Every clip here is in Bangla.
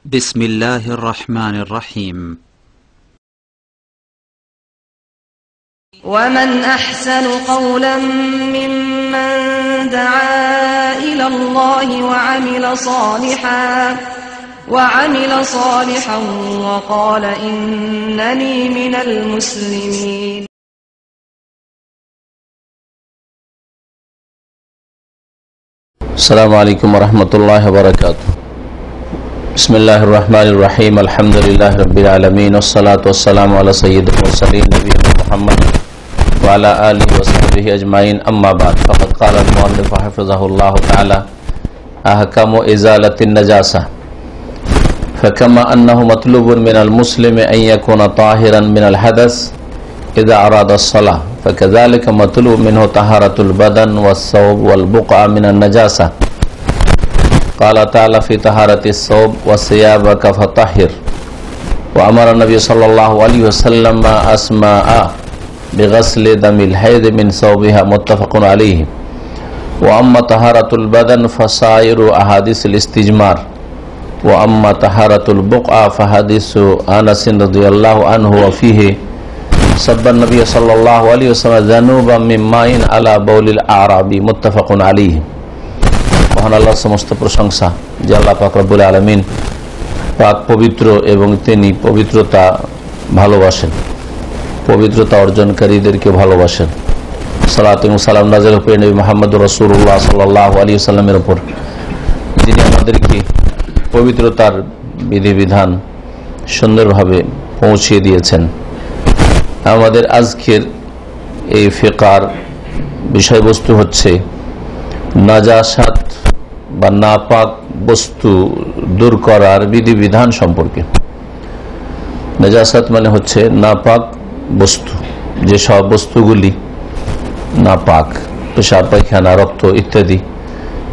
بسم الله الرحمن الرحيم ومن أحسن قولا ممن دعا إلى الله وعمل صالحا وقال إنني من المسلمين السلام عليكم ورحمة الله وبركاته. بسم الله الرحمن الرحيم. الحمد لله رب العالمين والصلاة والسلام على سيد المرسلين نبينا محمد وعلى آله وصحبه أجمعين. أما بعد فقد قال المؤلف حفظه الله تعالى: أحكام إزالة النجاسة. فكما أنه مطلوب من المسلم أن يكون طاهرا من الحدث إذا أراد الصلاة، فكذلك مطلوب منه طهارة البدن والثوب والبقعة من النجاسة. قال تعالى في طهارة الثوب: وثيابك فطهر. وأمر النبي صلى الله عليه وسلم أسماء بغسل دم الحيض من ثوبها، متفق عليه. وأما طهارة البدن فسائر أحاديث الاستجمار. وأما طهارة البقعة فحديث أنس رضي الله عنه وفيه سب النبي صلى الله عليه وسلم ذنوبا من ماء على بول الأعرابي، متفق عليه. মহান আল্লাহর সমস্ত প্রশংসা যে আল্লাহ পাক রব্বুল আলামিন পাক পবিত্র এবং তিনি পবিত্রতা ভালোবাসেন, পবিত্রতা অর্জনকারীদেরকে ভালোবাসেন। সালাত এবং সালাম নাযিল হোক নবী মুহাম্মদ রাসূলুল্লাহ সাল্লাল্লাহু আলাইহি ওয়াসাল্লামের উপর, যিনি আমাদেরকে পবিত্রতার বিধিবিধান সুন্দরভাবে পৌঁছিয়ে দিয়েছেন। আমাদের আজকের এই ফিকার বিষয়বস্তু হচ্ছে নাজাসাত বা নাপাক বস্তু দূর করার বিধিবিধান সম্পর্কে। নাজাসাত মানে হচ্ছে নাপাক বস্তু, যে সব বস্তুগুলি নাপাক, পেশাব পায়খানা রক্ত ইত্যাদি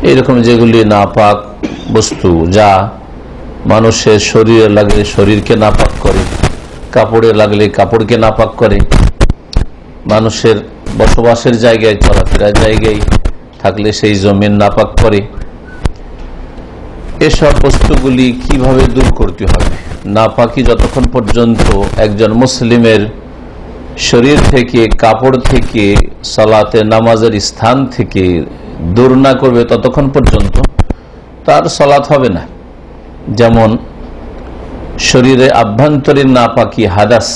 এইরকম যেগুলি নাপাক বস্তু, যা মানুষের শরীরে লাগলে শরীরকে নাপাক করে, কাপড়ে লাগলে কাপড়কে নাপাক করে, মানুষের বসবাসের জায়গায় চলাফেরার জায়গায় থাকলে সেই জমিন নাপাক করে। এসব বস্তুগুলি কিভাবে দূর করতে হবে? নাপাকি যতক্ষণ পর্যন্ত একজন মুসলিমের শরীর থেকে, কাপড় থেকে, সালাতে নামাজের স্থান থেকে দূর না করবে ততক্ষণ পর্যন্ত তার সালাত হবে না। যেমন শরীরে আভ্যন্তরীণ নাপাকি হাদাস,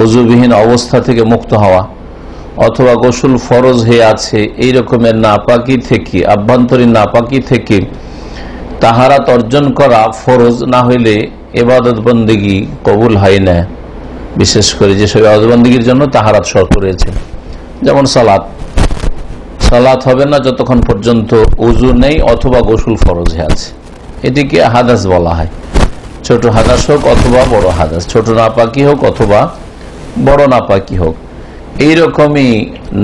ওযুবিহীন অবস্থা থেকে মুক্ত হওয়া, অথবা গোসল ফরজ হয়ে আছে, এই রকমের নাপাকি থেকে, আভ্যন্তরীণ নাপাকি থেকে তাহারাত অর্জন করা ফরজ না হইলে ইবাদত বন্দেগী কবুল হয় না। বিশেষ করে যেসব ইবাদত বন্দেগীর জন্য তাহারাত শর্ত রয়েছে, যেমন সালাত হবে না যতক্ষণ পর্যন্ত ওযু নেই অথবা গোসল ফরজ হয়ে আছে। এটিকে হাদাস বলা হয়। ছোট হাদাস হোক অথবা বড় হাদাস, ছোট নাপাকি হোক অথবা বড় নাপাকি হোক, এইরকমই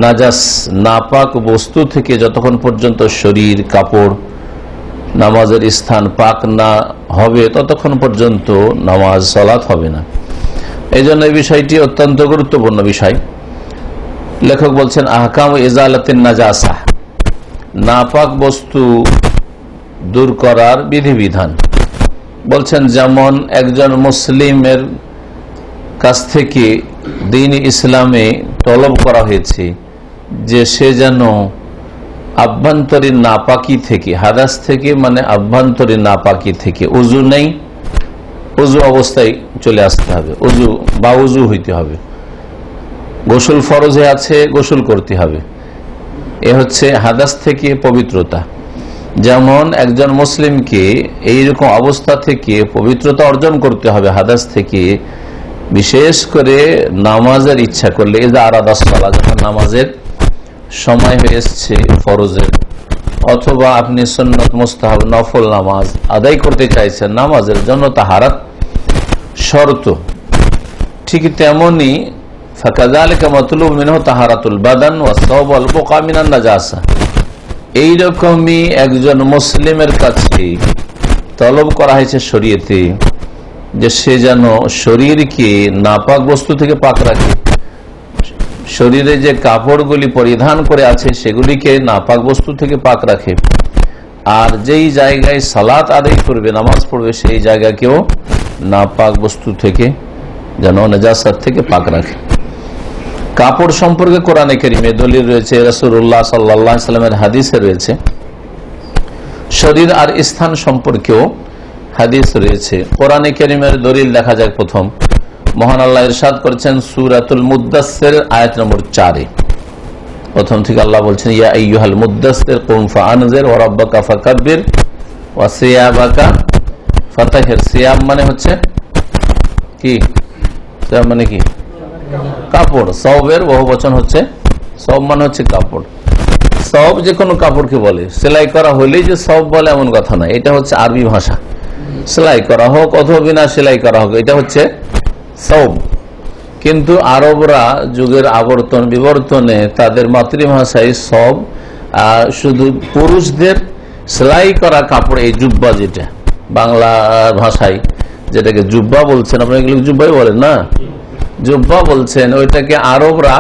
নাজাস নাপাক বস্তু থেকে যতক্ষণ পর্যন্ত শরীর, কাপড়, নামাজের স্থান পাক না হবে ততক্ষণ পর্যন্ত নামাজ সালাত হবে না। এই জন্য এই বিষয়টি অত্যন্ত গুরুত্বপূর্ণ বিষয়। লেখক বলছেন আহকাম ইজালাতিন নাজাসা, নাপাক বস্তু দূর করার বিধিবিধান। বলছেন যেমন একজন মুসলিমের কাছ থেকে দ্বীন ইসলামে তলব করা হয়েছে যে সে যেন আভ্যন্তরীণ নাপাকি থেকে, হাদাস থেকে মানে আভ্যন্তরীণ নাপাকি থেকে, উজু নেই, উজু অবস্থায় চলে আসতে হবে, উজু হইতে হবে, গোসল ফরজে আছে, গোসল করতে হবে। এ হচ্ছে হাদাস থেকে পবিত্রতা। যেমন একজন মুসলিমকে এইরকম অবস্থা থেকে পবিত্রতা অর্জন করতে হবে হাদাস থেকে, বিশেষ করে নামাজের ইচ্ছা করলে, ইযা আরাদাস সালাহ, যখন নামাজের সময় হয়ে এসছে ফরজের, অথবা আপনি সুন্নত মুস্তাহাব নফল নামাজ আদায় করতে চাইছেন, নামাজের জন্য তাহারাত শর্ত। ঠিক তেমনি ফাকাযালিকা মাতলুব মিনহু তাহারাতুল বাদান ওয়াস-সাওব ওয়াল বুকা মিনান নাজাসা, এইরকমই একজন মুসলিমের কাছে তলব করা হয়েছে শরীয়তে যে সে যেন শরীরকে নাপাক বস্তু থেকে পাক রাখে, শরীরে যে কাপড়গুলি পরিধান করে আছে সেগুলিকে নাপাক বস্তু থেকে পাক রাখে, আর যেই জায়গায় সালাত আদায় করবে, নামাজ পড়বে, সেই জায়গাকেও নাপাক বস্তু থেকে যেন নেজাসাত থেকে পাক রাখে। কাপড় সম্পর্কে কোরআনে কারিমে দলিল রয়েছে, রাসূলুল্লাহ সাল্লাল্লাহু আলাইহি সাল্লামের হাদিসে রয়েছে। শরীর আর স্থান সম্পর্কেও হাদিস রয়েছে। কোরআনে কারিমের দলিল দেখা যায় প্রথম মহান আল্লাহ ইরশাদ করেছেন সূরাতুল মুদ্দাসসির আয়াত নম্বর 4-এ। প্রথম থেকে আল্লাহ বলছেন ইয়া আইয়ুহাল মুদ্দাসসির কুম ফাআনজির ওয়া রাব্বাকা ফাকাব্বির ওয়া সিয়াবাকা ফাতাহির। সিয়াব মানে হচ্ছে কি? সিয়াব মানে কি? কাপড়। সওবের বহুবচন হচ্ছে, সওব মানে হচ্ছে কাপড়। সওব যে কোনো কাপড়কে বলে, সেলাই করা হলেই যে সওব বলে এমন কথা না, এটা হচ্ছে আরবি ভাষা। সেলাই করা হোক অথবা বিনা সেলাই করা হোক, এটা হচ্ছে সওব। কিন্তু আরবরা যুগের আবর্তন বিবর্তনে তাদের মাতৃভাষায় সওব শুধু পুরুষদের সেলাই করা কাপড়, এই জুব্বা, যেটা বাংলা ভাষায় যেটাকে জুব্বা বলছেন, আপনারা এগুলো জুব্বাই বলেন না, জুব্বা বলছেন, ওইটাকে আরবরা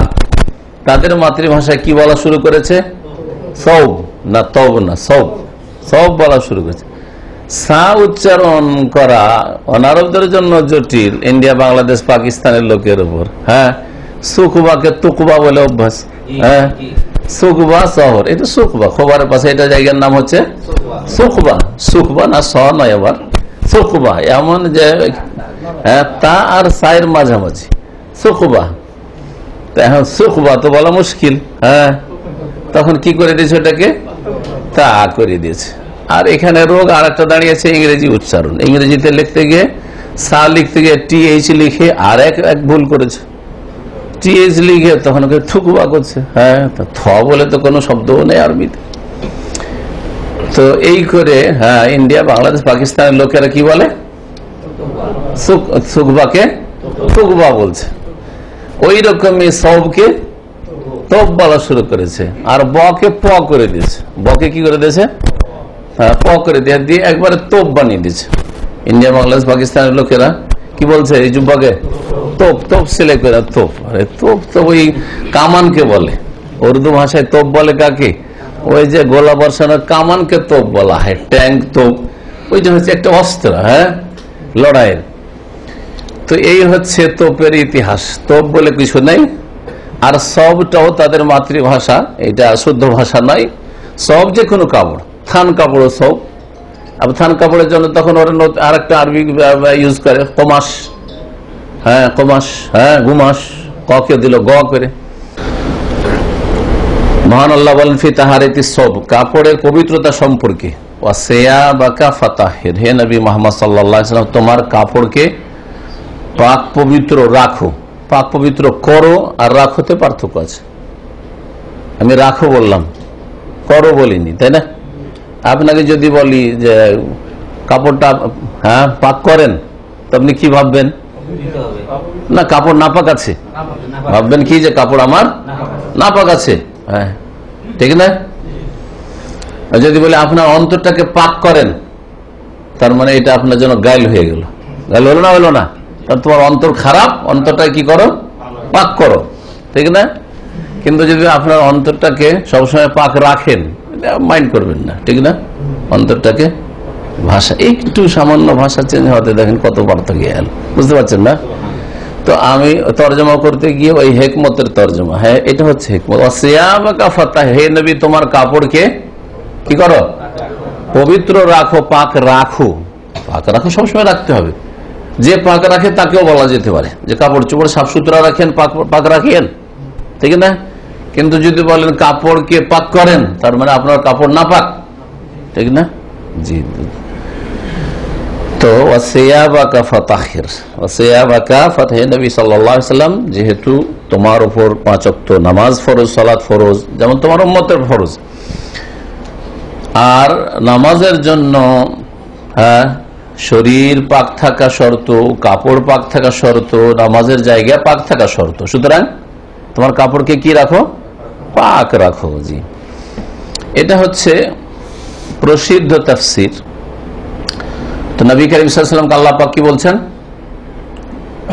তাদের মাতৃভাষায় কি বলা শুরু করেছে? সওব না, তব না, সওব, সওব বলা শুরু করেছে। সা উচ্চারণ করা অনারবদের জন্য জটিল, ইন্ডিয়া, বাংলাদেশ, পাকিস্তানের লোকের উপর। হ্যাঁ, সুকবাকে তুকবা বলে অভ্যাস। হ্যাঁ, সুকবা শহর, এটা সুকবা, খবরের পাশে এটা জায়গার নাম হচ্ছে সুকবা। সুকবা না, স নয়, আবার সুকবা, এমন যে তা আর সায়ের মাঝামাঝি সুকবা। এখন সুকবা তো বলা মুশকিল। হ্যাঁ, তখন কি করে দিয়েছে? ওটাকে তা করে দিয়েছে। আর এখানে রোগ আর একটা দাঁড়িয়েছে ইংরেজি উচ্চারণ। ইংরেজিতে লিখতে গিয়ে সা লিখতে গিয়ে টিএইচ লিখে আর এক ভুল করেছে, টিএইচ লিখে তখন ওকে থুকবা করছে। হ্যাঁ, থ বলে তো কোনো শব্দও নেই আরবিতে। তো এই করে হ্যাঁ, ইন্ডিয়া, বাংলাদেশ, পাকিস্তানের লোকেরা কি বলে? সুকবাকে থুকবা বলছে। ওই রকমই সবকে তব বলা শুরু করেছে, আর বকে প করে দিয়েছে। বকে কি করে দিয়েছে? হ্যাঁ, প করে দিয়ে একবারে তোপ বানিয়ে দিয়েছে। ইন্ডিয়া, বাংলাদেশ, পাকিস্তানের লোকেরা কি বলছে? এই যুবকে তোপ, তোপ সেলাই করে তোপ। আরে তোপ তো ওই কামানকে বলে, উর্দু ভাষায় তোপ বলে কাকে? ওই যে গোলা বর্ষানোর কামানকে তোপ বলা হয়, ট্যাঙ্ক তোপ, ওইটা হচ্ছে একটা অস্ত্র। হ্যাঁ, লড়াইয়ের। তো এই হচ্ছে তোপের ইতিহাস। তোপ বলে কিছু নেই। আর সবটাও তাদের মাতৃভাষা, এটা শুদ্ধ ভাষা নয়। সব যে কোনো কাপড়, থান কাপড় সব। আর থান কাপড়ের জন্য তখন ওরা আর একটা আরবি ইউজ করে, কমাস। হ্যাঁ, কমাস। হ্যাঁ, গুমাস, কে দিল গ করে। মহান আল্লাহ বলেন ফি তাহারিতি সব, কাপড়ের পবিত্রতা সম্পর্কে। ওয়া সিয়াবাকা ফাতাহির, হে নবী মুহাম্মদ সাল্লাল্লাহু আলাইহি ওয়াসাল্লাম, তোমার কাপড়কে পাক পবিত্র রাখো। পাক পবিত্র করো আর রাখোতে পার্থক্য আছে। আমি রাখো বললাম, করো বলিনি, তাই না? আপনাকে যদি বলি যে কাপড়টা হ্যাঁ পাক করেন, তো আপনি কি ভাববেন? না, কাপড় নাপাক আছে। ভাববেন কি যে কাপড় আমার নাপাক আছে। হ্যাঁ, ঠিক না? যদি বলি আপনার অন্তরটাকে পাক করেন, তার মানে এটা আপনার জন্য গাইল হয়ে গেল। গাইল হলো না? হলো না? তোমার অন্তর খারাপ, অন্তরটা কি করো? পাক করো, ঠিক না? কিন্তু যদি আপনার অন্তরটাকে সবসময় পাক রাখেন, মাইন্ড করবেন না, ঠিক না? অন্তরটাকে ভাষা একটু সামান্য ভাষা চেঞ্জ হতে দেখেন কত পার্থক্য গেল, বুঝতে পারছেন না? তো আমি তর্জমা করতে গিয়ে ওই হেকমতের তর্জমা, হ্যাঁ এটা হচ্ছে হেকমত। হে নবী, তোমার কাপড়কে কি করো? পবিত্র রাখো, পাক রাখো। পাক রাখো সবসময় রাখতে হবে। যে পাক রাখে তাকেও বলা যেতে পারে যে কাপড় চোপড় সাফ সুতরা রাখেন, পাক রাখেন, ঠিক না? কিন্তু যদি বলেন কাপড়কে পাক করেন, তার মানে আপনার কাপড় না পাক, ঠিক না? জি। তো ওয়াসিয়াবাকা ফাতাহির, ওয়াসিয়াবাকা ফাতাহির, নবী সাল্লাল্লাহু আলাইহি ওয়াসাল্লাম যেহেতু তোমার উপর 5 ওয়াক্ত নামাজ ফরজ, সালাত ফরজ, যেমন তোমার উম্মতের ফরজ, আর নামাজের জন্য হ্যাঁ শরীর পাক থাকা শর্ত, কাপড় পাক থাকা শর্ত, নামাজের জায়গায় পাক থাকা শর্ত। সুতরাং তোমার কাপড়কে কি রাখো? পাক রাখো। জি, এটা হচ্ছে প্রসিদ্ধ তাফসীর। তো নবী করিম সাল্লাল্লাহু আলাইহি ওয়াসাল্লাম আল্লাহ পাক কি বলছেন?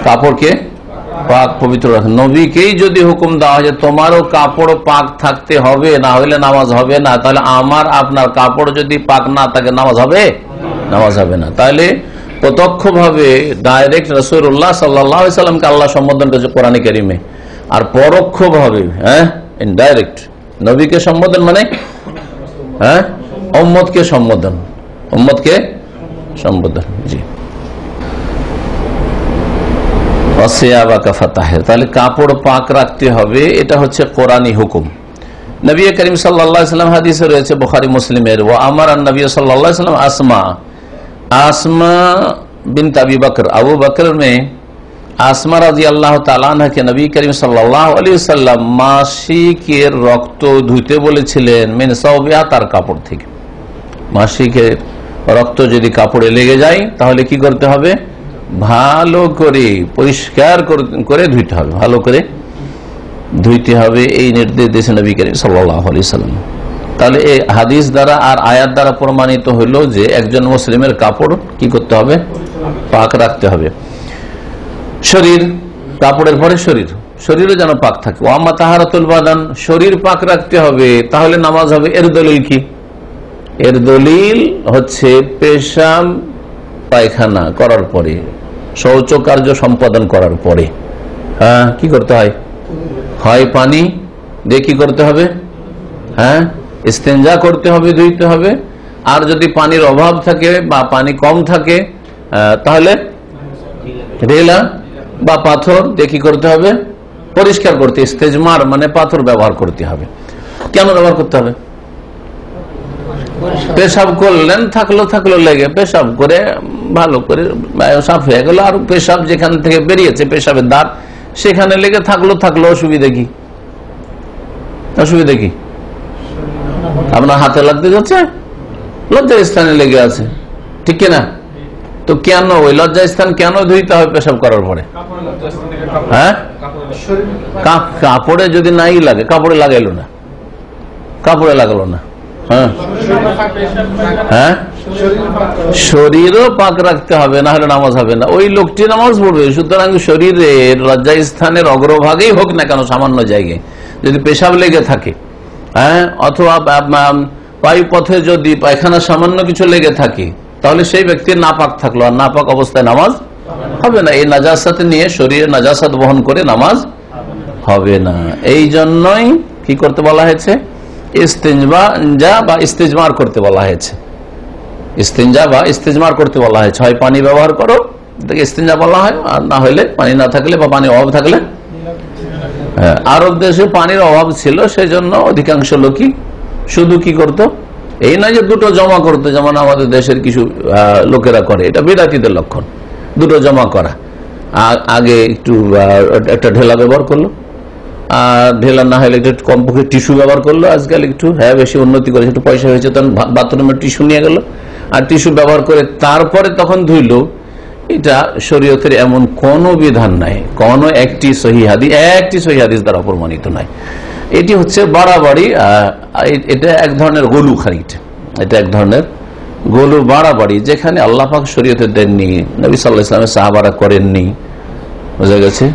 কাপড়কে পাক পবিত্র রাখে। নবীকেই যদি হুকুম দেওয়া হয় যে তোমারও কাপড় পাক থাকতে হবে, না হলে নামাজ হবে না, তাহলে আমার আপনার কাপড় যদি পাক না থাকে নামাজ হবে? নামাজ হবে না। তাহলে প্রত্যক্ষভাবে ডাইরেক্ট রাসূলুল্লাহ সাল্লাল্লাহু আলাইহি সাল্লামকে আল্লাহ সম্বোধন করেছে কোরআনে কারিমে, আর পরোক্ষভাবে ইনডাইরেক্ট নবীকে সম্বোধন মানে উম্মতকে সম্বোধন, উম্মতকে সম্বোধন। জি, তাহলে কাপড় পাক রাখতে হবে, এটা হচ্ছে কোরআনী হুকুম। নবী করিম সাল্লাল্লাহু আলাইহি ওয়াসাল্লাম হাদিসে রয়েছে বুখারী মুসলিমের, ওয়া আমারা নবী সাল্লাল্লাহু আলাইহি ওয়াসাল্লাম আসমা বিনত আবি বকর, আবু বকর में আসমা রাদিয়াল্লাহু তাআলা আনহাকে নবী করিম সাল্লাল্লাহু আলাইহি ওয়াসাল্লাম মাসিকের রক্ত ধুইতে বলেছিলেন, মিন সাওবিহা, তার কাপড় থেকে। মাসিকের রক্ত যদি কাপড়ে লেগে যায় তাহলে কি করতে হবে? ভালো করে পরিষ্কার করে ধুইতে হবে, ভালো করে ধুইতে হবে, এই নির্দেশ দিয়েছেন নবী করিম সাল্লাল্লাহু আলাইহি ওয়াসাল্লাম। তাহলে এই হাদিস দ্বারা আর আয়াত দ্বারা প্রমাণিত হলো যে একজন মুসলিমের কাপড় কি করতে হবে? পাক রাখতে হবে। শরীর, কাপড়ের পরে শরীরও যেন পাক থাকে। ওয়াম্মা তাহারাতুল বাদান, শরীর পাক রাখতে হবে, তাহলে নামাজ হবে। এর দলিল কি? এর দলিল হচ্ছে পেশাব পায়খানা করার পরে, শৌচ কার্য সম্পাদন করার পরে কি করতে হয়? হয় পানি দিয়ে কি করতে হবে? ইস্তেঞ্জা করতে হবে, ধুইতে হবে। আর যদি পানির অভাব থাকে বা পানি কম থাকে তাহলে ঢেলা বা পাথর দিয়ে কি করতে হবে? পরিষ্কার করতে, ইস্তেজমার মানে পাথর ব্যবহার করতে হবে। কেন ব্যবহার করতে হবে? পেশাব করলেন, থাকলো লেগে, পেশাব করে ভালো করে সাফ হয়ে গেল, আর পেশাব যেখান থেকে বেরিয়েছে পেশাবের দাঁত সেখানে লেগে থাকলো, অসুবিধা কি? অসুবিধা কি? আপনার হাতে লাগতে যাচ্ছে, লজ্জা স্থানে লেগে আছে, ঠিক কিনা? তো কেন ওই লজ্জা স্থান কেন ধুইতে হবে পেশাব করার পরে? কাপড়ে যদি নাই লাগে, কাপড়ে লাগাইলো না, কাপড়ে লাগালো না, শরীরও পাক রাখতে হবে, না হলে নামাজ হবে না। ওই লোকটি নামাজ পড়বে, সুতরাং শরীরের লজ্জা স্থানের অগ্রভাগেই হোক না কেন, সামান্য জায়গায় যদি পেশাব লেগে থাকে, অথবা পায়ু পথে যদি পায়খানা সামান্য কিছু লেগে থাকে, তাহলে সেই ব্যক্তির নাপাক থাকলো, আর নাপাক অবস্থায় নামাজ হবে না। এই নাজাসাত নিয়ে শরীরে নাজাসাত বহন করে নামাজ হবে না। এই জন্যই কি করতে বলা হয়েছে? ইস্তেঞ্জা বা ইস্তেজমার করতে বলা হয়েছে। ইস্তেঞ্জা বা ইস্তেজমার করতে বলা হয়েছে। হয় পানি ব্যবহার করো, এটাকে ইস্তেঞ্জা বলা হয়, আর না হলে পানি না থাকলে বা পানির অভাব থাকলে, আরব দেশে পানির অভাব ছিল, সেজন্য অধিকাংশ লোকই শুধু কি করত? এই নয় যে দুটো জমা করতো, যেমন আমাদের দেশের কিছু লোকেরা করে, এটা বিদাতীদের লক্ষণ। দুটো জমা করা, আগে একটু একটা ঢেলা ব্যবহার করলো, আর ঢেলা না হলে একটু কমপক্ষে টিস্যু ব্যবহার করলো। আজকাল একটু বেশি উন্নতি করেছে, একটু পয়সা হয়েছে, তখন বাথরুমের টিস্যু নিয়ে গেল, আর টিস্যু ব্যবহার করে তারপরে তখন ধুইলো। এটা শরীয়তের এমন কোনো বিধান নাই, কোনো একটি সহি হাদিস দ্বারা প্রমাণিত নাই। এটি হচ্ছে বাড়াবাড়ি, এটা এক ধরনের গলু, খানিকটা এটা এক ধরনের গলু, বাড়াবাড়ি, যেখানে আল্লাহ পাক শরীয়তে দেননি, নবী সাল্লাল্লাহু আলাইহি ওয়াসাল্লাম সাহাবারা করেননি। বোঝা গেছে?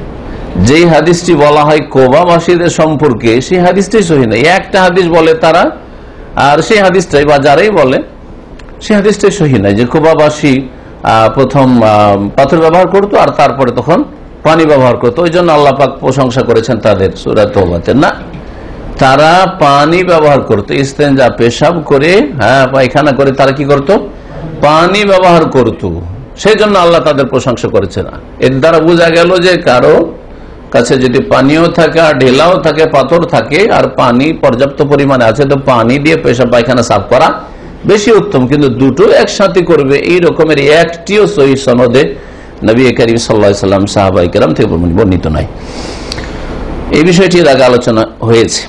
যেই হাদিসটি বলা হয় কোবাবাসীদের সম্পর্কে, সেই হাদিসটাই সহি নাই। একটা হাদিস বলে তারা, আর সেই হাদিসটাই বা যারাই বলে সেই হাদিসটাই সহি নাই, যে কোবাবাসী প্রথম পাথর ব্যবহার করতো আর তারপরে তখন পানি ব্যবহার করতো, ওই জন্য আল্লাহ পাক প্রশংসা করেছেন তাদের সূরা তাওবাতে। না, তারা পানি ব্যবহার করতো, ইস্তেঞ্জা পেশাব করে পায়খানা করে তারা কি করতো? পানি ব্যবহার করতো, সেই জন্য আল্লাহ তাদের প্রশংসা করেছে। না, এর দ্বারা বোঝা গেল যে কারো কাছে যদি পানিও থাকে, আর ঢেলাও থাকে, পাথর থাকে, আর পানি পর্যাপ্ত পরিমাণে আছে, তো পানি দিয়ে পেশাব পায়খানা সাফ করা বেশি উত্তম। কিন্তু দুটো একসাথে করবে, এই রকমের একটিও সহিহ সনদে নবী করিম সাল্লাল্লাহু আলাইহি ওয়াসাল্লাম সাহাবায়ে কেরাম থেকে বর্ণিত নাই। এই বিষয়টি আগে আলোচনা হয়েছে।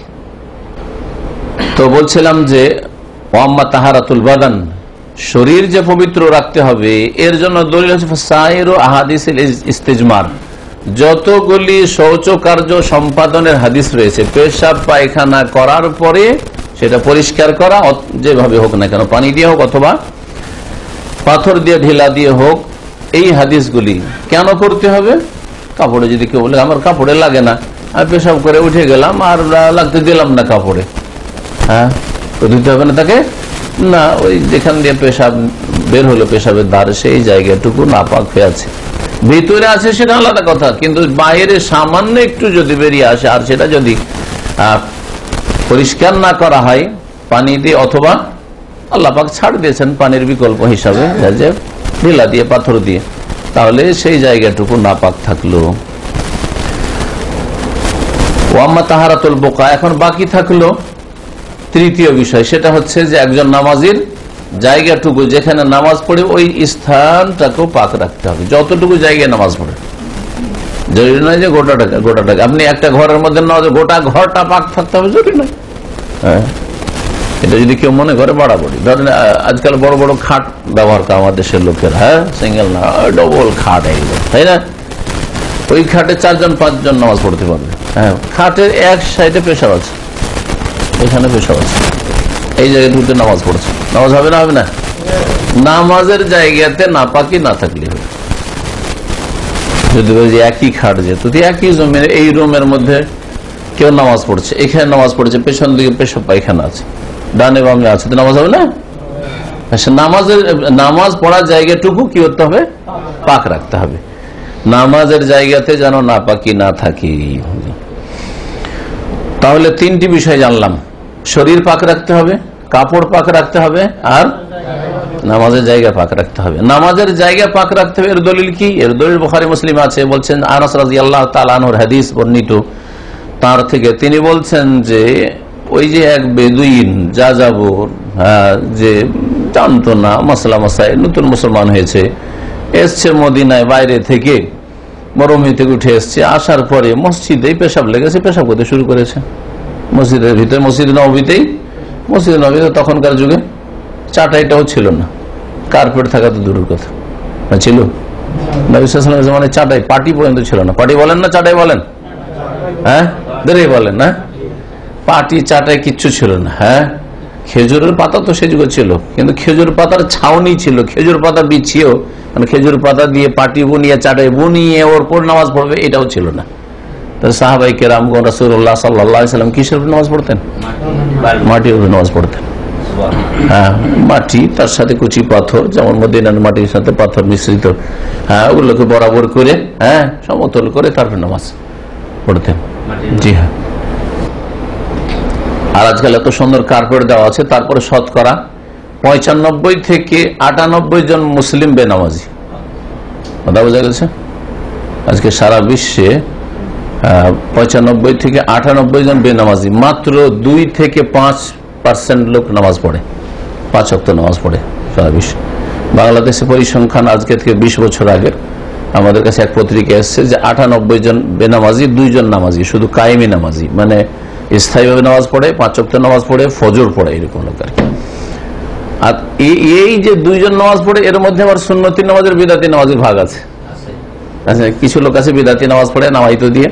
তো বলছিলাম যে ওয়াম্মা তাহারাতুল বাদান, শরীর যে পবিত্র রাখতে হবে, এর জন্য দলিল হচ্ছে সাইরু আহাদিসিল ইস্তেজমার, যতগুলি শৌচ কার্য সম্পাদনের হাদিস রয়েছে, পেশাব পায়খানা করার পরে সেটা পরিষ্কার করা, যেভাবে হোক না কেন, পানি দিয়ে হোক অথবা পাথর দিয়ে ঢিলা দিয়ে হোক, এই হাদিসগুলি কেন করতে হবে? কাপড়ে যদি কেউ বলে আমার কাপড়ে লাগে না, আমি পেশাব করে উঠে গেলাম আর লাগতে দিলাম না কাপড়ে, হ্যাঁ তো ধুতে হবে না তাকে? না, ওই যেখান দিয়ে পেশাব বের হলো, পেশাবের ধার, সেই জায়গাটুকু নাপাক হয়ে আছে। ভিতরে আছে সেটা আলাদা কথা, কিন্তু বাইরে সামান্য একটু যদি বেরিয়ে আসে আর সেটা যদি পরিষ্কার না করা হয় পানি দিয়ে, অথবা আল্লাহ পাক ছাড় দিয়েছেন পানির বিকল্প হিসাবে যে ঢিলা দিয়ে, পাথর দিয়ে, তাহলে সেই জায়গাটুকু নাপাক থাকলো। ওয়াম্মা তাহারাতুল বোকা, এখন বাকি থাকলো তৃতীয় বিষয়, সেটা হচ্ছে যে একজন নামাজির জায়গাটুকু যেখানে নামাজ পড়ে ওই স্থানটাকেও পাক রাখতে হবে। যতটুকু জায়গায় নামাজ পড়ে, জরুরি নয় যে গোটাটাকে আপনি একটা ঘরের মধ্যে নামাজ গোটা ঘরটা পাক থাকতে হবে, জরুরি নয়। হ্যাঁ, এটা যদি কেউ মনে করে বাড়াবাড়ি, ধরেন আজকাল বড় বড় খাট ব্যবহার করে আমাদের দেশের লোকের, হ্যাঁ সিঙ্গেল না, ডবল খাট এইগুলো, তাই না? ওই খাটে 4-5 নামাজ পড়তে পারবে। হ্যাঁ, খাটের এক সাইডে পেশাব আছে, এখানে পেশাব আছে, এই জায়গায় ঢুকে নামাজ পড়ছে, নামাজ হবে না? হবে না। নামাজের জায়গাতে নাপাকি না থাকলে হবে। যদি বলি একই খাট, যেহেতু একই জমির এই রুমের মধ্যে কেউ নামাজ পড়ছে, এখানে নামাজ পড়ছে, পেছন দিকে পেশাব পায়খানা আছে, ডানে বামে আছে, তো নামাজ হবে না? নামাজ পড়ার জায়গাটুকু কি করতে হবে? পাক রাখতে হবে। নামাজের জায়গাতে যেন নাপাকি না থাকে। তাহলে 3টি বিষয় জানলাম, শরীর পাক রাখতে হবে, কাপড় পাক রাখতে হবে, আর নামাজের জায়গা পাক রাখতে হবে। নামাজের জায়গা পাক রাখতে হবে, এর দলিল কি? এর দলিল বুখারী মুসলিম আছে। বলছেন আনাস রাদিয়াল্লাহু তাআলা আনহুর হাদিস বর্ণিত, তার থেকে তিনি বলছেন যে ওই যে এক বেদুইন যাযাবর, যে জানতো না মাসলা মাসাইল, নতুন মুসলমান হয়েছে, এসছে মদিনায় বাইরে থেকে, মরুভূমি থেকে উঠে এসছে, আসার পরে মসজিদে পেশাব লেগেছে, পেশাব করতে শুরু করেছে মসজিদের ভিতরে, মসজিদ নববীতেই। মসজিদ নববীতে তখনকার যুগে চাটাইটাও ছিল না, কার্পেট থাকা তো দূরের কথা, ছিল নবী সাল্লাল্লাহু আলাইহি ওয়াসাল্লামের চাটাই, পাটি পর্যন্ত ছিল না। পাটি বলেন না চাটাই বলেন? হ্যাঁ, ধরে বলেন না, পাটি চাটাই কিচ্ছু ছিল না। হ্যাঁ, খেজুরের পাতা তো সে যুগে ছিল, কিন্তু খেজুর পাতার ছাউনি ছিল, খেজুর পাতা বিছিয়েও, মানে খেজুর পাতা দিয়ে পাটি বুনিয়ে চাটাই বুনিয়ে ওর পর নামাজ পড়বে, এটাও ছিল না। সাহাবায়ে কেরামগণ রাসূলুল্লাহ সাল্লাল্লাহু আলাইহি ওয়াসাল্লাম কিসের উপর নামাজ পড়তেন? মাটির উপর নামাজ পড়তেন। হ্যাঁ, মাটি, তার সাথে কুচি পাথর, যেমন মদিনার মাটির সাথে পাথর মিশ্রিত, হ্যাঁ ওগুলোকে বরাবর করে, হ্যাঁ সমতল করে তারপর নামাজ পড়তেন। জি হ্যাঁ। আর আজকাল এত সুন্দর কার্পেট দেওয়া আছে, তারপরে শতকরা 95 থেকে 98 জন মুসলিম বেনামাজি। কথা বোঝা গেছে? আজকে সারা বিশ্বে 95 থেকে 98 জন বেনামাজি, মাত্র 2 থেকে 5% লোক নামাজ পড়ে, 5 ওয়াক্ত নামাজ পড়ে সারা বিশ্বে। বাংলাদেশে পরিসংখ্যান আজকে থেকে 20 বছর আগের আমাদের কাছে এক পত্রিকা এসছে যে 98 জন বেনামাজি, 2 জন নামাজি, শুধু কায়েমি নামাজি, মানে স্থায়ীভাবে নামাজ পড়ে, 5 ওয়াক্ত নামাজ পড়ে, ফজর পড়ে, এরকম লোক আর কি। আর এই যে 2 জন নামাজ পড়ে, এর মধ্যে আবার সুন্নতি নামাজের বিদাতি নামাজের ভাগ আছে। আচ্ছা, কিছু লোক আছে বিদাতি নামাজ পড়ে নামাইতো দিয়ে,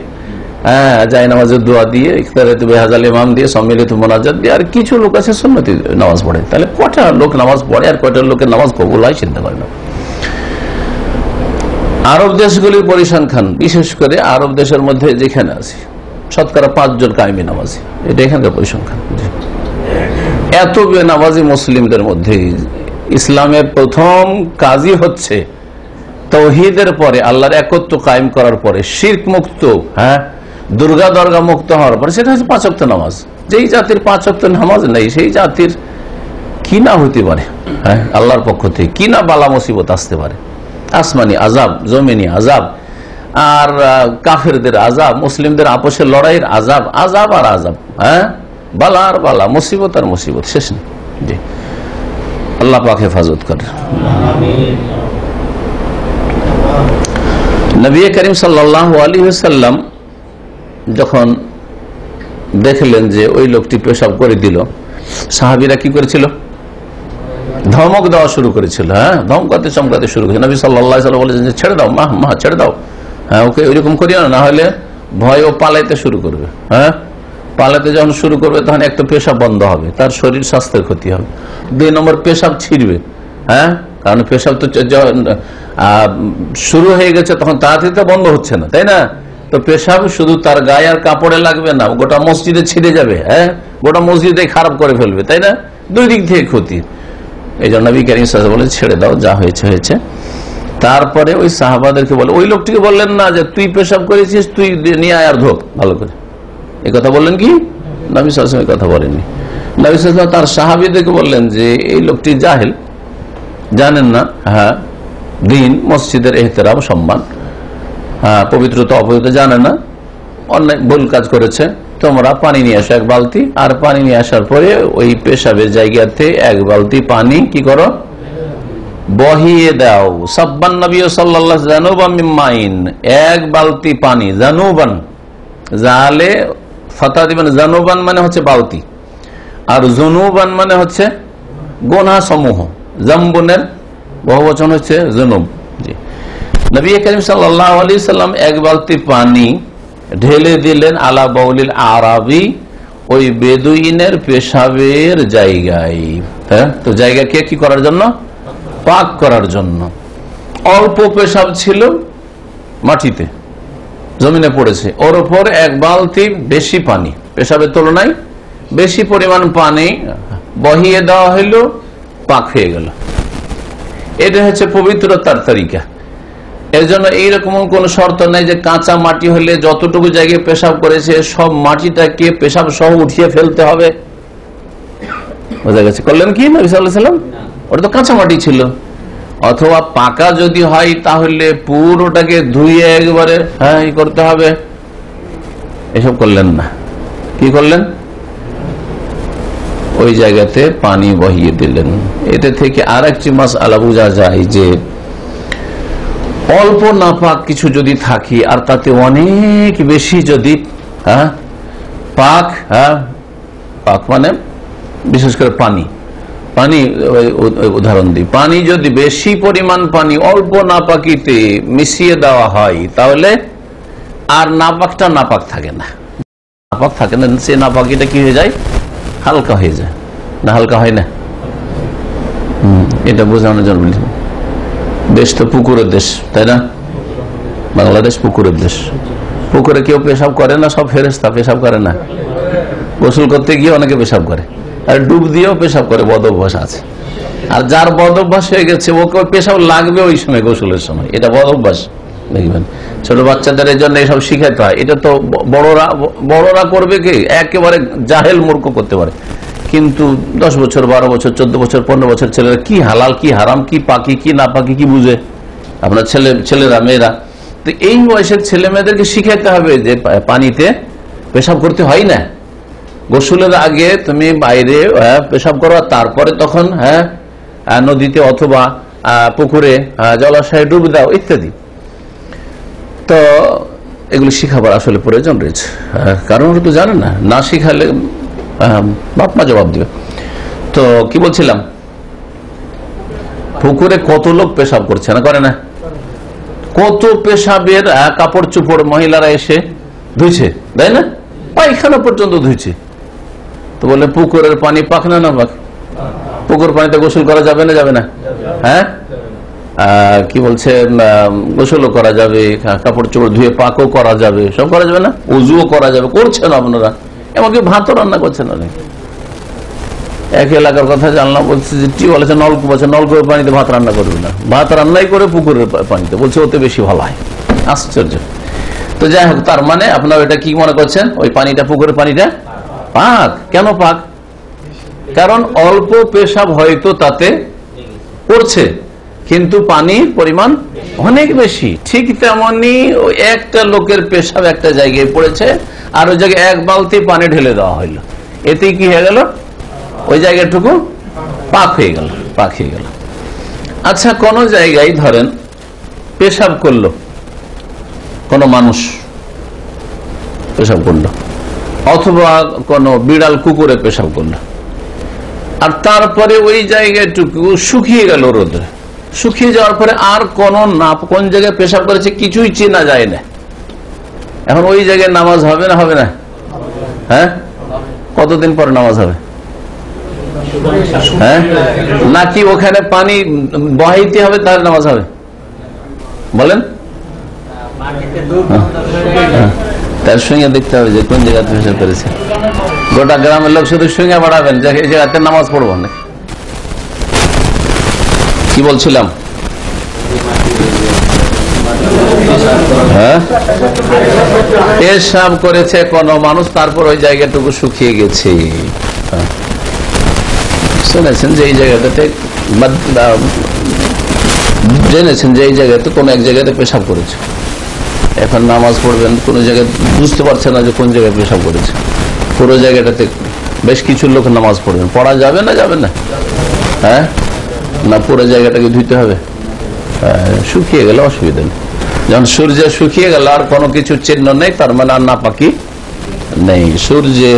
হ্যাঁ যায় নামাজের দোয়া দিয়ে, ইখতারাত বিহাজাল ইমাম দিয়ে, সম্মিলিত মোনাজাত দিয়ে, আর কিছু লোক আছে সুন্নতি নামাজ পড়ে। তাহলে কয়টা লোক নামাজ পড়ে আর কয়টা লোকের নামাজ কবুল হয় চিন্তা করে না। আরব দেশগুলির পরিসংখ্যান, বিশেষ করে আরব দেশের মধ্যে যেখানে আছে, শতকরা 5 জন কায়েমি নামাজি, এটা এখানকার পরিসংখ্যান। এত বেনামাজি মুসলিমদের মধ্যে ইসলামের প্রথম কাজই হচ্ছে তাওহীদের পরে, আল্লাহর একত্ব কায়েম করার পরে, শিরক মুক্ত, হ্যাঁ দুর্গা দরগা মুক্ত হওয়ার পরে, সেটা হচ্ছে 5 ওয়াক্ত নামাজ। যেই জাতির 5 ওয়াক্ত নামাজ নেই, সেই জাতির কি না হতে পারে, হ্যাঁ আল্লাহর পক্ষ থেকে কি না বালা মুসিবত আসতে পারে, আসমানি আযাব, জমিনি আযাব, আর কাফেরদের আযাব, মুসলিমদের আপোষের লড়াইয়ের আযাব, আযাব আর আযাব, হ্যাঁ বালা আর বালা, মুসিবত আর মুসিবত, শেষ নেই। জি, আল্লাহ পাক হেফাজত করে। নবী করিম সাল্লাল্লাহু আলাইহি ওয়াসাল্লাম যখন দেখলেন যে ওই লোকটি পেশাব করে দিল, সাহাবীরা কি করেছিল? ধমক দেওয়া শুরু করেছিল। হ্যাঁ, ধমকাতে চমকাতে শুরু করেছে। নবী সাল্লাল্লাহু আলাইহি ওয়াসাল্লাম বলেছেন যে ছেড়ে দাও, মা ছেড়ে দাও, হ্যাঁ ওকে ওইরকম করিও না, হলে ভয় ও পালাইতে শুরু করবে। হ্যাঁ, পালাতে যখন শুরু করবে তখন একটা পেশাব বন্ধ হবে, তার শরীর স্বাস্থ্যের ক্ষতি হবে। 2 নম্বর পেশাব ছিড়বে, হ্যাঁ কারণ পেশাব তো শুরু হয়ে গেছে, তখন তাড়াতাড়ি তো বন্ধ হচ্ছে না, তাই না? তো পেশাব শুধু তার গায়ে আর কাপড়ে লাগবে না, গোটা মসজিদে ছিঁড়ে যাবে, হ্যাঁ, গোটা মসজিদে খারাপ করে ফেলবে, তাই না? দুই দিক থেকে ক্ষতি। এই জন্য নবী কারীম সাল্লাল্লাহু আলাইহি ওয়াসাল্লাম বলে ছেড়ে দাও, যা হয়েছে হয়েছে। তারপরে ওই সাহাবাদেরকে বলে, ওই লোকটিকে বললেন না যে তুই পেশাব করেছিস, তুই নিয়ে আয় আর ধোক ভালো করে, এই কথা বললেন কি? নবী সাল্লাল্লাহু আলাইহি ওয়াসাল্লাম এই কথা বলেননি। নবী সাল্লাল্লাহু আলাইহি ওয়াসাল্লাম তার সাহাবীদেরকে বললেন যে এই লোকটি জাহেল, জানেন না হ্যাঁ দিন, মসজিদের এহতেরাম সম্মান, হ্যাঁ পবিত্রতা অপবিত্রতা জানে না, অন্যায় ভুল কাজ করেছে, তোমরা পানি নিয়ে আসো এক বালতি, আর পানি নিয়ে আসার পরে ওই পেশাবের জায়গাতে এক বালতি পানি কি করো, বহিয়ে দাও। সাব্বান নবী সাল্লাল্লাহু আলাইহি জানুবান মিন মাইন, এক বালতি পানি, জানুবান জালে ফাতা দিবেন, জানুবান মানে হচ্ছে বালতি, আর জুনুবান মানে হচ্ছে গুনাহ সমূহ, জামবুনের বহুবচন হচ্ছে জুনুব। জি, নবী করিম সাল্লাল্লাহু আলাইহি সাল্লাম এক বালতি পানি ঢেলে দিলেন আলা বাউলিল আরাবি, ওই বেদুইনের পেশাবের জায়গায়। হ্যাঁ, তো জায়গাকে কি করার জন্য? পাক করার জন্য। অল্প পেশাব ছিল, মাটিতে জমিনে পড়েছে, ওর উপর এক বালতি বেশি পানি, পেশাবের তুলনায় বেশি পরিমাণ পানি বহিয়ে দেওয়া হইল, পাক হয়ে গেল। এটা হচ্ছে পবিত্রতার তরিকা। এর জন্য এইরকম কোন শর্ত নাই যে কাঁচা মাটি হলে যতটুকু জায়গায় পেশাব করেছে সব মাটিটাকে পেশাব সহ উঠিয়ে ফেলতে হবে। বোঝা গেছে? করলেন কি নবী সাল্লাল্লাহু আলাইহি ওয়াসাল্লাম? ওটা তো কাঁচা মাটি ছিল। অথবা পাকা যদি হয় তাহলে পুরোটাকে ধুয়ে একবারে হ্যাঁ করতে হবে, এসব করলেন না। কি করলেন? ওই জায়গাতে পানি বহিয়ে দিলেন। এটা থেকে আর একটি মাসআলা বোঝা যায় যে অল্প নাপাক কিছু যদি থাকে আর তাতে অনেক বেশি যদি পাক, পাক মানে বিশেষ করে পানি, পানি উদাহরণ দিই, পানি যদি বেশি পরিমাণ পানি অল্প নাপাকিতে মিশিয়ে দেওয়া হয় তাহলে আর নাপাকটা নাপাক থাকে না, নাপাক থাকে না, সে নাপাকিটা কি হয়ে যায়? হালকা হয়ে যায়। না হালকা হয় না? এটা বোঝানোর জন্য বলি, দেশ তো পুকুরের দেশ, তাই না? বাংলাদেশ পুকুরের দেশ। পুকুরে কেউ পেশাব করে না, সব ফেরেশতা পেশাব করে না। গোসল করতে গিয়ে অনেকে পেশাব করে, আর ডুব দিয়েও পেশাব করে, বদ অভ্যাস আছে। আর যার বদ অভ্যাস হয়ে গেছে ওকে পেশাব লাগবে ওই সময়, গোসলের সময়, এটা বদ অভ্যাস। দেখবেন ছোট বাচ্চাদের জন্য এসব শিখাতে হয়। এটা তো বড়রা করবে কি, একেবারে জাহেল মূর্খ করতে পারে, কিন্তু 10 বছর 12 বছর 14 বছর 15 বছর ছেলেরা কি হালাল কি হারাম কি পাকি কি না পাকি কি বুঝে? আপনার ছেলেরা মেয়েরা তো এই বয়সের ছেলে মেয়েদেরকে শিখাইতে হবে যে পানিতে পেশাব করতে হয় না, গোসলের আগে তুমি বাইরে পেশাব করো, তারপরে তখন নদীতে অথবা পুকুরে জলাশয়ে ডুব দাও ইত্যাদি। তো এগুলো শিখাবার আসলে প্রয়োজন রয়েছে, কারণ ওরা তো জানে না, না শিখালে বাপ মা জবাব দিবে। তো কি বলছিলাম, পুকুরে কত লোক পেশাব করছে না, করে না? কত পেশাবের কাপড় চোপড় মহিলারা এসে ধুইছে, তাই না? পায়খানা পর্যন্ত ধুইছে। তো বলে পুকুরের পানি পাক না না পাক? পুকুর পানিতে গোসল করা যাবে না, যাবে না? হ্যাঁ, কি বলছে, গোসলও করা যাবে, কাপড় চোপড় ধুয়ে পাকও করা যাবে, সব করা যাবে না? উজুও করা যাবে, করছেন আপনারা, এমনকি ভাতও রান্না করছেন অনেক। এক এলাকার কথা জানলাম, বলছে যে টিউবওয়েল আছে, নলকূপ আছে, নলকূপের পানিতে ভাত রান্না করবে না, ভাত রান্নাই করে পুকুরের পানিতে, বলছে ওতে বেশি ভালো হয়। আশ্চর্য। তো যাই হোক, তার মানে আপনারা এটা কি মনে করছেন, ওই পানিটা পুকুরের পানিটা পাক? কেন পাক? কারণ অল্প পেশাব হয়তো তাতে পড়ছে, কিন্তু পানির পরিমাণ অনেক বেশি। ঠিক তেমনি একটা লোকের পেশাব একটা জায়গায় পড়েছে, আর ওই জায়গায় এক বালতি পানি ঢেলে দেওয়া হইলো, এতে কি হয়ে গেল? ওই জায়গাটুকু পাক হয়ে গেল, পাক হয়ে গেল। আচ্ছা, কোন জায়গায় ধরেন পেশাব করলো, কোন মানুষ পেশাব করলো, অথবা কোন বিড়াল কুকুরে পেশাব করলো, আর তারপরে ওই জায়গাটুকু শুকিয়ে গেল রোদে, শুকিয়ে যাওয়ার পরে আর কোন জায়গায় পেশাব করেছে কিছুই চেনা যায় না। এখন ওই জায়গায় নামাজ হবে না হবে না? হ্যাঁ, কতদিন পরে নামাজ হবে? হ্যাঁ, নাকি ওখানে পানি বহাইতে হবে তাহলে নামাজ হবে? বলেন। তার সঙ্গে দেখতে হবে যে কোন জায়গাতে পেশাব করেছে। গোটা গ্রামের লোক শুধু সঙ্গে বাড়াবেন যে এই জায়গাতে নামাজ পড়বো না। কি বলছিলাম? হ্যাঁ, পেশাব করেছে কোন মানুষ, তারপর ওই জায়গাটুকু শুকিয়ে গেছে। শুনেছেন যে এই জায়গাটাতে, জেনেছেন যে এই জায়গাতে কোন এক জায়গাতে পেশাব করেছে, এখন নামাজ পড়বেন, কোন জায়গায় বুঝতে পারছে না যে কোন জায়গায় পেশাব করেছে, পুরো জায়গাটাতে বেশ কিছু লোক নামাজ পড়বেন, পড়া যাবে না? যাবে না? হ্যাঁ, না পুরো জায়গাটাকে ধুইতে হবে? শুকিয়ে গেলে অসুবিধা নেই। যখন সূর্য শুকিয়ে গেল আর কোনো কিছু চিহ্ন নেই, তার মানে আর নাপাকি নেই। সূর্যে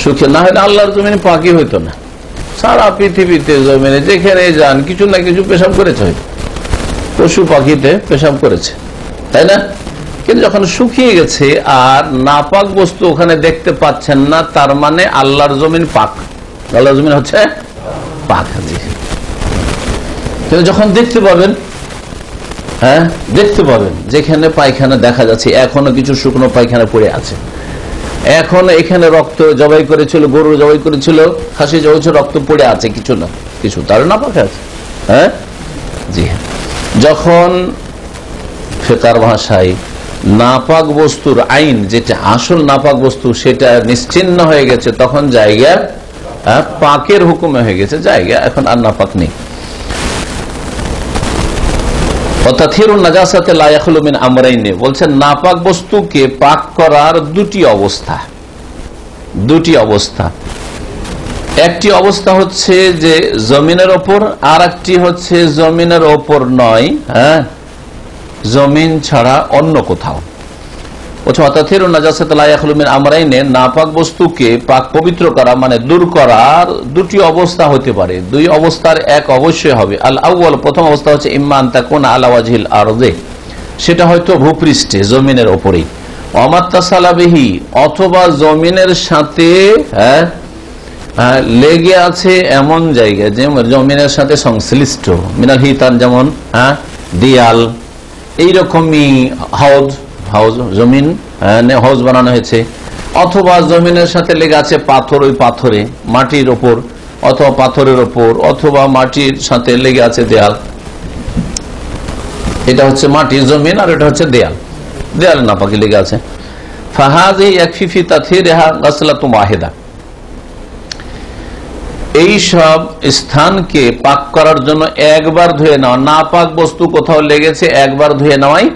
শুকিয়ে না হলে আল্লাহর জমিনে পাকি হইতো না। সারা পৃথিবীতে জমিনে যেখানে যান কিছু না কিছু পেশাব করেছে, হয়তো পশু পাখিতে পেশাব করেছে, তাই না? কিন্তু যখন শুকিয়ে গেছে আর নাপাক বস্তু ওখানে দেখতে পাচ্ছেন না, তার মানে আল্লাহর জমিন পাক, আল্লাহর জমিন হচ্ছে পাক। কিন্তু যখন দেখতে পাবেন, হ্যাঁ দেখতে পাবেন যেখানে পায়খানা দেখা যাচ্ছে, এখনো কিছু শুকনো পায়খানা পড়ে আছে, এখন এখানে রক্ত জবাই করেছিল, গরু জবাই করেছিল, খাসি জবাই ছিল, রক্ত পড়ে আছে, কিছু না কিছু, তার নাপাক আছে। হ্যাঁ, জি হ্যাঁ। যখন ফিকার ভাষায় নাপাক বস্তুর আইন, যেটা আসল নাপাক বস্তু, সেটা নিশ্চিহ্ন হয়ে গেছে, তখন জায়গা পাকের হুকুমে হয়ে গেছে, জায়গা এখন আর নাপাক নেই। বলছেন নাপাক বস্তুকে পাক করার দুটি অবস্থা। একটি অবস্থা হচ্ছে যে জমিনের ওপর, আর একটি হচ্ছে জমিনের ওপর নয়, হ্যাঁ, জমিন ছাড়া অন্য কোথাও। নাপাক বস্তুকে পাক পবিত্র করা মানে দূর করার দুটি অবস্থা হতে পারে, দুই অবস্থার এক অবশ্যই হবে। আল আউয়াল, প্রথম অবস্থা হচ্ছে ইম্মান তাকুন আলা ওয়াজহিল আরদে, সেটা হয়তো ভূপৃষ্ঠে জমিনের ওপরেই, ওয়ামাত্তাসালাবিহি, অথবা জমিনের সাথে লেগে আছে এমন জায়গায় যে জমিনের সাথে সংশ্লিষ্ট, মিনাল হিতান, যেমন দিয়াল, এইরকমই হাউজ জমিন হাউস বানানো হয়েছে, অথবা জমিনের সাথে লেগে আছে পাথর, ওই পাথরে মাটির ওপর অথবা পাথরের ওপর, অথবা মাটির সাথে লেগে আছে দেয়াল। এটা হচ্ছে মাটির জমিন আর এটা হচ্ছে দেয়াল, দেয়াল নাপাকি লেগে আছে। ফাহাযিহি ইয়াকফি ফি তাতহিরিহা গাসলাতুন ওয়াহিদা, এই সব স্থানকে পাক করার জন্য একবার ধুয়ে নেওয়া, নাপাক বস্তু কোথাও লেগেছে একবার ধুয়ে নেওয়াই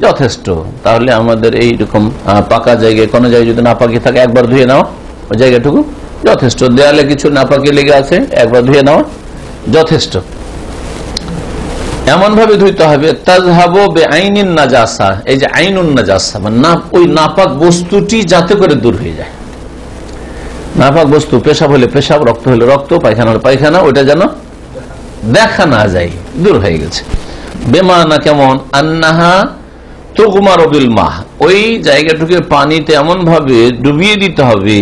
যথেষ্ট। তাহলে আমাদের এইরকম পাকা জায়গায়, কোন জায়গায় যদি নাপাকি থাকে একবার ধুয়ে নেওয়া ওই জায়গাটুকু যথেষ্ট। দেয়ালে কিছু নাপাকি লেগে আছে একবার ধুয়ে নেওয়া যথেষ্ট। এমন ভাবে ধুইতে হবে তাযহাবু বিআইনিন নাজাসা, এই যে আইনুন নাজাসা মানে ওই নাপাক বস্তুটি যাতে করে দূর হয়ে যায়। নাপাক বস্তু, পেশাব হলে পেশাব, রক্ত হলে রক্ত, পায়খানা হলে পায়খানা, ওইটা যেন দেখা না যায়, দূর হয়ে গেছে। বেমানা কেমন? আন্নাহা তুগমার বিল মাহ, ওই জায়গাটুকে পানিতে এমন ভাবে ডুবিয়ে দিতে হবে,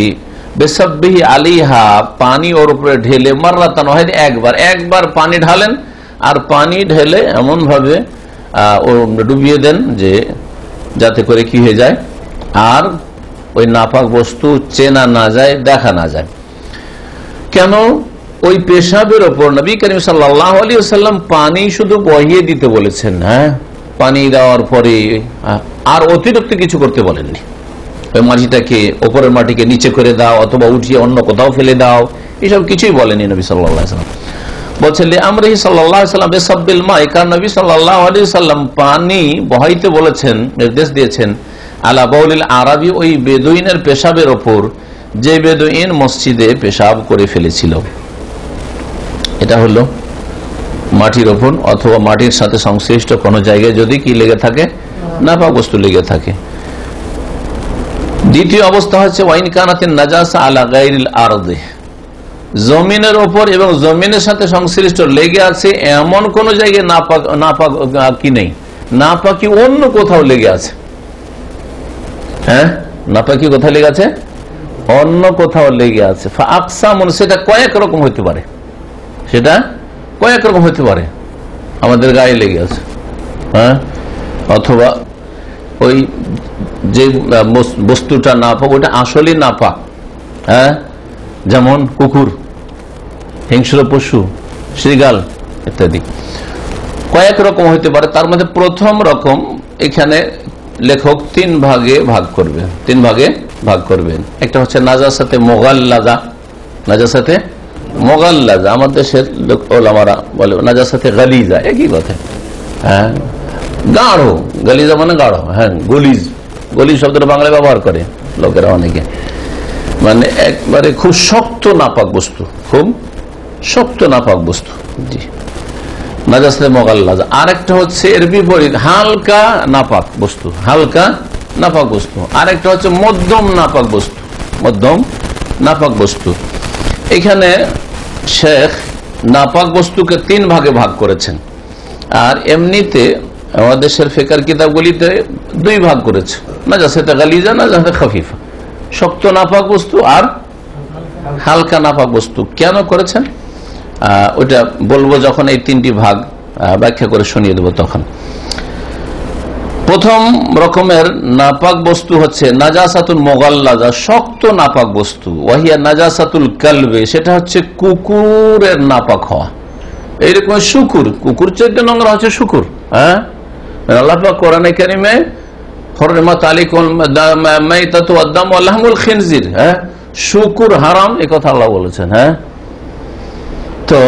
বেসাব্বিহি আলিহা, পানি ওর উপরে ঢেলে, মাররাতান ওয়াহিদ, একবার পানি ঢালেন, আর পানি ঢেলে এমন ভাবে ডুবিয়ে দেন যে যাতে করে কি হয়ে যায়, আর ওই নাপাক বস্তু চেনা না যায়, দেখা না যায়। কেন? ওই পেশাবের ওপর নবী করিম সাল্লাল্লাহু আলাইহি ওয়াসাল্লাম পানি শুধু বহিয়ে দিতে বলেছেন, হ্যাঁ, পানি দেওয়ার পরে আর অতিরিক্ত কিছু করতে বলেননি। ওই মাটিটাকে, ওপরের মাটিকে নিচে করে দাও অথবা উঠিয়ে অন্য কোথাও ফেলে দাও, এসব কিছুই বলেনি নবী সাল্লাল্লাহু আলাইহি ওয়াসাল্লাম। বলছেন আমরিহি সাল্লাল্লাহু আলাইহি ওয়াসাল্লাম বিসাব্বিল মা, কারণ নবী সাল্লাল্লাহু আলাইহি ওয়াসাল্লাম পানি বহাইতে বলেছেন, নির্দেশ দিয়েছেন আলা বাউলিল আরাবি, ওই বেদুইনের পেশাবের ওপর, যে বেদুইন মসজিদে পেশাব করে ফেলেছিল। এটা হলো মাটির ওপর অথবা মাটির সাথে সংশ্লিষ্ট কোন জায়গায় যদি কি লেগে থাকে, নাপাক বস্তু লেগে থাকে। দ্বিতীয় অবস্থা হচ্ছে ওয়াইন কানাতিন নাজাসা আলা গায়রিল আরদি, জমিনের ওপর এবং জমিনের সাথে সংশ্লিষ্ট লেগে আছে এমন কোন জায়গায় নাপাকি নেই, নাপাকি অন্য কোথাও লেগে আছে। হ্যাঁ, নাপাকি কোথায় লেগে আছে? অন্য কোথাও লেগে আছে, আকসামুন সেটা কয়েক রকম হইতে পারে, সেটা কয়েক রকম হইতে পারে, আমাদের গায়ে লেগে আছে, হ্যাঁ, অথবা ওই যে বস্তুটা নাপাক ওটা আসলে নাপাক, হ্যাঁ, যেমন কুকুর, হিংস্র পশু, শৃগাল ইত্যাদি কয়েক রকম হইতে পারে। তার মধ্যে প্রথম রকম এখানে লেখক তিন ভাগে ভাগ করবেন, তিন ভাগে ভাগ করবেন। একটা হচ্ছে নাজাসাতে মোগাল্লাজা, নাজাসাতে মোগাল্লাজা, আমাদের দেশের লোক ওলামারা বলে নাজাসাতে গালিজা, একই কথা, হ্যাঁ, গাঢ়, গালিজা মানে গাঢ়, হ্যাঁ, গলিজ, গলিজ শব্দটা বাংলায় ব্যবহার করে লোকেরা অনেকে, মানে একবারে খুব শক্ত নাপাক বস্তু, খুব শক্ত নাপাক বস্তু, জি, নাজাসাতে মোগাল্লাজা। আর একটা হচ্ছে এর বিপরীত হালকা নাপাক বস্তু, হালকা নাপাক বস্তু। আর একটা হচ্ছে মধ্যম নাপাক বস্তু, মধ্যম নাপাক বস্তু। এখানে শেখ নাপাক বস্তুকে তিন ভাগে ভাগ করেছেন, আর এমনিতে আমাদের দেশের ফিকহের কিতাবগুলিতে দুই ভাগ করেছে, নাজাসাতে গালিজা, নাজাসাতে খাফিফা, শক্ত নাপাক বস্তু আর হালকা নাপাক বস্তু। কেন করেছেন ওটা বলবো যখন এই তিনটি ভাগ ব্যাখ্যা করে শুনিয়ে দেবো তখন। প্রথম রকমের নাপাক বস্তু হচ্ছে নাজাসাতুল মোগাল্লাজা, শক্ত নাপাক বস্তু, ওয়াহিয়া নাজাসাতুল কালবে, সেটা হচ্ছে কুকুরের নাপাক হওয়া। এইরকম শুকুর, কুকুর চোদ্দ নম্বর হচ্ছে শুকুর, হ্যাঁ, আল্লাহ পাক কোরআনে কারিমে হুররিমাত আলাইকুম মাইতাতু ওয়াদ-দামু ওয়া লাহমুল খিনজির, হ্যাঁ, শুকুর হারাম, এই কথা আল্লাহ বলেছেন, হ্যাঁ। তো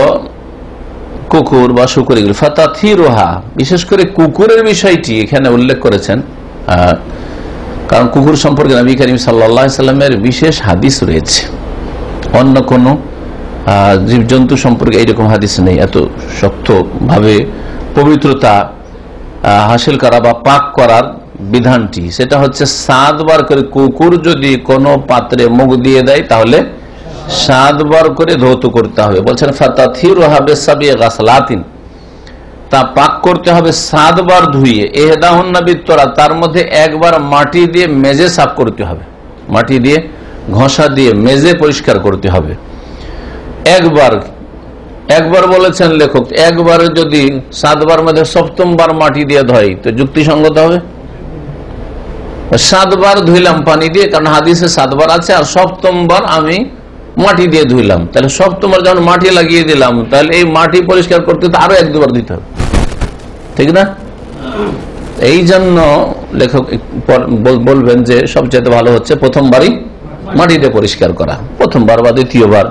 কুকুর বা শুকুর এগুলো ফাতাথিরুহা, বিশেষ করে কুকুরের বিষয়টি এখানে উল্লেখ করেছেন, কারণ কুকুর সম্পর্কে নবী করিম সাল্লাল্লাহু আলাইহি সাল্লামের বিশেষ হাদিস রয়েছে, অন্য কোন জীবজন্তু সম্পর্কে এইরকম হাদিস নেই। এত শক্ত ভাবে পবিত্রতা হাসিল করা বা পাক করার বিধানটি, সেটা হচ্ছে 7 বার করে কুকুর যদি কোনো পাত্রে মুখ দিয়ে দেয় তাহলে 7 বার করে ধৌত করতে হবে। বলছেন ফাতাথিরুহা বিসাবি গাসলাতিন, তা পাক করতে হবে 7 বার ধুয়ে, ইহদাহুন্না বিত্তরা, তার মধ্যে একবার মাটি দিয়ে মেজে সাফ করতে হবে, মাটি দিয়ে ঘষা দিয়ে মেজে পরিষ্কার করতে হবে। একবার বলেছেন লেখক, একবার যদি 7 বার মধ্যে 7ম বার মাটি দিয়ে ধোয় তো যুক্তিসঙ্গত হবে। 7 বার ধুইলাম পানি দিয়ে, কারণ হাদিসে 7 বার আছে, আর 7ম বার আমি মাটি দিয়ে ধুইলাম, তাহলে 7ম বার যখন মাটি লাগিয়ে দিলাম তাহলে এই মাটি পরিষ্কার করতে তো আরো 1-2 বার দিতে হবে, ঠিক না? এই জন্য লেখক বলবেন যে সবচেয়ে ভালো হচ্ছে প্রথমবারই মাটি দিয়ে পরিষ্কার করা, প্রথমবার বা দ্বিতীয়বার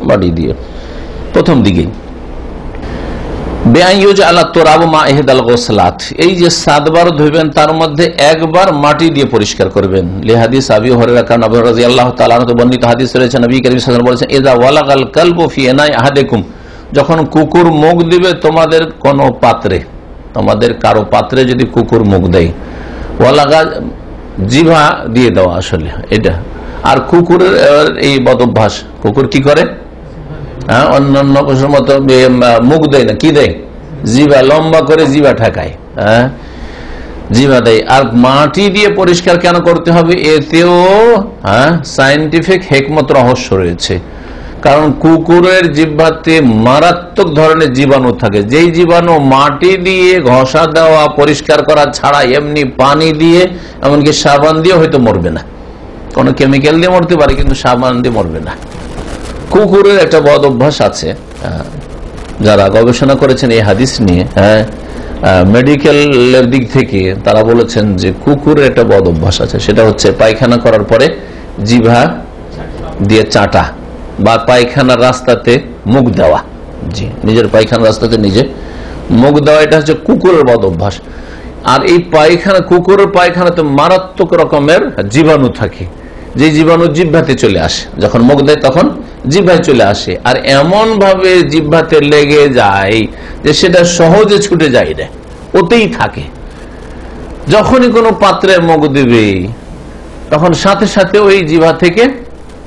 মাটি দিয়ে প্রথম দিকেই। এই যে 7 বার ধুবেন তার মধ্যে একবার মাটি দিয়ে পরিষ্কার করবেন। লিহাদিস আবি হুরায়রা রাদিয়াল্লাহু তাআলা আনহু বর্ণিত হাদিস রয়েছে, নবী করিম সাল্লাল্লাহু আলাইহি ওয়াসাল্লাম বলেছেন, ইযা ওয়ালাগাল কালবু ফি ইনাই আহাদিকুম, যখন কুকুর মুখ দিবে তোমাদের কোন পাত্রে, তোমাদের কারো পাত্রে যদি কুকুর মুখ দেয়, ওয়ালাগা জিভা দিয়ে দেওয়া আসলে এটা। আর কুকুরের এই বদভ্যাস, কুকুর কি করে, হ্যাঁ, অন্যান্য পশুর মতো মুখ দেয় না, কি দেয়, জিভা লম্বা করে জিভা ঠেকায়, হ্যাঁ, জিভা দেয়। আর মাটি দিয়ে পরিষ্কার কেন করতে হবে, এতেও সায়েন্টিফিক হিকমত রহস্য রয়েছে। কারণ কুকুরের জিহ্বাতে মারাত্মক ধরনের জীবাণু থাকে, যেই জীবাণু মাটি দিয়ে ঘষা দেওয়া পরিষ্কার করা ছাড়া এমনি পানি দিয়ে এমনকি সাবান দিয়ে হয়তো মরবে না, কোনো কেমিক্যাল দিয়ে মরতে পারে কিন্তু সাবান দিয়ে মরবে না। কুকুরের একটা বদ অভ্যাস আছে, যারা গবেষণা করেছেন এই হাদিস নিয়ে, মেডিকেলের দিক থেকে তারা বলেছেন যে কুকুরের একটা বদ অভ্যাস আছে, সেটা হচ্ছে পায়খানা করার পরে জিভা দিয়ে চাটা বা পায়খানার রাস্তাতে মুখ দেওয়া, জি, নিজের পায়খানার রাস্তাতে নিজে মুখ দেওয়া, এটা হচ্ছে কুকুরের বদ অভ্যাস। আর এই পায়খানা, কুকুরের পায়খানাতে মারাত্মক রকমের জীবাণু থাকে, যে জীবাণু জিহ্বাতে চলে আসে, যখন মুখ দেয় তখন জিহ্বায় চলে আসে, আর এমন ভাবে জিহ্বাতে লেগে যায় যে সেটা সহজে ছুটে যায় না, ওতেই থাকে। যখনই কোনো পাত্রে মুখ দিবে তখন সাথে সাথে ওই জিহ্বা থেকে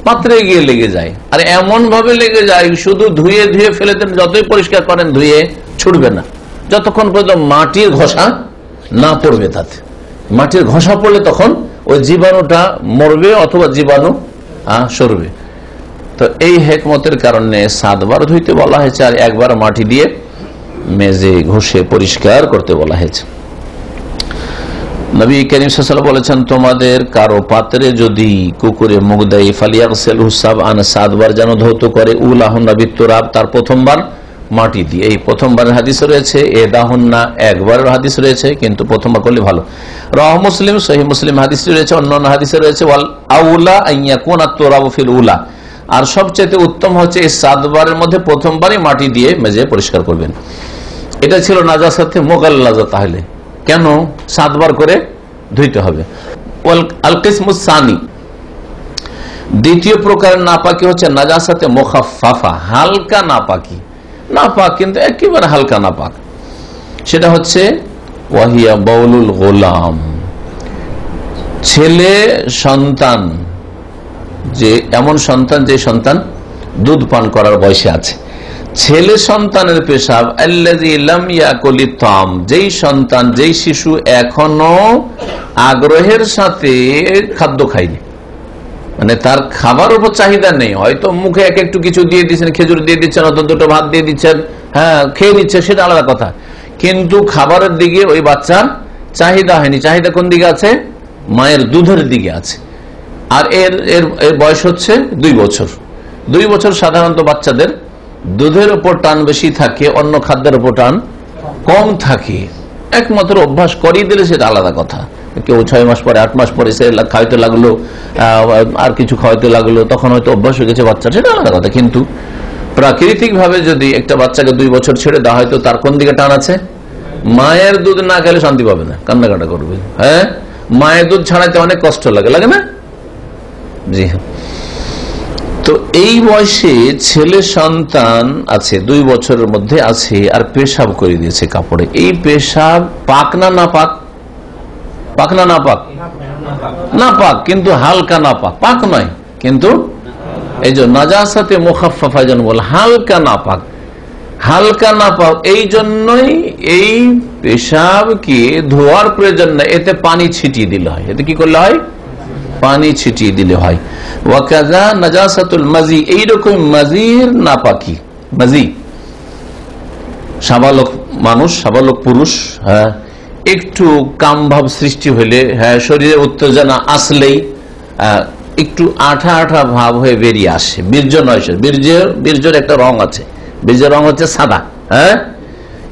পাত্রে গিয়ে লেগে যায়, আর এমন ভাবে লেগে যায় শুধু ধুয়ে ধুয়ে ফেলে দেন, যতই পরিষ্কার করেন ধুয়ে ছুটবে না, যতক্ষণ পর্যন্ত মাটির ঘষা না পড়বে। তাতে মাটির ঘষা পড়লে তখন ওই জীবাণুটা মরবে অথবা জীবাণু সরবে। তো এই হেকমতের কারণে 7 বার ধুইতে বলা হয়েছে, আর একবার মাটি দিয়ে মেজে ঘষে পরিষ্কার করতে বলা হয়েছে। নবী করিম সাল্লাল্লাহু আলাইহি ওয়াসাল্লাম বলেছেন, তোমাদের কারো পাত্রে যদি কুকুরে মুখ দেয় ফালিয়াগসিলহু সাবআন, 7 বার যেন ধৌত করে, উলাহুন্না বিত্তুরাব, তার প্রথমবার মাটি দিয়ে। এই প্রথমবারের হাদিস রয়েছে, এদাহুন্না একবারের হাদিস রয়েছে, কিন্তু প্রথমবার করলে ভালো। রাওয়াহু মুসলিম, সহিহ মুসলিম হাদিস রয়েছে, অন্যান্য হাদিসে রয়েছে ওয়াল আউলা আইয়াকুনা তুরাবু ফিল উলা, আর সবচেয়ে উত্তম হচ্ছে এই 7 বারের মধ্যে প্রথমবারই মাটি দিয়ে মেজে পরিষ্কার করবেন। এটা ছিল নাজাসাতে মুগাল্লাযা। তাহলে কেন 7 বার করে ধুইতে হবে? আল কিসমুস সানি, দ্বিতীয় প্রকারের নাপাকি হচ্ছে নাজাসাতে মুখাফফাফা, হালকা নাপাকি, নাপাক কিন্তু একেবারে হালকা নাপাক। সেটা হচ্ছে ওয়াহিয়া বাউলুল গোলাম, ছেলে সন্তান, যে এমন সন্তান যে সন্তান দুধ পান করার বয়সে আছে, ছেলে সন্তানের পেশাব আল্লাযী লাম ইয়াকুলিত তাম, যেই সন্তান যেই শিশু এখনো আগ্রহের সাথে খাদ্য খায়নি, মানে তার খাবার উপর চাহিদা নেই, হয়তো মুখে এক একটু কিছু দিয়ে দিচ্ছেন, খেজুর দিয়ে দিচ্ছেন, অত দুটো ভাত দিয়ে দিচ্ছেন, হ্যাঁ খেয়ে নিচ্ছে, সেটা আলাদা কথা, কিন্তু খাবারের দিকে ওই বাচ্চার চাহিদা হয়নি। চাহিদা কোন দিকে আছে? মায়ের দুধের দিকে আছে। আর এর বয়স হচ্ছে 2 বছর। 2 বছর সাধারণত বাচ্চাদের দুধের উপর টান বেশি থাকে, অন্য খাদ্যের উপর টান কম থাকে। একমাত্র অভ্যাস করিয়ে দিলে সেটা আলাদা কথা। কেউ 6 মাস পরে 8 মাস পরে সে খাওয়াইতে লাগলো, আর কিছু খাওয়াইতে লাগলো, তখন হয়তো অভ্যাস হয়ে গেছে বাচ্চা, সেটা আলাদা কথা। কিন্তু প্রাকৃতিক ভাবে যদি একটা বাচ্চাকে 2 বছর ছেড়ে দেওয়া হয়তো তার কোন দিকে টান আছে? মায়ের দুধ না খেলে শান্তি পাবে না, কান্নাকাটা করবে। হ্যাঁ, মায়ের দুধ ছাড়াইতে অনেক কষ্ট লাগে, লাগে না? জি হ্যাঁ। তো এই বয়সে ছেলে সন্তান আছে, 2 বছরের মধ্যে আছে, আর পেশাব করে দিয়েছে কাপড়ে। এই পেশাব পাক না না পাক? পাক না না পাক? না পাক, কিন্তু হালকা না পাক, পাক নয় কিন্তু। এই যে নাজাসাতে মুখাফফাফা যেন বলে, হালকা না পাক, হালকা না পাক। এই জন্যই এই পেশাবকে ধোয়ার প্রয়োজন নাই, এতে পানি ছিটিয়ে দিলে হয়। এতে কি করলে হয়? পানি ছিটিয়ে দিলে হয়। ওয়াকাযা নাজাসাতুল মাজি, এইরকম মাজির নাপাকি, মাজি সাবালক মানুষ, সাবালক পুরুষ, হ্যাঁ একটু কামভাব সৃষ্টি হলে, হ্যাঁ শরীরে উত্তেজনা আসলেই একটু আঠা আঠা ভাব হয়ে বেরিয়ে আসে। বীর্য নয়, বীর্যের একটা রং আছে, বীর্যের রং হচ্ছে সাদা, হ্যাঁ,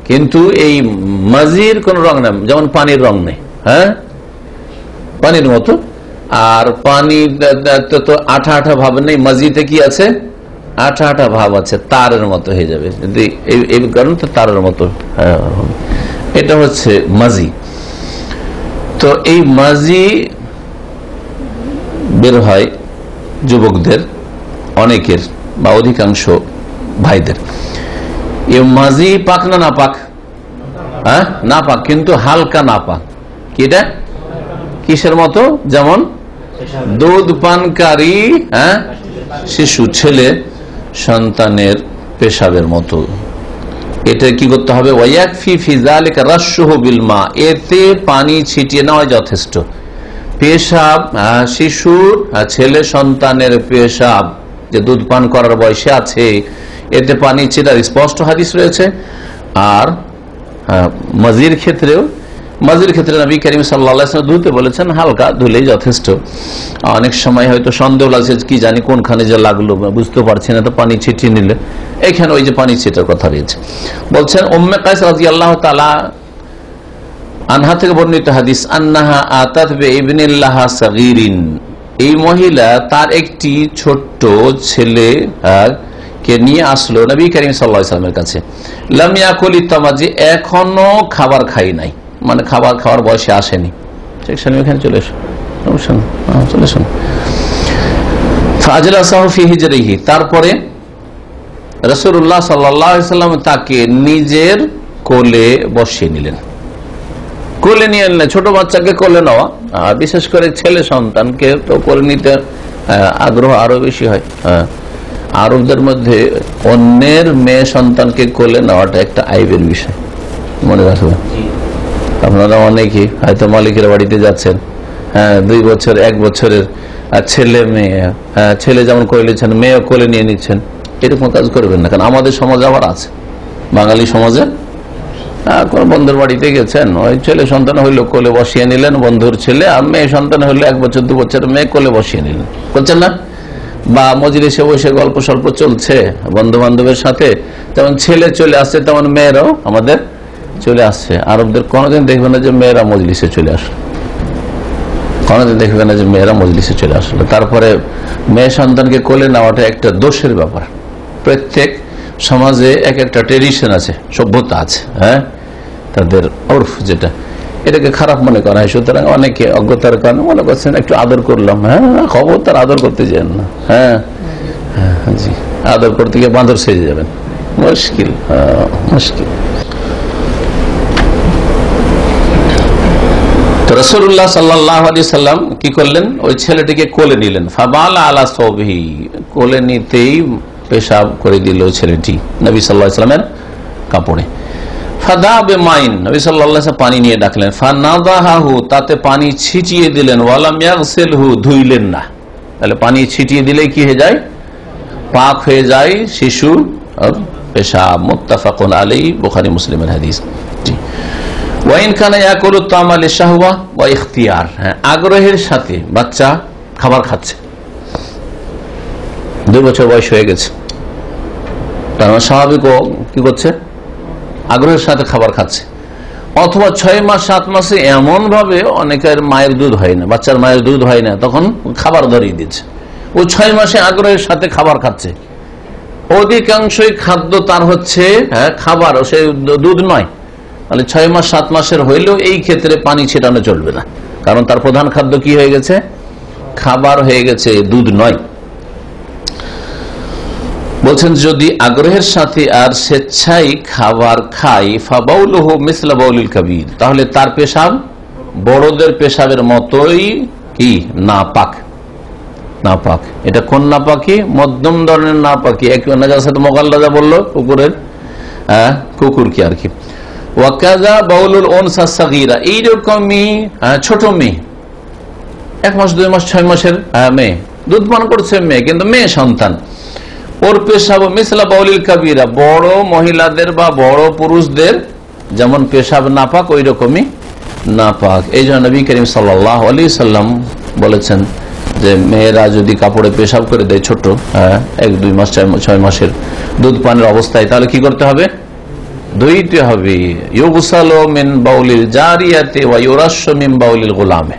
কিন্তু এই মাজির কোন রং নেই, যেমন পানির রং নেই, হ্যাঁ পানির মতো। আর পানি তো আঠা আঠা ভাব নেই, মাজিতে কি আছে? আঠা আঠা ভাব আছে, তারের মতো হয়ে যাবে যদি এই কারণ, তো তারের মতো, এটা হচ্ছে মাজি। তো এই মাজি বের হয় যুবকদের অনেকের বা অধিকাংশ ভাইদের। এই মাজি পাক না না পাক? হ্যাঁ না পাক, কিন্তু হালকা না পাক। কি এটা? কিসের মতো? যেমন দুধ পানকারী শিশু, ছেলে সন্তানের পেশাবের মতো। এটা কি করতে হবে? ওয়াকফি ফি যালিকা রাশহু বিল মা, এতে পানি ছিটিয়ে নেওয়া যথেষ্ট। পেশাব, শিশুর ছেলে সন্তানের পেশাব যে দুধ পান করার বয়সে আছে, এতে পানি ছিটার স্পষ্ট হাদিস রয়েছে। আর মাজির ক্ষেত্রেও, মাজির ক্ষেত্রে নবী করিম সাল্লাল্লাহু আলাইহি ওয়াসাল্লাম ধুতে বলেছেন, হালকা ধুলেই যথেষ্ট। অনেক সময় হয়তো সন্দেহ লাগছে, কি জানি কোনখানে যে লাগলো বুঝতে পারছি না, তো পানি ছিটিয়ে নিলে, এখানে ওই যে পানি ছিটার কথা রয়েছে। বলছেন উম্মে কায়েস রাদিয়াল্লাহু তাআলা আনহা থেকে বর্ণিত হাদিস, আন্নাহা আতাত বিইবনিল্লাহ সাগীরিন, এই মহিলা তার একটি ছোট্ট ছেলে কে নিয়ে আসলো নবী করিম সাল্লাল্লাহু আলাইহি ওয়াসাল্লামের কাছে। লাম ইয়াকুলি তামাজি, এখনো খাবার খাই নাই, মানে খাবার খাওয়ার বয়সে আসেনি। এখানে চলে এসো, চলে এসো। ফাজলাসাহু ফি হিজরিহি, তারপরে রাসূলুল্লাহ সাল্লাল্লাহু আলাইহি ওয়াসাল্লাম তাকে নিজের কোলে বসিয়ে নিলেন। কোলে নিয়ে নিলেন, ছোট বাচ্চাকে কোলে নেওয়া, বিশেষ করে ছেলে সন্তানকে তো কোলে নিতে আগ্রহ আরো বেশি হয়। আরবদের মধ্যে অন্যের মেয়ে সন্তানকে কোলে নেওয়াটা একটা আইবের বিষয়, মনে রাখবেন। আপনারা অনেকেই হয়তো মালিকের বাড়িতে যাচ্ছেন, 2 বছর 1 বছরের ছেলে মেয়ে, ছেলে যেমন কোলে নিচ্ছেন মেয়েও কোলে নিয়ে নিচ্ছেন, এরকম কাজ করবেন না। কারণ আমাদের সমাজে আবার আছে, বাঙালি সমাজে কোন বন্ধুর বাড়িতে গেছেন, ওই ছেলে সন্তান হইলো কোলে বসিয়ে নিলেন বন্ধুর ছেলে, আর মেয়ে সন্তান হইলো 1 বছর 2 বছর মেয়ে কোলে বসিয়ে নিলেন, করছেন না? বা মজলিসে বসে গল্প স্বল্প চলছে বন্ধু বান্ধবের সাথে, তেমন ছেলে চলে আসছে তেমন মেয়েরাও আমাদের চলে আসছে। আরবদের কোনোদিন দেখবে না যে মেয়েরা মজলিসে চলে আসলো, কোনোদিন দেখবে না যে মেয়েরা মজলিসে চলে আসলো। তারপরে মেয়ে সন্তানকে কোলে নেওয়াটা একটা দোষের ব্যাপার। প্রত্যেক সমাজে এক একটা ট্রেডিশন আছে, সভ্যতা আছে, হ্যাঁ, তাদের ওরফ যেটা, এটাকে খারাপ মনে করা হয়। সুতরাং অনেকে অজ্ঞতার কারণে মনে করছেন একটু আদর করলাম, হ্যাঁ, খবর তার আদর করতে যান না, হ্যাঁ জি, আদর করতে গিয়ে বাঁদর সেজে যাবেন, মুশকিল, মুশকিল। তো রাসূলুল্লাহ সাল্লাল্লাহু আলাইহি সাল্লাম কি করলেন, ওই ছেলেটিকে কোলে নিলেন। ফাবালা আলা সাওবিহি, কোলে নিতেই পেশাব করে দিল ছেলেটি নবী সাল্লাল্লাহু আলাইহি সাল্লামের কাপড়ে। ফাদা বিমাইন, নবী সাল্লাল্লাহু আলাইহি সাল্লাম পানি নিয়ে ডাকলেন। ফানাদাহু, তাতে পানি ছিটিয়ে দিলেন। ওয়ালাম ইয়াগসিলহু, ধুইলেন না। তাহলে পানি ছিটিয়ে দিলে কি হয়ে যায়, পাক হয়ে যায় শিশু আর পেশাব। মুত্তাফাকুন আলাইহি, বুখারী মুসলিমের হাদিস। ওয়াইন কানা ইয়াকুলু তাআমা লিশাহওয়া ওয়া ইখতিয়ার, আগ্রহের সাথে বাচ্চা খাবার খাচ্ছে, 2 বছর বয়স হয়ে গেছে, তার মানে স্বাভাবিক ও কি করছে, আগ্রহের সাথে খাবার খাচ্ছে। অথবা 6 মাস 7 মাসে এমন ভাবে অনেকের মায়ের দুধ হয় না, বাচ্চার মায়ের দুধ হয় না, তখন খাবার ধরিয়ে দিচ্ছে। ও 6 মাসে আগ্রহের সাথে খাবার খাচ্ছে, অধিকাংশই খাদ্য তার হচ্ছে খাবার, সে দুধ নয়। তাহলে 6 মাস 7 মাসের হইলেও এই ক্ষেত্রে পানি ছেটানো চলবে না, কারণ তার প্রধান খাদ্য কি হয়ে গেছে, খাবার হয়ে গেছে, দুধ নয়। বলছেন যদি আগ্রহের সাথে আর স্বেচ্ছায় খাবার খায়, ফাবাউলুহু মিসলা বাউলিল কাবীর, তাহলে তার পেশাব বড়দের পেশাবের মতোই কি নাপাক। নাপাক, এটা কোন নাপাকি, মধ্যম ধরনের নাপাকি। এক নাজাসাত মুগাল্লাযা বললো কুকুরের, কুকুর কি আর কি। ওয়াকাযা বাউলুল উনসা সাগীরা, এইরকমই ছোট মেয়ে, 1 মাস 2 মাস 6 মাসের মেয়ে, দুধ পান করছে মেয়ে, কিন্তু মেয়ে সন্তান, ওর পেশাব মিসলা বাউলিল কাবীরা, বড় মহিলাদের বা বড় পুরুষদের যেমন পেশাব নাপাক ওই রকমই নাপাক। এই জন্য নবী করিম সাল্লাল্লাহু আলাইহি সাল্লাম বলেছেন যে মেয়েরা যদি কাপড়ে পেশাব করে দেয় ছোট, 1-2 মাস 6 মাসের দুধ পানের অবস্থায়, তাহলে কি করতে হবে, ধুইতে হবে। ইউগসালু মিন বাউলিল জারিয়াতি ওয়া ইউরাশশু মিন বাউলিল গোলামে,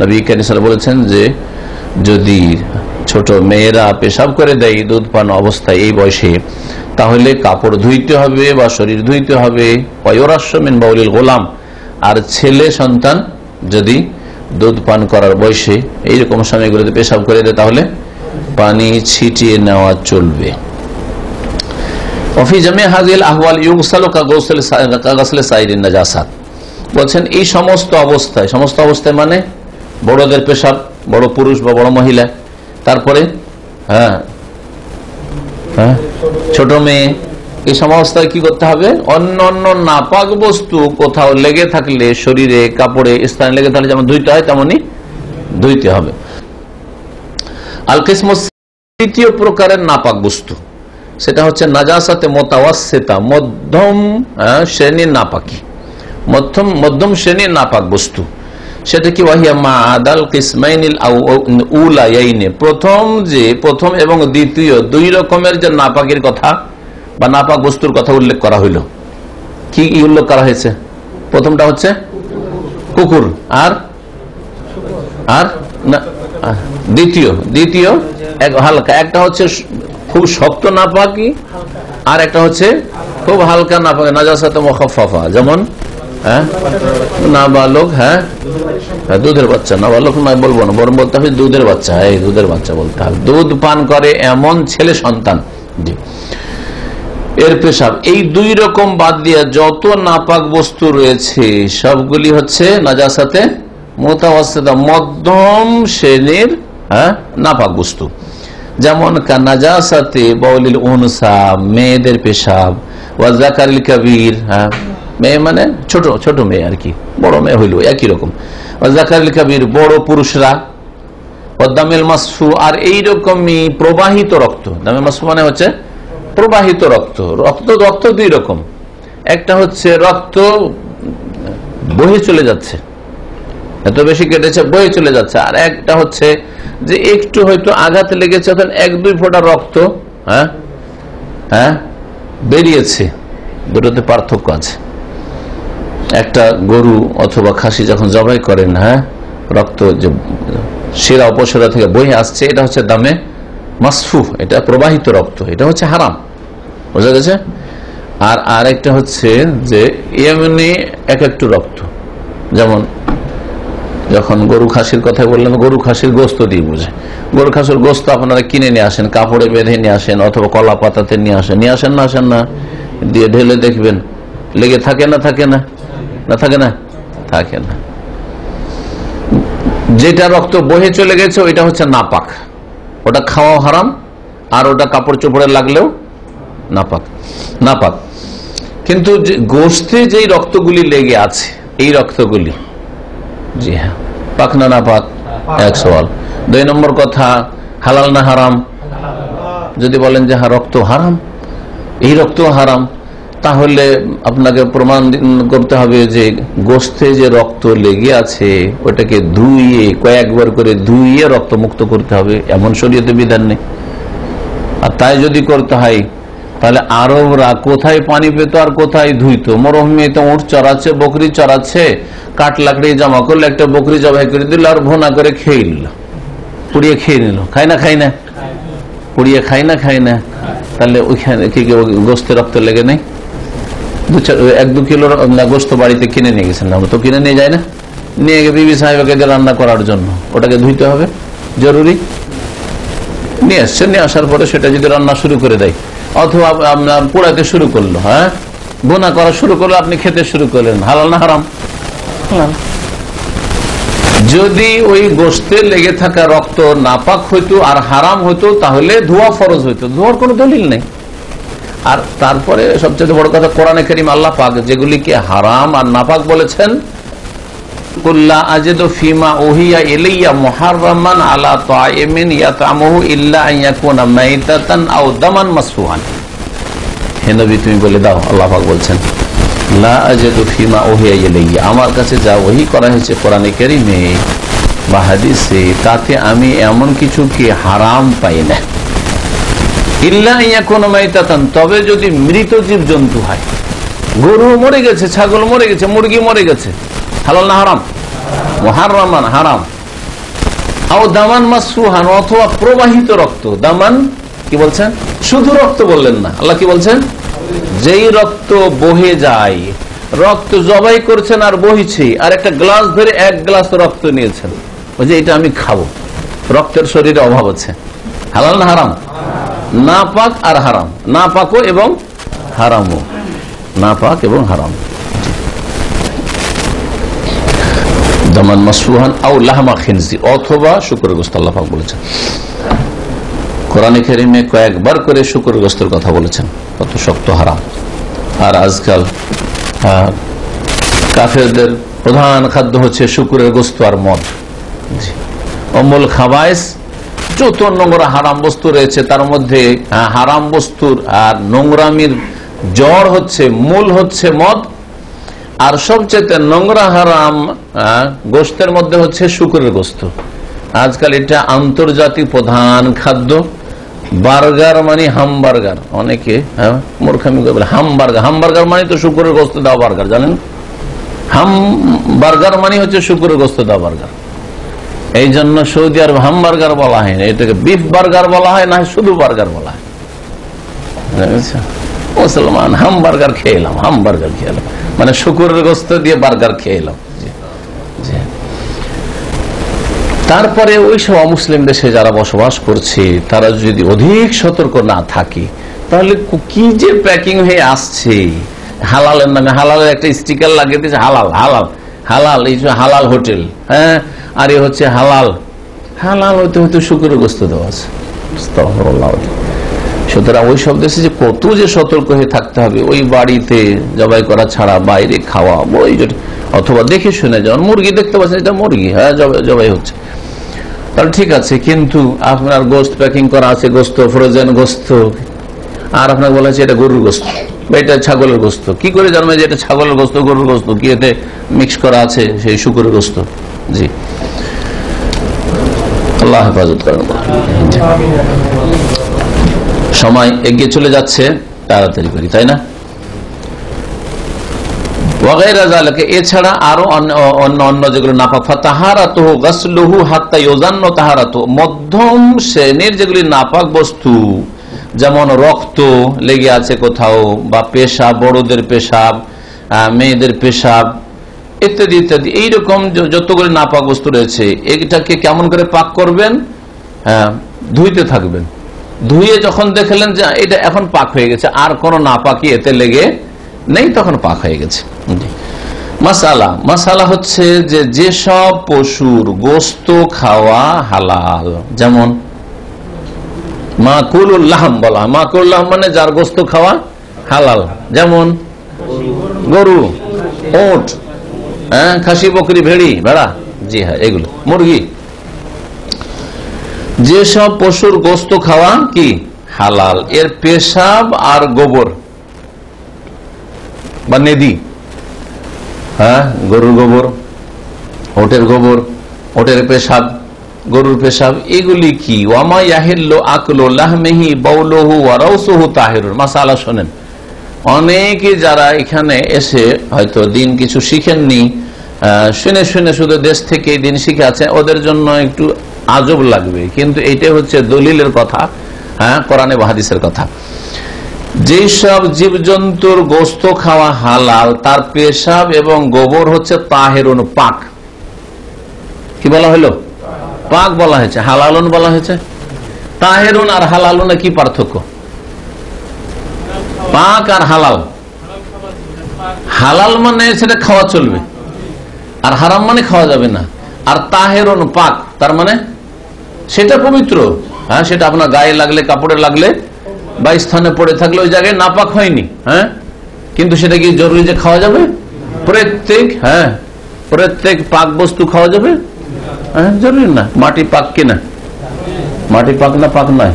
নবী করিম সাল্লাল্লাহু বলেছেন যে যদি ছোট মেয়েরা পেশাব করে দেয় দুধ পান অবস্থায় এই বয়সে, তাহলে কাপড় ধুইতে হবে বা শরীর ধুইতে হবে। ওয়া ইউরাশশু মিন বাউলিল গোলাম, আর ছেলে সন্তান যদি দুধ পান করার বয়সে এইরকম সময়গুলোতে পেশাব করে দেয়, তাহলে পানি ছিটিয়ে নেওয়া চলবে। বলছেন এই সমস্ত অবস্থায়, সমস্ত অবস্থায় মানে বড়দের পেশাব, বড় পুরুষ বা বড় মহিলা, তারপরে ছোট মেয়ে, এই সমস্যায় কি করতে হবে, অন্য অন্য নাপাক বস্তু কোথাও লেগে থাকলে, শরীরে কাপড়ে স্থানে লেগে থাকলে যেমন ধুইতে হয় তেমনই ধুইতে হবে। আল কিসমু, তৃতীয় প্রকারের নাপাক বস্তু, সেটা হচ্ছে নাজাসাতে মুতাওয়াসসিতা, মধ্যম শ্রেণীর নাপাকি, মধ্যম শ্রেণীর নাপাক বস্তু। সেটা কি, ওয়াহিয়া মা আদাল কিসমাইনিল উলায়াইনে, প্রথম এবং দ্বিতীয় 2 রকমের যে নাপাকের কথা বা নাপাক বস্তুর কথা উল্লেখ করা হইল। কি উল্লেখ করা হয়েছে, প্রথমটা হচ্ছে কুকুর, আর দ্বিতীয় হালকা, একটা হচ্ছে খুব শক্ত নাপাকি, আর একটা হচ্ছে খুব হালকা নাপাকি, নাজাসাতে মুখাফফা, যেমন নাবালক, দুধের বাচ্চা, নাবালক নয় বলবো না, বরং বলতে হবে দুধের বাচ্চা, এই দুধের বাচ্চা বলতে হবে, দুধ পান করে এমন ছেলে সন্তান, এর পেশাব। এই 2 রকম বাদ দিয়ে যত নাপাক বস্তু রয়েছে সবগুলি হচ্ছে নাজাসাতে মুতাওয়াসসিতা, মধ্যম শ্রেণীর নাপাক বস্তু। যেমন নাজাসাতে বাউলিল উনসা, মেয়েদের পেশাব, ওয়া যাকারিল কাবীর, মেয়ে মানে ছোট মেয়ে আর কি, বড় মেয়ে হইল একই রকম, ওয়া যাকারিল কাবীর, বড় পুরুষরা, দামেল মাসফু, আর এইরকমই প্রবাহিত রক্ত। দামেল মাসফু মানে হচ্ছে প্রবাহিত রক্ত। রক্ত রক্ত দুই রকম, একটা হচ্ছে রক্ত বহে চলে যাচ্ছে, এত বেশি কেটেছে বয়ে চলে যাচ্ছে, আর একটা হচ্ছে যে একটু হয়তো আঘাত লেগেছে, এক দুই ফোঁটা রক্ত বেরিয়েছে। দুটোতে পার্থক্য আছে। একটা গরু অথবা খাসি যখন জবাই করেন, রক্ত যে শিরা উপশিরা থেকে বয়ে আসছে, এটা হচ্ছে দামে মাসফু, এটা প্রবাহিত রক্ত, এটা হচ্ছে হারাম। বোঝা গেছে? আর আরেকটা হচ্ছে যে এমনি এক একটু রক্ত, যেমন যখন গরু খাসির কথা বললেন, গরু খাসির গোস্ত দিয়ে বুঝে। গরু খাসির গোস্ত আপনারা কিনে নিয়ে আসেন, কাপড়ে বেঁধে নিয়ে আসেন, অথবা কলা পাতাতে নিয়ে আসেন না দিয়ে ঢেলে দেখবেন লেগে থাকে না থাকে না থাকে না থাকে না। যেটা রক্ত বহে চলে গেছে ওইটা হচ্ছে নাপাক, ওটা খাওয়া হারাম, আর ওটা কাপড় চোপড়ে লাগলেও নাপাক। কিন্তু গোস্তে যেই রক্তগুলি লেগে আছে, এই রক্তগুলি, জি হ্যাঁ, পাক না নাপাক এক সওয়াল। 2 নম্বর কথা, হালাল না হারাম? যদি বলেন যে হ্যাঁ রক্ত হারাম, এই রক্ত হারাম, তাহলে আপনাকে প্রমাণ করতে হবে যে গোস্তে যে রক্ত লেগে আছে ওটাকে ধুইয়ে, কয়েকবার করে ধুইয়ে রক্ত মুক্ত করতে হবে, এমন শরীয়তে বিধান নেই। আর তাই যদি করতে হয় তাহলে আরবরা কোথায় পানি পেত আর কোথায় ধুইতো? মরুভূমিতে উঠ চড়াচ্ছে, বকরি চড়াচ্ছে, কাঠ লাকড়ি জমা করলে একটা বকরি জবাই করে দিল আর ভোনা করে খেয়ে নিল, পুড়িয়ে খেয়ে নিল। খায় না পুড়িয়ে খায় না, তাহলে ওইখানে কি গোস্তে রক্ত লেগে নেই? 1-2 কিলো গোস্ত বাড়িতে কিনে নিয়ে গেছেন, আমরা তো কিনে নিয়ে যাই না, নিয়ে গিয়ে বিবি সাহেবকে রান্না করার জন্য ওটাকে ধুইতে হবে, জরুরি। নিয়ে আসছেন, নিয়ে আসার পরে সেটা যদি রান্না শুরু করে দেয়, অথবা আপনার পোড়াতে শুরু করলো, বোনা করা শুরু করলো, আপনি খেতে শুরু করলেন, হালাল না হারাম? যদি ওই গোস্তে লেগে থাকা রক্ত নাপাক হইতো আর হারাম হইতো, তাহলে ধোয়া ফরজ হইতো, ধোয়ার কোনো দলিল নেই। আর তারপরে সবচেয়ে বড় কথা, কোরআনে কারীম আল্লাহ পাক যেগুলিকে হারাম আর নাপাক বলেছেন, কুল্লা আজিদু ফিমা উহিয়া ইলাইয়া মুহাররামান আলা তা'iমিন ইয়াতআমুহু ইল্লা আন ইয়াকুনা মাইতাতান আও দামান মাসফুহান। হে নবী তুমি বলে দাও, আল্লাহ পাক বলছেন, লা আজিদু ফিমা উহিয়া ইলাইয়া, আমার কাছে যা ওহী করা হয়েছে কোরআনে কারীমে বা হাদিসে, তাতে আমি এমন কিছুকে হারাম পাই না, ইল্লা আন ইয়াকুনা মাইতাতান, তবে যদি মৃত জীবজন্তু হয়, গরু মরে গেছে, ছাগল মরে গেছে, মুরগি মরে গেছে, হালাল না হারাম? মুহাররামান হারাম। আও দামান মাসফুহান, অথবা প্রবাহিত রক্ত। দামান কি বলছেন? শুধু রক্ত বললেন না, আল্লাহ কি বলছেন? যেই রক্ত বহে যায়, রক্ত জবাই করছেন আর বহিছে, আর একটা গ্লাস ধরে 1 গ্লাস রক্ত নিয়েছেন, ওই যে এটা আমি খাবো, রক্তের শরীরে অভাব আছে, হালাল না হারাম? নাপাক আর হারাম, নাপাকও এবং হারামও, নাপাক এবং হারাম। দামান মাসফুহান আও লাহমা খিনজির, অথবা শুকরের গোশত। আল্লাহ পাক বলেছেন কোরআনে কারীমে কয়েকবার করে শুকরের গোশতের কথা বলেছেন, কত শক্ত হারাম। আর আজকাল কাফেরদের প্রধান খাদ্য হচ্ছে শুকরের গোশত আর মদ। অমূল খাবায়েস, যত নোংরা হারাম বস্তু রয়েছে তার মধ্যে হারাম বস্তুর আর নোংরামির জড় হচ্ছে, মূল হচ্ছে মদ, আর সবচেয়ে নোংরা হারাম গোশতের মধ্যে হচ্ছে শুকরের গোশত। আজকাল এটা আন্তর্জাতিক প্রধান খাদ্য। বার্গার মানে হামবার্গার, অনেকে মূর্খামি করে বলে হামবার্গার, হামবার্গার মানে তো শুকরের গোশত দেওয়া বার্গার, জানেন? হামবার্গার মানে হচ্ছে শুকরের গোশত দেওয়া বার্গার। এই জন্য সৌদি আরব হামবার্গার বলা হয় না, এটাকে বিফ বার্গার বলা হয়, না শুধু বার্গার বলা হয়। মুসলমান হামবার্গার খেলাম, হামবার্গার খেলাম মানে শুকরের গোশত দিয়ে বার্গার খেলাম। তারপরে ওই সব অমুসলিম দেশে যারা বসবাস করছে, তারা যদি অধিক সতর্ক না থাকে, তাহলে কি যে প্যাকিং হয়ে আসছে, হালালের নামে হালালের একটা স্টিকার লাগিয়ে দিয়েছে, হালাল হালাল হালাল, এই হালাল হোটেল, আর এ হচ্ছে হালাল, হালাল হইতে হয়তো শুকরের গোশত দেওয়া আছে। সুতরাং ওই সব দেশে যে কত যে সতর্ক হয়ে থাকতে হবে, ওই বাড়িতে জবাই করা ছাড়া বাইরে খাওয়া, অথবা দেখে শুনে, যেমন মুরগি দেখতে পাচ্ছেন, এটা মুরগি, জবাই হচ্ছে, তাহলে ঠিক আছে, কিন্তু আপনার গোস্ত প্যাকিং করা আছে, গোস্ত ফ্রোজেন গোস্ত, আর আপনাকে বলা হচ্ছে এটা গরুর গোস্ত বা এটা ছাগলের গোস্ত, কি করে জানবে যে এটা ছাগলের গোস্ত গরুর গোস্ত? কি এতে মিক্স করা আছে সেই শুকরের গোস্ত? জি, আল্লাহ হেফাজত করেন। সময় এগিয়ে চলে যাচ্ছে, তাড়াতাড়ি করি, তাই না? এছাড়া আরো অন্য যেগুলো নাপাক, তাহারাতুহু গাসলুহু হাত্তা ইউজান্না তাহারাতু, মধ্যম শ্রেণীর যেগুলি নাপাক বস্তু, যেমন রক্ত লেগে আছে কোথাও, বা পেশাব, বড়দের পেশাব, মেয়েদের পেশাব ইত্যাদি ইত্যাদি, এইরকম যতগুলি নাপাক বস্তু রয়েছে, এটাকে কেমন করে পাক করবেন? ধুইতে থাকবেন। ধুয়ে যখন দেখলেন যে এটা এখন পাক হয়ে গেছে, আর কোনো নাপাকি এতে লেগে নেই, তখন পাক হয়ে গেছে। মাসালা, মাসালা হচ্ছে যে যেসব পশুর গোস্ত খাওয়া হালাল, যেমন মাকুলুল লাহম বলা হয়। মাকুলুল লাহম মানে যার গোস্ত খাওয়া হালাল, যেমন গরু, উট, খাসি, বকরি, ভেড়ি, ভেড়া, জি হ্যাঁ, এগুলো, মুরগি, যেসব পশুর গোস্ত খাওয়া কি হালাল, এর পেশাব আর গোবর বা নেদি, গরুর গোবর, ওটের গোবর, ওটের পেশাব, গরুর পেশাব, এগুলি কি? ওয়ামা ইয়াহিল্লু আকলু লাহমিহি বাউলুহু ওয়া রাউসুহু তাহিরুন। মাসালা শোনেন, অনেকে যারা এখানে এসে হয়তো দিন কিছু শিখেননি, শুনে শুনে শুধু দেশ থেকে দিন শিখে আছে, ওদের জন্য একটু আজব লাগবে, কিন্তু এইটা হচ্ছে দলিলের কথা, কোরআনে বা হাদিসের কথা। যেসব জীবজন্তুর গোস্ত খাওয়া হালাল, তার পেশাব এবং গোবর হচ্ছে তাহেরুন, পাক। কি বলা হলো? পাক বলা হয়েছে, হালালুন বলা হয়েছে। তাহেরুন আর হালালুন কি পার্থক্য? পাক আর হালাল, হালাল মানে সেটা খাওয়া চলবে, আর হারাম মানে খাওয়া যাবে না। আর তাহেরুন পাক, তার মানে সেটা পবিত্র, সেটা আপনার গায়ে লাগলে, কাপড়ে লাগলে বা স্থানে পড়ে থাকলে ওই জায়গায় নাপাক হয়নি, কিন্তু সেটা কি জরুরি যে খাওয়া যাবে? প্রত্যেক পাক বস্তু খাওয়া যাবে? জরুরি না। মাটি পাক কিনা? মাটি পাক না পাক নয়?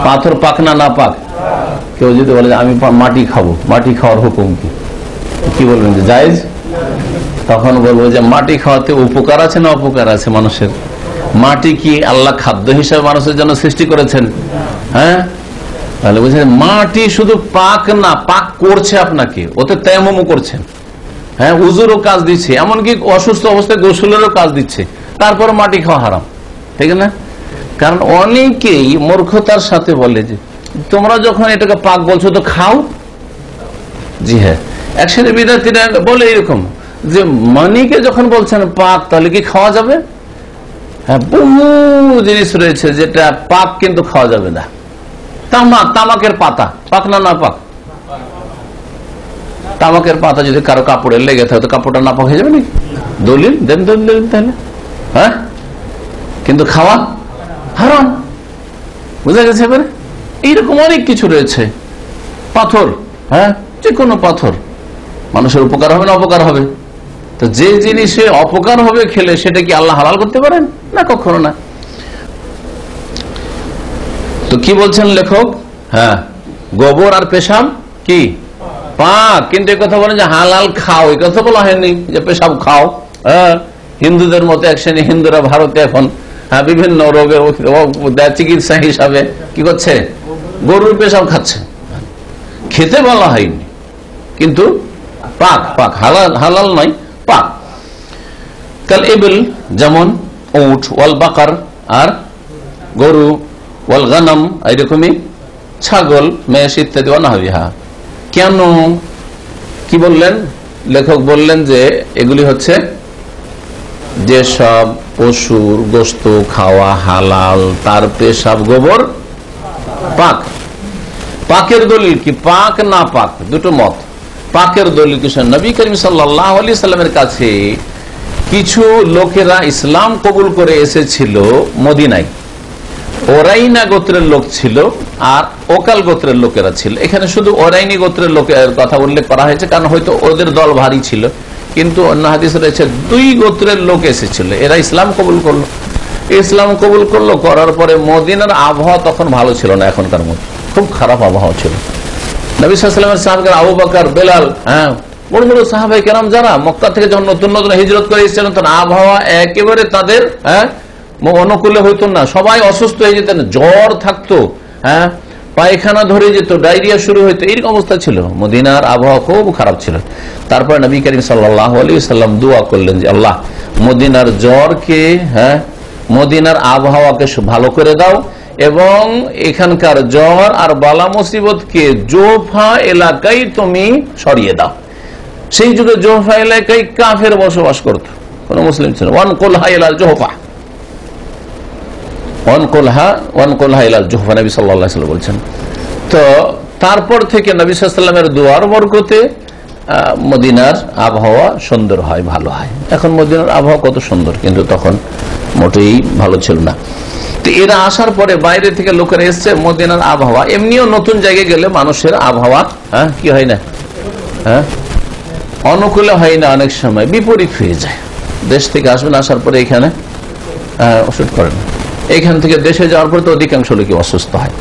পাথর পাক না না পাক? কেউ যদি বলে আমি মাটি খাবো, মাটি খাওয়ার হুকুম কি বলবেন? যে জায়েজ? তখন বলবো যে মাটি খাওয়াতে উপকার আছে না অপকার আছে মানুষের? মাটি কি আল্লাহ খাদ্য হিসাবে মানুষের জন্য সৃষ্টি করেছেন? তাহলে বুঝছেন, মাটি শুধু পাক না, পাক করছে আপনাকে, ওতে তায়াম্মুম করছেন, উযুরও কাজ দিচ্ছে, এমনকি অসুস্থ অবস্থায় গোসলেরও কাজ দিচ্ছে, তারপর মাটি খাওয়া হারাম, ঠিক না? কারণ অনেকেই মূর্খতার সাথে বলে যে তোমরা যখন এটাকে পাক বলছো তো খাও। জি হ্যাঁ, একসাথে বিদ্যার্থীরা বলে এরকম যে মানিকে যখন বলছেন পাক, তাহলে কি খাওয়া যাবে? হ্যাঁ, বহু জিনিস রয়েছে যেটা পাক কিন্তু খাওয়া যাবে না। তামাকের পাতা পাক না না পাক? তামাকের পাতা যদি কারো কাপড়ে লেগে থাকে তো কাপড়টা না পাক হয়ে যাবে নাকি? দলিল দেন, দলিল তাহলে। কিন্তু খাওয়া হারাম, বুঝা গেছে এবারে? এইরকম অনেক কিছু রয়েছে। পাথর, যে কোনো পাথর মানুষের উপকার হবে না অপকার হবে? তো যে জিনিসে অপকার হবে খেলে, সেটা কি আল্লাহ হালাল করতে পারেন? না, কখনো না। তো কি বলছেন লেখক? গোবর আর পেশাব কি পাক, কিন্তু এই কথা বলেন যে হালাল খাও, এই কথা বলা হয়নি যে পেশাব খাও। হিন্দুদের মতো এক শ্রেণী হিন্দুরা ভারতে এখন বিভিন্ন রোগের চিকিৎসা হিসাবে কি করছে? গরুর পেশাব খাচ্ছে। খেতে বলা হয়নি, কিন্তু পাক, পাক, হালাল, হালাল নয়, পাক। কাল ইবিল, যেমন উট, ওয়াল বাকার আর গরু, ওয়াল গানাম এইরকমই ছাগল, মেষ ইত্যাদি, অনাহাবিহা। কেন কি বললেন লেখক? বললেন যে এগুলি হচ্ছে যেসব পশুর গোস্ত খাওয়া হালাল, তার পেশাব গোবর পাক। পাকের দলিল কি? পাক না পাক দুটো মত। পাকের দলিল কি? নবী করিম সাল্লাল্লাহু আলাইহি সাল্লামের কাছে কিছু লোকেরা ইসলাম কবুল করে এসেছিল মদিনায়। ওরাইনা গোত্রের লোক ছিল আর ওকাল গোত্রের লোকেরা ছিল। এখানে শুধু ওরাইনি গোত্রের লোকের কথা উল্লেখ করা হয়েছে, কারণ হয়তো ওদের দল ভারী ছিল, কিন্তু অন্য হাদিস রয়েছে দুই গোত্রের লোক এসেছিল, এরা ইসলাম কবুল করলো। ইসলাম কবুল করলো। করার পরে মদিনার আবহাওয়া তখন ভালো ছিল না, এখনকার মতো খুব খারাপ আবহাওয়া ছিল। নবী সাল্লাল্লাহু আলাইহি ওয়াসাল্লামের সাহাবায়ে আবু বকর, বেলাল, বড় বড় সাহাবায়ে কেরাম যারা মক্কা থেকে যখন নতুন নতুন হিজরত করে এসেছিলেন, তখন আবহাওয়া একেবারে তাদের অনুকূলে হইতো না। সবাই অসুস্থ হয়ে যেতেন, জ্বর থাকতো, পায়খানা ধরে যেত, ডায়রিয়া শুরু হইতো, এরকম অবস্থা ছিল। মদিনার আবহাওয়া খুব খারাপ ছিল। তারপরে নবী করিম সাল্লাল্লাহু আলাইহি ওয়াসাল্লাম দোয়া করলেন যে আল্লাহ, মদিনার জ্বরকে, মদিনার আবহাওয়াকে ভালো করে দাও এবং এখানকার জ্বর আর বালা মুসিবতকে জোফা এলাকায় তুমি সরিয়ে দাও। সেই যুগে জোফা এলাকায় কাফের বসবাস করত, কোন মুসলিম ছিল। ওয়ান কোলহা ইলাল জোফা, নবী সাল্লাল্লাহু আলাইহি ওয়াসাল্লাম বলছেন। তো তারপর থেকে নবী সাল্লাল্লাহু আলাইহি ওয়াসাল্লামের দুয়ার বরকতে মদিনার আবহাওয়া সুন্দর হয়, ভালো হয়। এখন মদিনার আবহাওয়া কত সুন্দর, কিন্তু তখন মোটেই ভালো ছিল না। তো এরা আসার পরে বাইরে থেকে লোকেরা এসছে, মদিনার আবহাওয়া এমনিও নতুন জায়গায় গেলে মানুষের আবহাওয়া কি হয় না, অনুকূলে হয় না, অনেক সময় বিপরীত হয়ে যায়। দেশ থেকে আসবেন, আসার পরে এখানে ওষুধ করেন, এখান থেকে দেশে যাওয়ার পরে তো অধিকাংশ লোকই অসুস্থ হয়।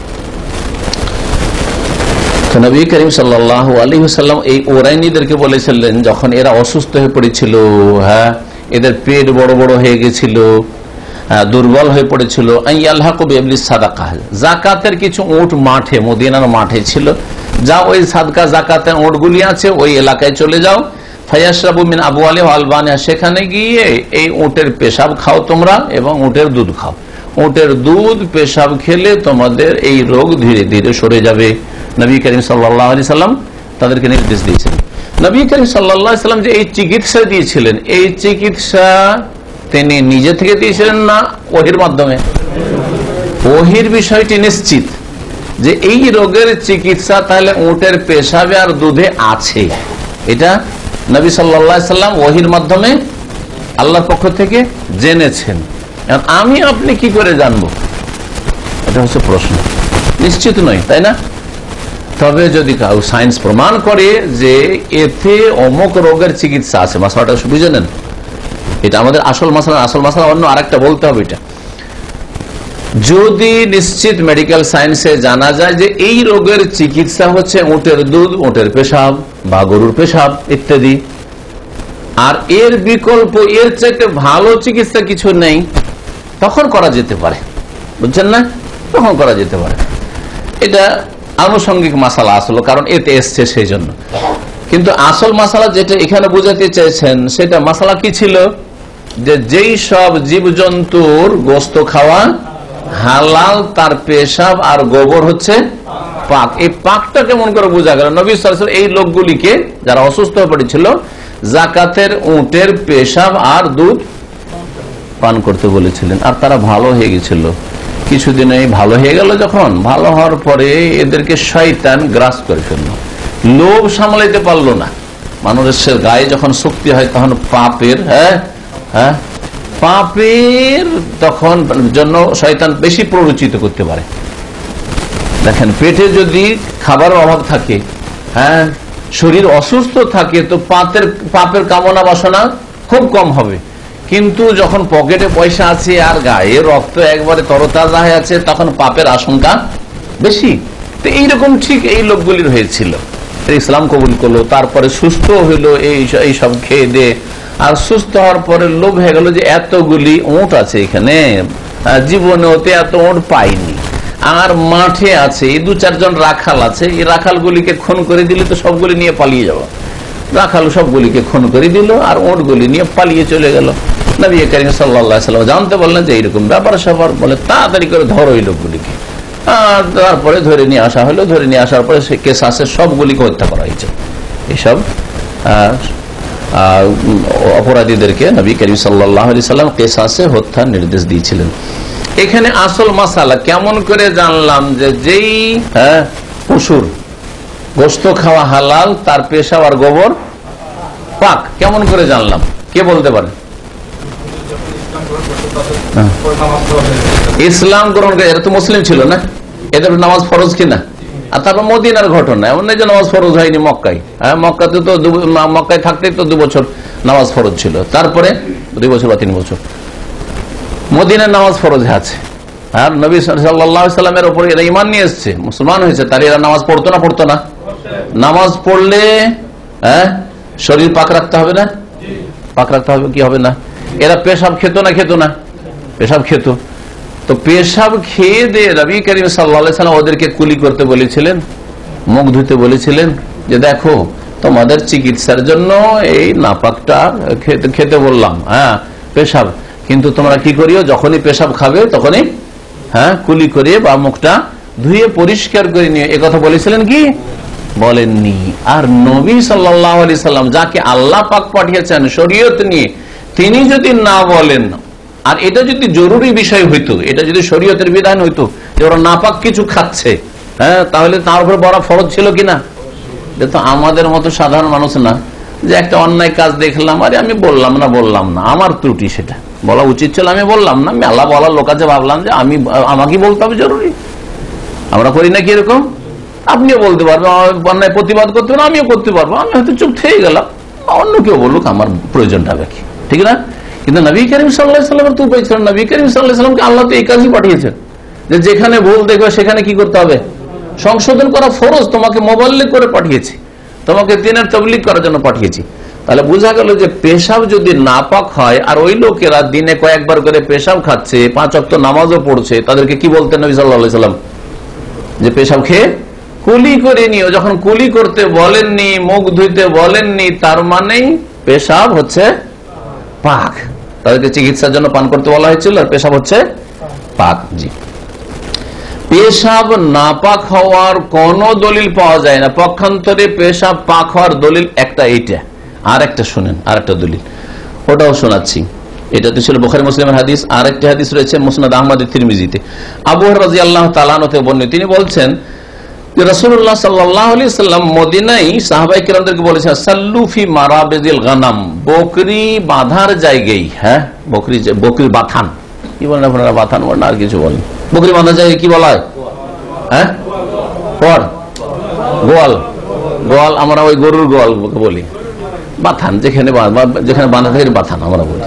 তো নবী করিম সাল্লাল্লাহু আলাইহি ওয়াসাল্লাম এই ওরাইনীদেরকে বলেছিলেন, যখন এরা অসুস্থ হয়ে পড়েছিল, এদের পেট বড় বড় হয়ে গেছিল, দুর্বল হয়ে পড়েছিল, জাকাতের কিছু উট মাঠে, মদিনার মাঠে ছিল, যা ওই সাদকা জাকাতের উটগুলি আছে ওই এলাকায় চলে যাও, ফায়াশরাবু মিন আবওয়ালিহি ওয়া আলবানিহা, সেখানে গিয়ে এই উটের পেশাব খাও তোমরা এবং উটের দুধ খাও। উটের দুধ পেশাব খেলে তোমাদের এই রোগ ধীরে ধীরে সরে যাবে। নবী করিম সাল্লাল্লাহু আলাইহি সাল্লাম তাদেরকে নির্দেশ দিয়েছেন। নবী করিম সাল্লাল্লাহু আলাইহি সাল্লাম যে এই চিকিৎসা দিয়েছিলেন, এই চিকিৎসা তিনি নিজে থেকে দিয়েছিলেন না ওহির মাধ্যমে? ওহির বিষয়টি নিশ্চিত যে এই রোগের চিকিৎসা তাহলে উটের পেশাবে আর দুধে আছে, এটা নবী সাল্লাল্লাহু আলাইহি সাল্লাম ওহির মাধ্যমে আল্লাহর পক্ষ থেকে জেনেছেন। আমি আপনি কি করে জানবো? এটা হচ্ছে প্রশ্ন। নিশ্চিত নয়, তাই না? তবে যদি সায়েন্স প্রমাণ করে যে এতে অমুক রোগের চিকিৎসা আছে, মশলাটা বুঝে নেন, এটা আমাদের আসল মশলা অন্য আরেকটা বলতে হবে। এটা যদি নিশ্চিত মেডিকেল সায়েন্সে জানা যায় যে এই রোগের চিকিৎসা হচ্ছে উটের দুধ, উটের পেশাব বা গরুর পেশাব ইত্যাদি, আর এর বিকল্প, এর চাইতে ভালো চিকিৎসা কিছু নেই, তখন করা যেতে পারে, বুঝছেন না? তখন করা যেতে পারে। এটা আনুষঙ্গিক মাসালা আসলো, কারণ এতে এসছে সেই জন্য। কিন্তু আসল মাসালা যেটা এখানে বুঝাতে চাইছেন, সেটা মাসালা কি ছিল? যে যেই সব জীবজন্তুর গোস্ত খাওয়া হালাল, তার পেশাব আর গোবর হচ্ছে পাক। এই পাকটা কেমন করে বোঝা গেল? নবী সাল্লাল্লাহু আলাইহি ওয়াসাল্লাম এই লোকগুলিকে, যারা অসুস্থ হয়ে পড়েছিল, জাকাতের উটের পেশাব আর দুধ পান করতে বলেছিলেন, আর তারা ভালো হয়ে গেছিল। কিছুদিনে ভালো হয়ে গেল। যখন ভালো হওয়ার পরে এদেরকে শয়তান গ্রাস করে ফেলল, লোভ সামলাইতে পারলো না। মানুষের গায়ে যখন শক্তি হয় তখন পাপের পাপের তখন জন্য শয়তান বেশি প্ররোচিত করতে পারে। দেখেন, পেটে যদি খাবারের অভাব থাকে, শরীর অসুস্থ থাকে, তো পাপের কামনা বাসনা খুব কম হবে। কিন্তু যখন পকেটে পয়সা আছে আর গায়ে রক্ত একবারে তরতাজা হয়ে আছে, তখন পাপের আশঙ্কা বেশি। তো এইরকম ঠিক এই লোকগুলির হয়েছিল। ইসলাম কবুল করলো, তারপরে সুস্থ হইলো এই সব খেয়ে দে, আর সুস্থ হওয়ার পরে লোভ হয়ে গেল যে এতগুলি উট আছে এখানে, জীবনে ওতে এত উট পাইনি, আর মাঠে আছে এই 2-4 জন রাখাল আছে, এই রাখালগুলিকে খুন করে দিলে তো সবগুলি নিয়ে পালিয়ে যাবো। রাখাল সবগুলিকে খুন করে দিল আর উটগুলি নিয়ে পালিয়ে চলে গেল। নবী করিম সাল্লাল্লাহু আলাইহি ওয়াসাল্লাম জানতে বললেন যে এইরকম ব্যাপার স্যাপার, বলে তাড়াতাড়ি করে ধরো এই লোকগুলিকে। তারপরে ধরে নিয়ে আসা হলো। ধরে নিয়ে আসার পরে সে কেসাসে সবগুলিকে হত্যা করা হয়েছে। এইসব অপরাধীদেরকে নবী করিম সাল্লাল্লাহু আলাইহি ওয়াসাল্লাম কেসাসে হত্যার নির্দেশ দিয়েছিলেন। এখানে আসল মাসালা কেমন করে জানলাম যে যেই পশুর গোস্ত খাওয়া হালাল, তার পেশাব আর গোবর পাক, কেমন করে জানলাম? কে বলতে পারে? ইসলাম গ্রহণ করে এরা তো মুসলিম ছিল না, এদের নামাজ ফরজ কিনা? আর তারপর মদিনার ঘটনা, এমন নয় যে নামাজ ফরজ হয়নি মক্কায়। মক্কাতে তো মক্কায় থাকতে তো 2 বছর নামাজ ফরজ ছিল, তারপরে 2 বছর বা 3 বছর। মদিনার নামাজ ফরজ আছে, আর নবী সাল্লাল্লাহু আলাইহি সাল্লামের উপর এরা ঈমান নিয়ে এসেছে, মুসলমান হয়েছে, তার এরা নামাজ পড়তো না পড়তো না? নামাজ পড়লে শরীর পাক রাখতে হবে না? পাক রাখতে হবে কি হবে না? এরা পেশাব খেত না খেত না? পেশাব খেত। তো পেশাব খেয়ে দিয়ে নবী করিম সাল্লাল্লাহু আলাইহি সাল্লাম ওদেরকে কুলি করতে বলেছিলেন, মুখ ধুতে বলেছিলেন যে দেখো তোমাদের চিকিৎসার জন্য এই নাপাকটা খেতে বললাম, পেশাব, কিন্তু তোমরা কি করিও যখনই পেশাব খাবে তখনই কুলি করিয়ে বা মুখটা ধুয়ে পরিষ্কার করে নিও, এ কথা বলেছিলেন কি? বলেননি। আর নবী সাল্লাল্লাহু আলাইহি সাল্লাম যাকে আল্লাহ পাক পাঠিয়েছেন শরীয়ত নিয়ে, তিনি যদি না বলেন, আর এটা যদি জরুরি বিষয় হইতো, এটা যদি শরীয়তের বিধান হইতো যে ওরা নাপাক কিছু খাচ্ছে, তাহলে তার উপর বড় ফরজ ছিল কিনা? এটা তো আমাদের মতো সাধারণ মানুষ না, যে একটা অন্যায় কাজ দেখলাম, আরে আমি বললাম না, আমার ত্রুটি, সেটা বলা উচিত ছিল, আমি বললাম না, আমি আল্লাহ বলার লোক আছে ভাবলাম যে আমাকে বলতে হবে জরুরি। আমরা করি না কি এরকম? আপনিও বলতে পারবেন, অন্যায় প্রতিবাদ করতে পারবেন, আমিও করতে পারবো, আমি হয়তো চুপ থেকে গেলাম, অন্য কেউ বলুক, আমার প্রয়োজনটা কি, ঠিক না? কিন্তু নবী করিম সাল্লাল্লাহু আলাইহি সাল্লামের তো উপায় ছিল, নবী করিম সাল্লাল্লাহু আলাইহি সাল্লামকে আল্লাহ তো এই কাজই পাঠিয়েছেন যে যেখানে ভুল দেখবে সেখানে কি করতে হবে? সংশোধন করা ফরজ। তোমাকে মোবাল্লিগ করে পাঠিয়েছি, তোমাকে দ্বীনের তাবলীগ করার জন্য পাঠিয়েছি। তাহলে বোঝা গেল যে পেশাব যদি নাপাক হয়, আর ওই লোকেরা দিনে কয়েকবার করে পেশাব খাচ্ছে, 5 ওয়াক্ত নামাজও পড়ছে, তাদেরকে কি বলতেন নবী সাল্লাল্লাহু আলাইহি সাল্লাম? যে পেশাব খেয়ে কুলি করে নিও। যখন কুলি করতে বলেননি, মুখ ধুইতে বলেননি, তার মানেই পেশাব হচ্ছে পাক। তাদেরকে চিকিৎসার জন্য পান করতে বলা হয়েছিল, আর পেশাব হচ্ছে পাক। জি, পেশাব নাপাক হওয়ার কোন দলিল পাওয়া যায় না। পক্ষান্তরে পেশাব পাক হওয়ার দলিল একটা, এইটা। আর একটা শুনেন, আর একটা দলিল, ওটাও শোনাচ্ছি। এটা তো ছিল বুখারী মুসলিমের হাদিস। আর একটা হাদিস রয়েছে মুসনাদ আহমদ তিরমিজিতে, আবু হুরায়রা রাদিয়াল্লাহু তাআলা আনহু থেকে বর্ণিত। তিনি বলছেন যে রাসূলুল্লাহ সাল্লাল্লাহু আলাইহি ওয়াসাল্লাম মদিনায় সাহাবায়ে কেরামদেরকে বলেছেন, সাল্লু ফি মারাবিজিল গানাম, বকরি বাঁধার জায়গায়, বকরির বাথান, কি বলেন আপনারা? বাথান বলেন, আর কিছু বলেন? বকরি বাঁধার জায়গায় কি বলা হয়? গোয়াল, গোয়াল, আমরা ওই গরুর গোয়াল বলি, বাথান, যেখানে বাঁধা থাকে বাথান আমরা বলি।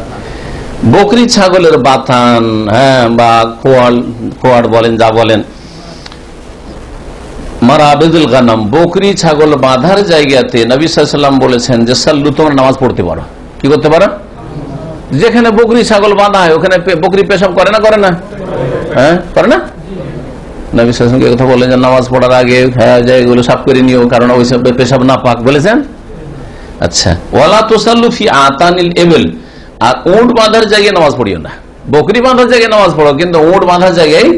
বকরি ছাগলের বাথান, বা কোয়াড বলেন, যা বলেন, মারাবিজুল গানাম, বকরি ছাগল বাঁধার জায়গাতে নবী সাল্লাল্লাহু আলাইহি ওয়াসাল্লাম বলেছেন যে সাল্লু, তোমরা নামাজ পড়তে পারো। কি করতে পারো? যেখানে বকরি ছাগল বাঁধা হয় ওখানে বকরি পেশাব করে না? করে না? করে না? নবী সাল্লাল্লাহু আলাইহি ওয়াসাল্লাম কথা বলেন যে নামাজ পড়ার আগে জায়গাগুলো সাফ করে নিও, কারণ ওই সব পেশাব না পাক বলেছেন। আচ্ছা, ওয়ালা তুসাল্লু ফি আতানিল ইবিল, আর উট বাঁধার জায়গায় নামাজ পড়িও না। বকরি বাঁধার জায়গায় নামাজ পড়ো, কিন্তু উট বাঁধার জায়গায়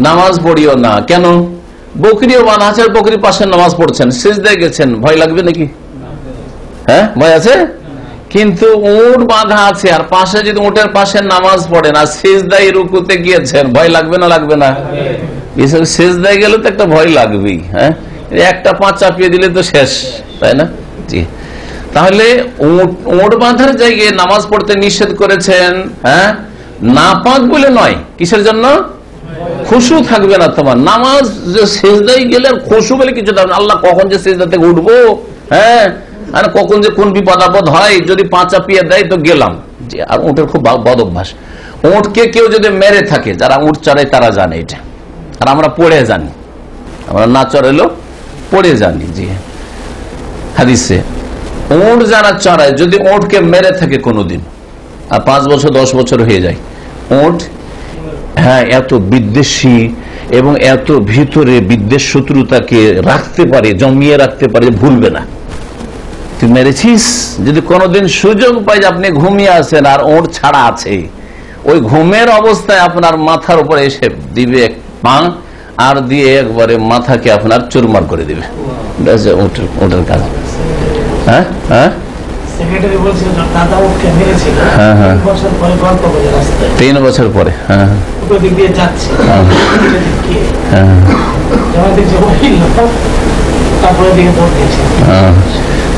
নামাজ পড়িও না। কেন? বকরিও বাঁধা আছে, বকরির পাশে নামাজ পড়ছেন, সিজদায় গেছেন, ভয় লাগবে নাকি? ভয় আছে। কিন্তু উট বাঁধা আছে, আর পাশে যদি উটের পাশে নামাজ পড়েন আর সিজদায় রুকুতে গিয়েছেন, ভয় লাগবে না লাগবে না? সিজদায় গেলে তো একটা ভয় লাগবেই। একটা পা চাপিয়ে দিলে তো শেষ, তাই না? জি, তাহলে উট বাঁধার জায়গায় নামাজ পড়তে নিষেধ করেছেন, নাপাক বলে নয়। কিসের জন্য? খুশু থাকবে না তোমার নামাজ। সিজদায় গেলে খুশু বলে কিছু থাকবে না। আল্লাহ কখন যে সিজদা থেকে উঠবো, আর কখন যে কোন বিপদ আপদ হয়, যদি পা চাপিয়ে দেয় তো গেলাম। আর উটের খুব বদ অভ্যাস, উটকে কেউ যদি মেরে থাকে, যারা উট চড়ায় তারা জানে এটা, আর আমরা পড়ে জানি, আমরা না চড়াইলেও পড়ে জানি। জি, হাদিসে উট যারা চড়ায়, যদি উটকে মেরে থাকে কোনোদিন, আর 5 বছর 10 বছর হয়ে যায়, উট এত বিদ্বেষী এবং এত ভিতরে বিদ্বেষ শত্রুতাকে রাখতে পারে, জমিয়ে রাখতে পারে, ভুলবে না। তুই মেরেছিস, যদি কোনোদিন সুযোগ পাই যে আপনি ঘুমিয়ে আছেন আর ওট ছাড়া আছে, ওই ঘুমের অবস্থায় আপনার মাথার উপরে এসে দিবে এক পা, আর দিয়ে একবারে মাথাকে আপনার চুরমার করে দিবে। ওটার কাজ। হ্যাঁ, 3 বছর পরে।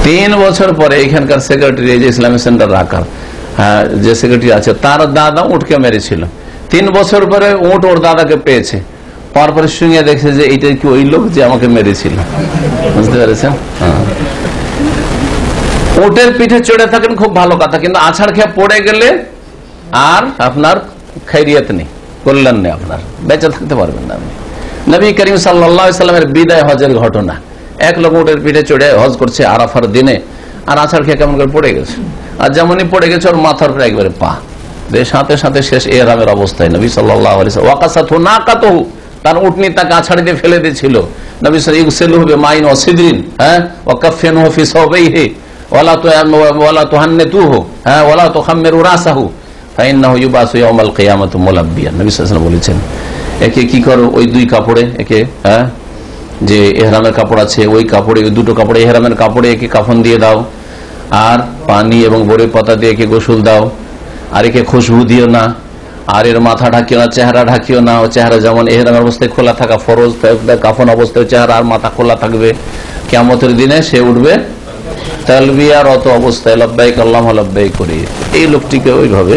3 বছর পরে এখানকার সেক্রেটারি, যে ইসলামিক সেন্টার রাখার যে সেক্রেটারি আছে, তার দাদা উটকে মেরেছিল। 3 বছর পরে উট ওর দাদাকে পেয়েছে, তারপরে শুনে দেখছে যে এটা কি ওই লোক যে আমাকে মেরেছিল। বুঝতে পেরেছেন? উটের পিঠে চড়ে থাকেন, খুব ভালো কথা, কিন্তু আছাড় খেয়ে পড়ে গেলে আর আপনার খাইরিয়াত নেই, কল্যাণ নেই, আপনার বেঁচে থাকতে পারবেন না আপনি। নবী করিম সাল্লাল্লাহু আলাইহি সাল্লামের বিদায় হজের ঘটনা, এক লোক উটের পিঠে চড়ে হজ করছে আরাফার দিনে, আর আছাড় খেয়ে কেমন করে পড়ে গেছে, আর যেমনই পড়ে গেছে ওর মাথার উপরে একবারে পা, সাথে সাথে শেষ ইহরামের অবস্থায় নবী সাল্লাল্লাহু আলাইহি ওয়াসাল্লাম ওয়াকাসাতহু নাকাতুহু, তার উটনি তাকে আছাড় দিয়ে ফেলে দিয়েছিল। নবী সাল্লাল্লাহু আলাইহি ওয়াসাল্লাম বিমাইন ওয়া সিদরিন ওয়া কাফফিনহু ফি সাওবাইহি ওয়ালা তুহান্নিতুহু ওয়ালা তুখাম্মিরু রাসাহু ফাইন্নাহু ইউবাসু ইয়াউমাল কিয়ামাতি মুলাব্বিয়ান। নবী সাল্লাল্লাহু আলাইহি ওয়াসাল্লাম বলেছেন, একে কি করো, ওই দুই কাপড়ে, একে যে ইহরামের কাপড় আছে ওই কাপড়ে, ওই দুটো কাপড়ে, ইহরামের কাপড়ে একে কাফন দিয়ে দাও, আর পানি এবং বড়ি পাতা দিয়ে একে গোসল দাও, আর একে খুশবু দিও না, আর এর মাথা ঢাকিও না, চেহারা ঢাকিও না। ও চেহারা যেমন ইহরামের অবস্থায় খোলা থাকা ফরজ, কাফন অবস্থায় চেহারা আর মাথা খোলা থাকবে। কিয়ামতের দিনে সে উঠবে তালবিয়ারত অবস্থায় লব্বাইক আল্লাহুম্মা লব্বাইক করে। এই লোকটিকে ওইভাবে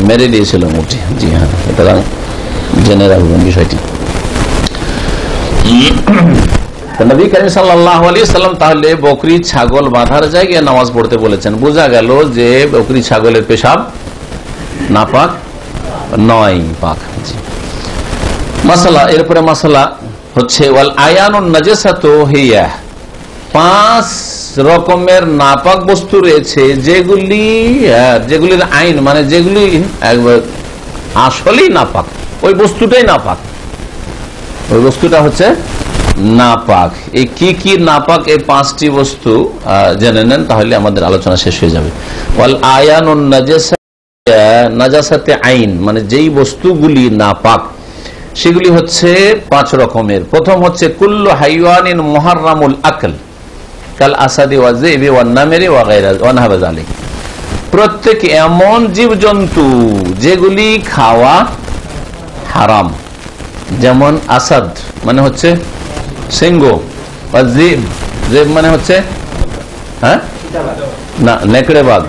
মেরে দিয়েছিল মুঠি। জি হ্যাঁ, সুতরাং জেনে রাখবেন বিষয়টি। নবী করিম সাল্লাল্লাহু আলাইহি ওয়াসাল্লাম তাহলে বকরি ছাগল বাঁধার জায়গায় নামাজ পড়তে বলেছেন। বোঝা গেল যে বকরি ছাগলের পেশাব নাপাক নয়, পাক। মাসালা, এরপরে মাসালা হচ্ছে ওয়াল আয়ানুন নাজাসাতু হিয়া, 5 রকমের নাপাক বস্তু রয়েছে যেগুলির আইন মানে যেগুলি আসলেই নাপাক, ওই বস্তুটাই নাপাক, ওই বস্তুটা হচ্ছে নাপাক। এই কি কি নাপাক, এই 5টি বস্তু জেনে নেন, তাহলে আমাদের আলোচনা শেষ হয়ে যাবে। ওয়াল আয়ানুন নাজাসাতে আইন মানে যেই বস্তুগুলি নাপাক সেগুলি হচ্ছে 5 রকমের। প্রথম হচ্ছে কুল্লু হাইওয়ানিন মুহাররামুল আকল কাল আসাদি ওয়া যিবি ওয়ান নামেরি ওয়া গায়রা ওয়া নাহবা যালিক, প্রত্যেক এমন জীবজন্তু যেগুলি খাওয়া হারাম, যেমন আসাদ মানে হচ্ছে সিংহ, বা জিব, জিব মানে হচ্ছে না নেকড়ে বাঘ,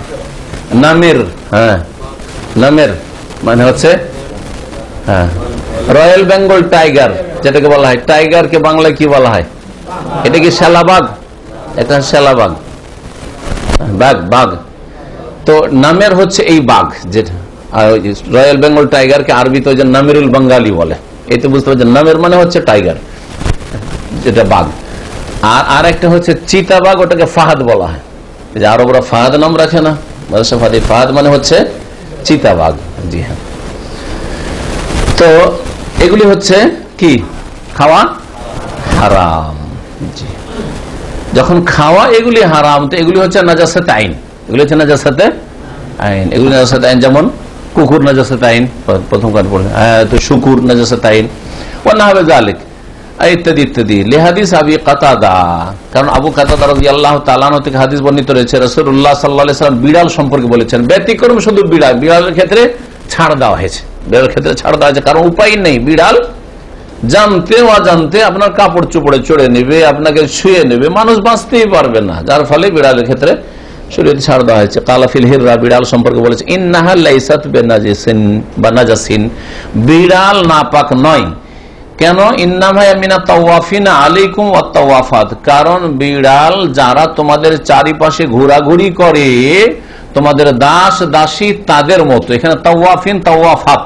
নামের নামের মানে হচ্ছে রয়্যাল বেঙ্গল টাইগার, যেটাকে বলা হয় টাইগারকে বাংলায় কি বলা হয়, এটা কি শ্যালাবাঘ, এটা শ্যালাবাঘ, বাঘ বাঘ। তো নামের হচ্ছে এই বাঘ, যেটা রয়্যাল বেঙ্গল টাইগারকে আরবিতে ওই যে নামেরুল বাঙ্গালি বলে, এতে বুঝতে পারছেন নামের মানে হচ্ছে টাইগার, যেটা বাঘ। আর একটা হচ্ছে চিতাবাঘ, ওটাকে ফাহাদ বলা হয়, যে আরবরা ফাহাদ নাম রাখে না, ফাহাদ মানে হচ্ছে চিতাবাঘ। জি হ্যাঁ, তো এগুলি হচ্ছে কি খাওয়া হারাম। জি, যখন খাওয়া এগুলি হারাম, তো এগুলি হচ্ছে নাজাসাতে আইন, এগুলি হচ্ছে নাজাসাতে আইন, এগুলি নাজাসাতে আইন। যেমন কুকুর নাজাসাতে আইন, প্রথম কাজ পড়ে, তো শুকুর নাজাসাতে আইন, ওয়া নাহবা যালিক ইত্যাদি ইত্যাদি। লিহাদিস আবি কাতাদা, কারণ আবু কাতাদা রাদিয়াল্লাহু তাআলা আনহু থেকে হাদিস বর্ণিত রয়েছে, রাসূলুল্লাহ সাল্লাল্লাহু আলাইহি ওয়াসাল্লাম বিড়াল সম্পর্কে বলেছেন, ব্যতিক্রম শুধু বিড়াল, বিড়ালের ক্ষেত্রে ছাড় দেওয়া হয়েছে, বিড়ালের ক্ষেত্রে ছাড় দেওয়া হয়েছে, কারণ উপায় নেই, বিড়াল জানতে অজান্তে আপনার কাপড় চোপড়ে চড়ে নেবে, আপনাকে ছুঁয়ে নেবে, মানুষ বাঁচতেই পারবে না, যার ফলে বিড়ালের ক্ষেত্রে শরীয়তে ছাড় দেওয়া হয়েছে। কালাফিল হিররা, বিড়াল সম্পর্কে বলেছে, ইন্নাহা লাইসাত বিনাজিসিন বা নাজাসিন, বিড়াল নাপাক নয়। কেন? ইন্নামা মিনা তাওয়াফিনা আলাইকুম ওয়াত তাওয়াফাত, কারণ বিড়াল যারা তোমাদের চারিপাশে ঘোরাঘুরি করে, তোমাদের দাস দাসী তাদের মতো। এখানে তাওয়াফিন তাওয়াফাত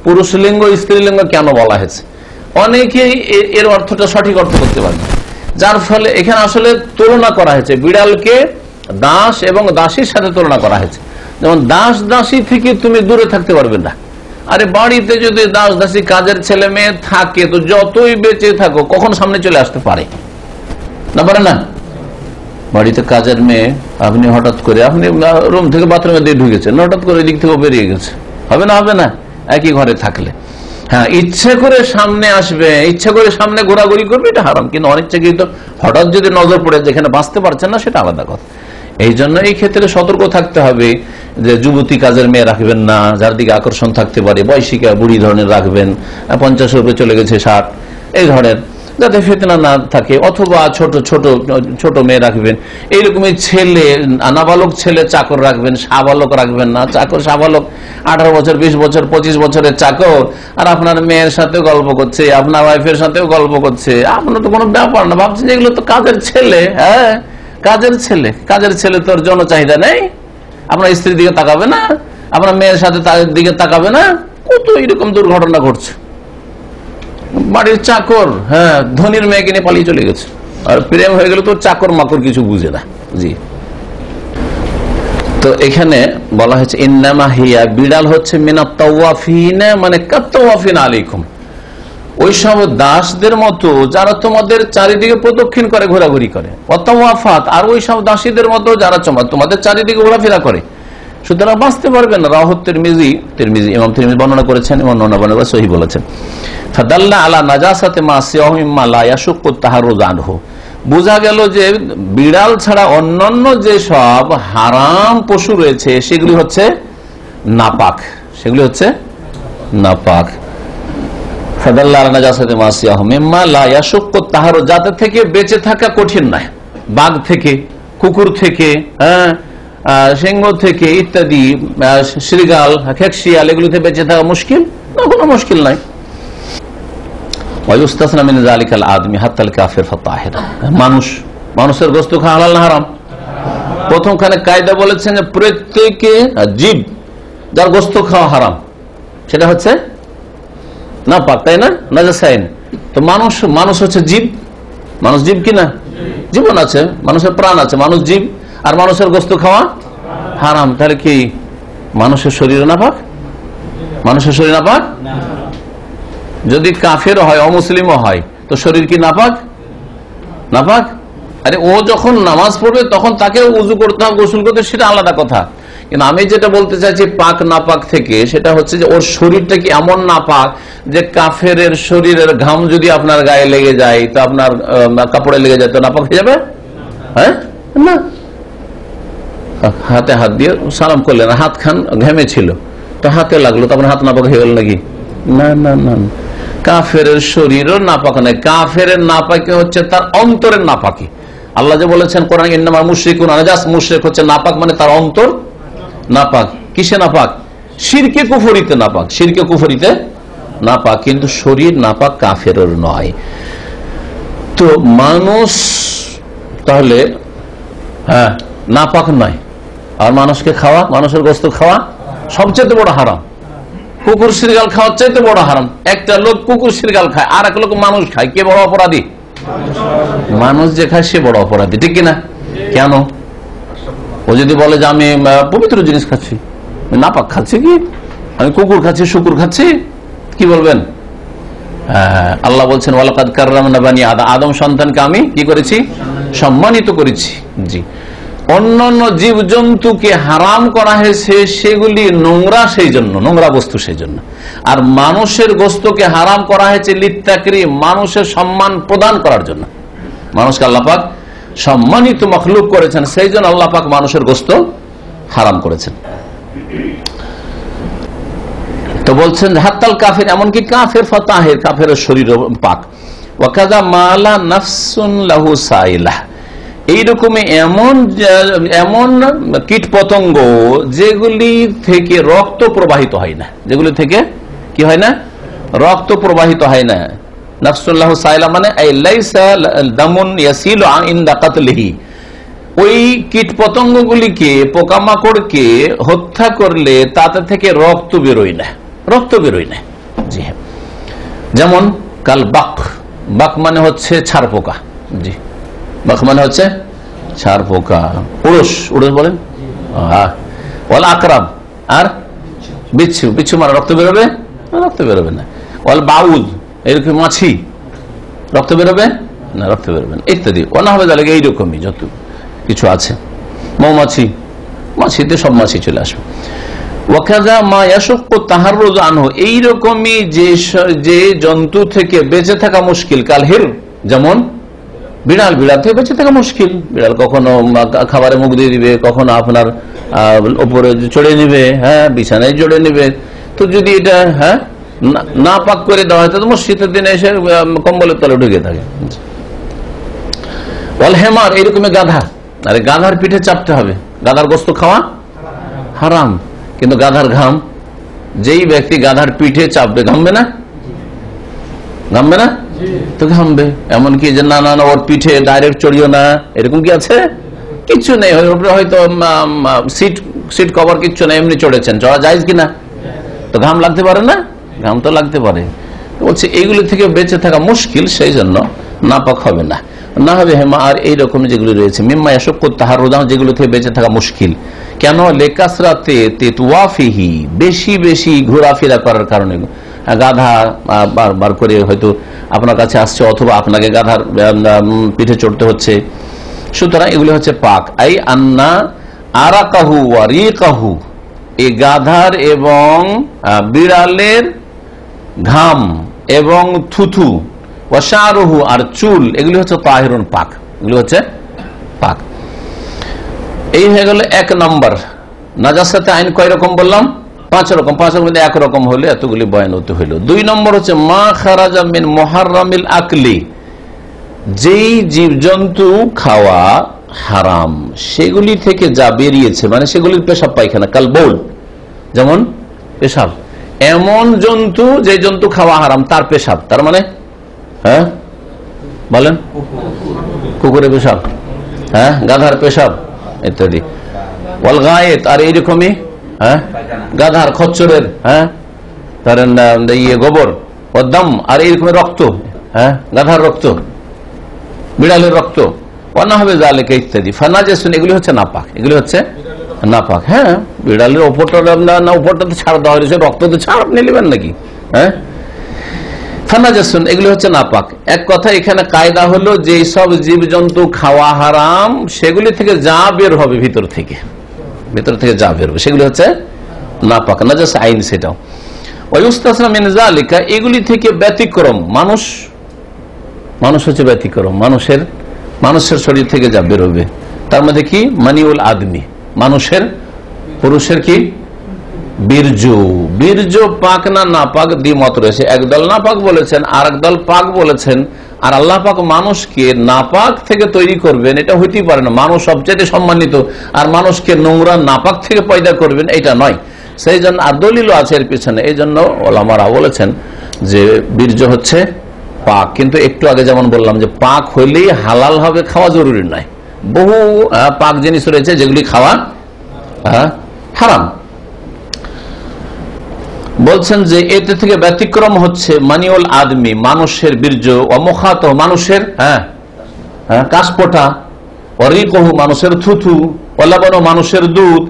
পুরুষ লিঙ্গ স্ত্রীলিঙ্গ কেন বলা হয়েছে, অনেকেই এর অর্থটা সঠিক অর্থ করতে পারে, যার ফলে এখানে আসলে তুলনা করা হয়েছে, বিড়ালকে দাস এবং দাসীর সাথে তুলনা করা হয়েছে। যেমন দাস দাসী থেকে তুমি দূরে থাকতে পারবে না, আরে বাড়িতে যদি দাস দাসী কাজের ছেলে মেয়ে থাকে, তো যতই বেঁচে থাকো কখন সামনে চলে আসতে পারে না, পারে না। বাড়িতে কাজের মেয়ে, আপনি হঠাৎ করে আপনি রুম থেকে বাথরুমে দিয়ে ঢুকেছেন, হঠাৎ করে দিক থেকে বেরিয়ে গেছে, হবে না? হবে না একই ঘরে থাকলে। হ্যাঁ, ইচ্ছে করে সামনে আসবে, ইচ্ছে করে সামনে ঘোরাঘুরি করবে, এটা হারাম। কিন্তু অনিচ্ছাকৃত হঠাৎ যদি নজর পড়ে যেখানে বাঁচতে পারছেন না, সেটা আলাদা কথা। এই জন্য এই ক্ষেত্রে সতর্ক থাকতে হবে যে যুবতী কাজের মেয়ে রাখবেন না, যার দিকে আকর্ষণ থাকতে পারে, বয়সিকা বুড়ি ধরনের রাখবেন, 50 উপরে চলে গেছে 60, এই ধরনের, যাতে ফিতনা না থাকে। অথবা ছোট ছোট ছোট মেয়ে রাখবেন, এইরকমই ছেলে, নাবালক ছেলে চাকর রাখবেন, সাবালক রাখবেন না। চাকর সাবালক 18 বছর 20 বছর 25 বছরের চাকর, আর আপনার মেয়ের সাথে গল্প করছে, আপনার ওয়াইফের সাথেও গল্প করছে, আপনার তো কোনো ব্যাপার না, ভাবছেন এগুলো তো কাজের ছেলে। হ্যাঁ, কাজের ছেলে, কাজের ছেলে তোর জন চাহিদা নেই, আপনার স্ত্রীর দিকে তাকাবে না, আপনার মেয়ের সাথে তাদের দিকে তাকাবে না? কত এরকম দুর্ঘটনা ঘটছে। বাড়ির চাকর, হ্যাঁ, ধনীর মেয়েকে নিয়ে পালিয়ে চলে গেছে, আর প্রেম হয়ে গেল তো চাকর মাকর কিছু বুঝে না। জি, তো এখানে বলা হয়েছে ইন্নামা হিয়া, বিড়াল হচ্ছে মিনাত তাওয়াফিনা, মানে কাত্তাওয়াফিনা আলাইকুম, ওই সব দাসদের মতো যারা তোমাদের চারিদিকে প্রদক্ষিণ করে, ঘোরাঘুরি করে। অতাওয়াফাত, আর ওই সব দাসীদের মতো যারা তোমাদের চারিদিকে ঘোরাফেরা করে, সুতরাং বাঁচতে পারবে না। রাহু তিরমিজি ইমাম তিরমিজি বর্ণনা করেছেন, ইমাম বর্ণনা সহিহ বলেছেন। ফাদাল্লা আলা নাজাসাতে মা সিয়াহু মিম্মা লা ইয়াশুক্কু তাহাররুজ আনহু, বোঝা গেল যে বিড়াল ছাড়া অন্যান্য যে সব হারাম পশু রয়েছে সেগুলি হচ্ছে নাপাক, সেগুলি হচ্ছে নাপাক। ফাদাল্লা আলা নাজাসাতে মা সিয়াহু মিম্মা লা ইয়াশুক্কু তাহাররুজ, যাতে থেকে বেঁচে থাকা কঠিন নয়, বাঘ থেকে, কুকুর থেকে, হ্যাঁ, সিংহ থেকে ইত্যাদি, শ্রীগাল, খেকশিয়াল, এগুলিতে বেঁচে থাকা মুশকিল না, কোনো মুশকিল নাই। মানুষের গোশত খাওয়া হালাল না হারাম? প্রথমখানে কায়দা বলেছেন যে প্রত্যেকে জীব যার গোশত খাওয়া হারাম সেটা হচ্ছে না পাক, তাই না? নাজাসাইন। তো মানুষ হচ্ছে জীব, মানুষ জীব কিনা? জীবন আছে, মানুষের প্রাণ আছে, মানুষ জীব, আর মানুষের গোশত খাওয়া হারাম। তাহলে কি মানুষের শরীর নাপাক? মানুষের শরীর নাপাক? যদি কাফের হয়, অমুসলিমও হয়, তো শরীর কি নাপাক? নাপাক। আরে ও যখন নামাজ পড়বে তখন তাকে উযু করতে হবে, গোসল করতে, সেটা আলাদা কথা। কিন্তু আমি যেটা বলতে চাইছি পাক নাপাক থেকে, সেটা হচ্ছে যে ওর শরীরটা কি এমন নাপাক যে কাফের শরীরের ঘাম যদি আপনার গায়ে লেগে যায়, তো আপনার কাপড়ে লেগে যায়, তো নাপাক হয়ে যাবে? হ্যাঁ, না। হাতে হাত দিয়ে সালাম করলেন, হাত খান ঘেমে ছিল, তো হাতে লাগলো, তো আপনার হাত নাপাক হয়ে গেল নাকি? না না না, কাফের শরীরও নাপাক নয়, কাফের নাপাকি হচ্ছে তার অন্তরের নাপাকি। আল্লাহ যে বলেছেন কোরআনে, ইন্নামাল মুশরিকুন নাজাস, মুশরিক হচ্ছে নাপাক, মানে তার অন্তর নাপাক। কিসে নাপাক? শিরকে কুফরিতে নাপাক, শিরকে কুফরিতে নাপাক, কিন্তু শরীর নাপাক, কাফেরের নয়। তো মানুষ তাহলে হ্যাঁ নাপাক নয়, আর মানুষকে খাওয়া, মানুষের গোশত খাওয়া সবচেয়ে বড় হারাম। কুকুর শ্রীগাল খাওয়ার চাইতে বড় হারাম। একটা লোক কুকুর শ্রীগাল খায়, আর এক লোক মানুষ খায়, কে বড় অপরাধী? মানুষ যে খায় সে বড় অপরাধী, ঠিক কিনা? কেন? ও যদি বলে যে আমি পবিত্র জিনিস খাচ্ছি, নাপাক খাচ্ছি, কি আমি কুকুর খাচ্ছি, শুকুর খাচ্ছি, কি বলবেন? আল্লাহ বলছেন ওয়ালাকাদ কাররামনা বানি আদম, আদম সন্তানকে আমি কি করেছি? সম্মানিত করেছি। জি, অন্যান্য জীব জন্তুকে হারাম করা হয়েছে সেগুলি নোংরা, সেই জন্য নোংরা বস্তু, সেই জন্য। আর মানুষের গোশতকে হারাম করা হয়েছে লিত্তাকরিম, মানুষের সম্মান প্রদান করার জন্য। মানুষকে আল্লাহ পাক সম্মানিত মখলুক করেছেন, সেই জন্য আল্লাহ পাক মানুষের গোশত হারাম করেছেন। তো বলছেন হাত্তাল কাফের, এমনকি কাফের ফাতাহের, কাফের শরীর পাক। ওয়াকাযা মালা নাফসুন লাহু সাইলাহ, এইরকমই এমন কীট পতঙ্গ যেগুলি থেকে রক্ত প্রবাহিত হয় না, যেগুলি থেকে কি হয় না? রক্ত প্রবাহিত হয় না। নাফসুল্লাহ সাইলা মানে লাইসা দামুন ইয়াসিলু ইনদা কাতলিহি, ওই কীট পতঙ্গগুলিকে, পোকামাকড়কে হত্যা করলে তাতে থেকে রক্ত বেরোয় না, রক্ত বেরোয় না। জি হ্যাঁ, যেমন কাল বাক, বাক মানে হচ্ছে ছাড় পোকা। জি, বাক মানে হচ্ছে ছাড় পোকা। উড়স, উড়স বলেন? ওয়াল আকরাব, আর বিচ্ছু, বিচ্ছু মানে রক্ত বেরোবে? রক্ত বেরোবে না। ওয়াল বাউদ, এরকম মাছি, রক্ত বেরোবে না? রক্ত বেরোবে না, ইত্যাদি। ওনা হবে তাহলে এইরকমই যত কিছু আছে। মৌমাছি, মাছিতে সব মাছি চলে আসবে। ওয়াকাযা মা ইয়াশুক্কু তাহাররুজ আনহু, এইরকমই যে জন্তু থেকে বেঁচে থাকা মুশকিল, কাল হির, যেমন বিড়াল, বিড়াল থেকে বেঁচে থাকা মুশকিল। বিড়াল কখনো খাবারে মুখ দিয়ে দিবে, কখনো আপনার উপরে চড়ে নিবে, হ্যাঁ, বিছানায় চড়ে নিবে। তো যদি এটা হ্যাঁ না পাক করে দেওয়া হয়, তো মসজিদের দিনে এসে কম্বলের তলে ঢুকে থাকে। ওয়াল হেমার, এইরকমই গাধা, আরে গাধার পিঠে চাপতে হবে। গাধার গোশত খাওয়া হারাম, কিন্তু গাধার ঘাম, যেই ব্যক্তি গাধার পিঠে চাপবে ঘামবে না? ঘামবে না? তো ঘামবে। এমনকি যে না না না ওর পিঠে ডাইরেক্ট চড়িও না, এরকম কি আছে? কিছু নেই, হয়তো সিট সিট কভার কিচ্ছু না, এমনি চড়েছেন, চড়া যায় কিনা? তো ঘাম লাগতে পারে না? ঘাম তো লাগতে পারে। বলছে এইগুলি থেকে বেঁচে থাকা মুশকিল, সেই জন্য নাপাক হবে না। না হবে হেমা আর এইরকম যেগুলি রয়েছে মিম্মা ইয়াশুক্কু তাহাররুজ, যেগুলো থেকে বেঁচে থাকা মুশকিল। কেন? লেকাসরাতে তেতুয়াফিহি, বেশি বেশি ঘোরাফেরা করার কারণে। গাধা বার করে হয়তো আপনার কাছে আসছে, অথবা আপনাকে গাধার পিঠে চড়তে হচ্ছে, সুতরাং এগুলি হচ্ছে পাক। আই আন্না আরাকাহু ওয়া রিকাহু, এই গাধার এবং বিড়ালের ঘাম এবং থুথু, ওয়াশারুহু আর চুল, এগুলি হচ্ছে তাহিরুন, পাক, এগুলি হচ্ছে পাক। এই হয়ে গেল 1 নম্বর। নাজাসাতে আইন কয় রকম বললাম? 5 রকম। 5 রকম এক রকম হলে এতগুলি বয়ান হতে হইল। 2 নম্বর হচ্ছে মা খারাজা মিন মুহাররামিল আকলি, যেই জীবজন্তু খাওয়া হারাম সেগুলি থেকে যা বেরিয়েছে, মানে সেগুলির পেশাব পায়খানা, কাল বউল, যেমন পেশাব, এমন জন্তু যে জন্তু খাওয়া হারাম তার পেশাব, তার মানে হ্যাঁ বলেন, কুকুরের পেশাব, হ্যাঁ গাধার পেশাব ইত্যাদি। ওয়াল গায়েত, আর এইরকমই হ্যাঁ গাধার খচ্চরের হ্যাঁ ধরেন গোবর, ও দম, আর এইরকমের রক্ত, হ্যাঁ গাধার রক্ত, বিড়ালের রক্ত, অনা হবে জালেকা ইত্যাদি। ফানাজাসুন, এগুলি হচ্ছে নাপাক, এগুলি হচ্ছে নাপাক। হ্যাঁ বিড়ালের ওপরটা না, ওপরটাতে ছাড় দেওয়া হয়েছে, রক্ত তো ছাড় আপনি নেবেন নাকি? হ্যাঁ ফানাজাসুন, এগুলি হচ্ছে নাপাক। এক কথা এখানে কায়দা হলো যে সব জীবজন্তু খাওয়া হারাম, সেগুলি থেকে যা বের হবে ভিতর থেকে যা বের হবে সেগুলি হচ্ছে নাপাক, নাজাস আইন সেটাও। ওয়ায়ুস্তাসনা মিন যালিকা, এগুলি থেকে ব্যতিক্রম, মানুষ হচ্ছে ব্যতিক্রম, মানুষের শরীর থেকে যা বেরোবে, তার মধ্যে কি মানিউল আদমি, পুরুষের কি বীর্য পাক না নাপাক দ্বিমত রয়েছে। একদল নাপাক বলেছেন, আর একদল পাক বলেছেন। আর আল্লাহ পাক মানুষকে নাপাক থেকে তৈরি করবেন, এটা হইতেই পারে না। মানুষ সবচেয়ে সম্মানিত, আর মানুষকে নোংরা নাপাক থেকে পয়দা করবেন, এটা নয়। সেই জন্য আর দলিল আছে এর পিছনে। এই জন্য ওলামারা বলেছেন যে বীর্য হচ্ছে পাক, কিন্তু একটু আগে যেমন বললাম যে পাক হইলেই হালাল হবে, খাওয়া জরুরি নয়। বহু পাক জিনিস রয়েছে যেগুলি খাওয়া হারাম। বলছেন যে এতে থেকে ব্যতিক্রম হচ্ছে মানিউল আদমি, মানুষের বীর্য, অমুখাত, মানুষের কাশপোটা, অরিকহু, মানুষের থুথু, অলাবন, মানুষের দুধ,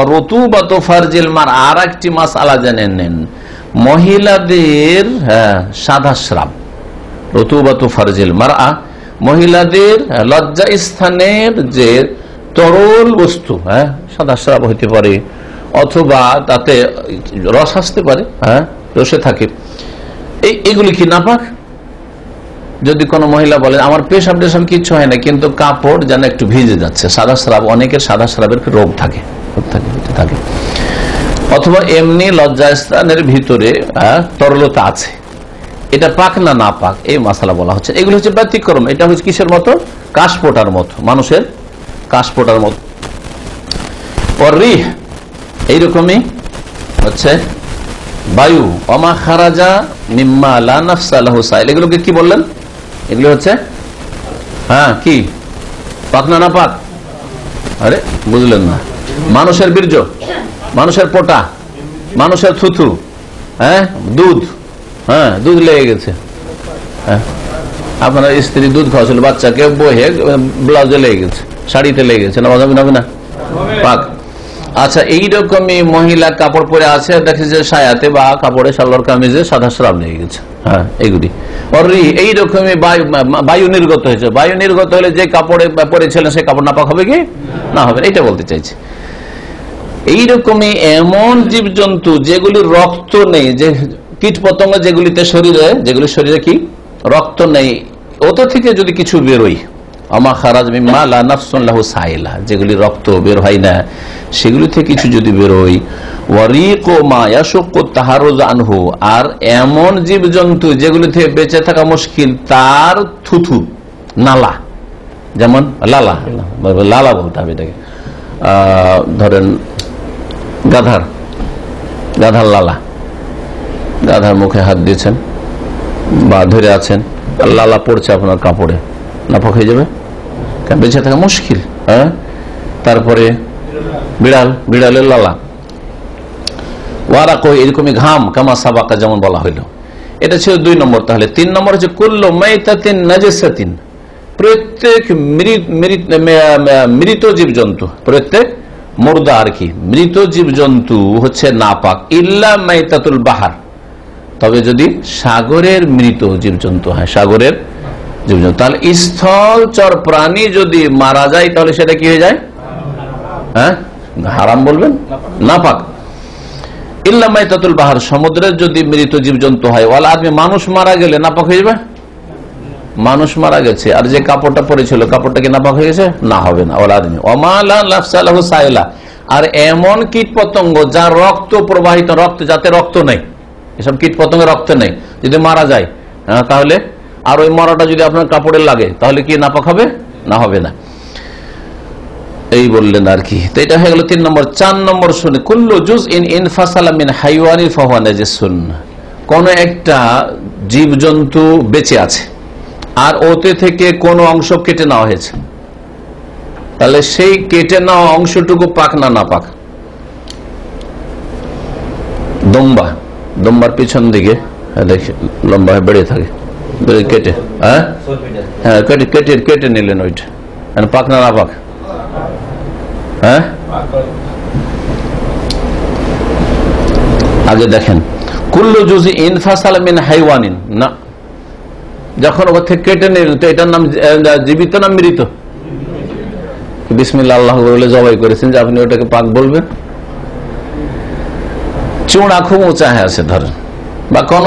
অরতুবাত ফারজিল মার। আর একটি মাসআলা জেনে নেন, মহিলাদের সাদা স্রাব, রতুবাত ফারজিল মার, মহিলাদের লজ্জা স্থানের যে তরল বস্তু, সাদা স্রাব হইতে পারে, অথবা তাতে রস আসতে পারে, রসে থাকে, এইগুলি কি নাপাক? যদি কোনো মহিলা বলে আমার পেশাব টেশাব কিচ্ছু হয় না, কিন্তু কাপড় যেন একটু ভিজে যাচ্ছে, সাদা স্রাব, অনেকের সাদা স্রাবের রোগ থাকে, অথবা এমনি লজ্জাস্থানের ভিতরে তরলতা আছে, এটা পাক না না পাক, এই মাসালা বলা হচ্ছে। এগুলো হচ্ছে ব্যতিক্রম। এটা হচ্ছে কিসের মতো? কাশপোটার মতো, মানুষের কাশপোটার মতো। রিহ, এইরকমই হচ্ছে বায়ু, ওমা খারাজা মিম্মা লা নাফসা লাহু সাইল, এগুলোকে কি বললেন? এগুলো হচ্ছে কি পাক না না পাক? আরে বুঝলেন না। মানুষের বীর্য, মানুষের পোটা, মানুষের থুথু, দুধ, দুধ লেগে গেছে, আপনার স্ত্রী দুধ খাওয়াছিল, বাচ্চাকে বহে ব্লাউজে লেগে গেছে, শাড়িতে লেগে গেছে, হবে না পাক? আচ্ছা, এইরকমই মহিলা কাপড় পরে আছে, দেখে যে সায়াতে বা কাপড়ে সালোয়ার কামিজে সাদা স্রাব লেগে গেছে, এইগুলি। এইরকমই বায়ু নির্গত হয়েছে, বায়ু নির্গত হলে যে কাপড়ে পরেছিলেন সে কাপড় নাপাক হবে কি না হবে? এইটা বলতে চাইছে। এইরকমই এমন জীবজন্তু যেগুলির রক্ত নেই, যে কীট পতঙ্গ যেগুলির শরীরে কি রক্ত নেই, ওটা থেকে যদি কিছু বেরোয়, আমা খারাজ মিম্মা লা নাফসুন লাহু সাইলা, যেগুলি রক্ত বের হয় না, সেগুলি থেকে কিছু যদি বেরোয়, ওয়ারিকু মা ইয়াশুক্কু তাহাররুজ আনহু, আর এমন জীবজন্তু যেগুলি থেকে বেঁচে থাকা মুশকিল, তার থুথু, নালা, যেমন লালা বলতে হবে এটাকে, ধরেন গাধার লালা, গাধার মুখে হাত দিয়েছেন বা ধরে আছেন, লালা পড়ছে আপনার কাপড়ে, নাপাক হয়ে যাবে, বেঁচে থাকা মুশকিল। তারপরে বিড়ালের লালা, ওয়ারাক এরকমই ঘাম, কামা সাবাকা যেমন বলা হইল। এটা ছিল 2 নম্বর। তাহলে 3 নম্বর হচ্ছে কুল্লু মাইতাতিন নাজিসাতিন, প্রত্যেক মৃত জীবজন্তু, প্রত্যেক মুর্দা আর কি, মৃত জীবজন্তু হচ্ছে নাপাক, ইল্লা মাইতাতুল বাহার, তবে যদি সাগরের মৃত জীবজন্তু হয়, সাগরের জীবজন্তু। তাহলে স্থলচর প্রাণী যদি মারা যায় তাহলে সেটা কি হয়ে যায়? হ্যাঁ, হারাম বলবেন, নাপাক। ইল্লা মাইতাতুল বাহার, সমুদ্রের যদি মৃত জীবজন্তু হয়, ওয়াল আদমি, মানুষ মারা গেলে নাপাক হয়ে যাবে। মানুষ মারা গেছে আর যে কাপড়টা পরেছিল, কাপড়টা কি নাপাক হয়ে গেছে? না, হবে না। ওয়াল আদমি ওয়ামালা লাফসালাহু সাইলা, আর এমন কীট পতঙ্গ যার রক্ত প্রবাহিত, রক্ত যাতে রক্ত নেই, এসব কীট পতঙ্গের রক্ত নেই, যদি মারা যায় তাহলে, আর ওই মরাটা যদি আপনার কাপড়ে লাগে তাহলে কি নাপাক হবে? না, হবে না। এই বললেন আর কি। তো এটা হয়ে গেল 3 নম্বর। 4 নম্বর শুনে কুল্লু জুজইন ইনফাসালা মিন হাইওয়ানি ফাহুয়া নাজিসুন, কোন একটা জীবজন্তু বেঁচে আছে আর ওতে থেকে কোন অংশ কেটে নেওয়া হয়েছে, তাহলে সেই কেটে নেওয়া অংশটুকু পাক না নাপাক? দম্বার পিছন দিকে লম্বা বেড়ে থাকে, কেটে কেটে নিলেন, ওইটা পাক না নাপাক? হ্যাঁ, আগে দেখেন কুল্লু জুজি ইনফাসাল মিন হাইওয়ানিন, না, যখন ওর থেকে কেটে নিলেন তো এটার নাম জীবিত না মৃত? বিসমিল্লাহ আল্লাহু বলে জবাই করেছেন যে আপনি ওটাকে পাক বলবেন? চূড়া খুব উঁচা হয়ে আছে ধরেন, বা কোন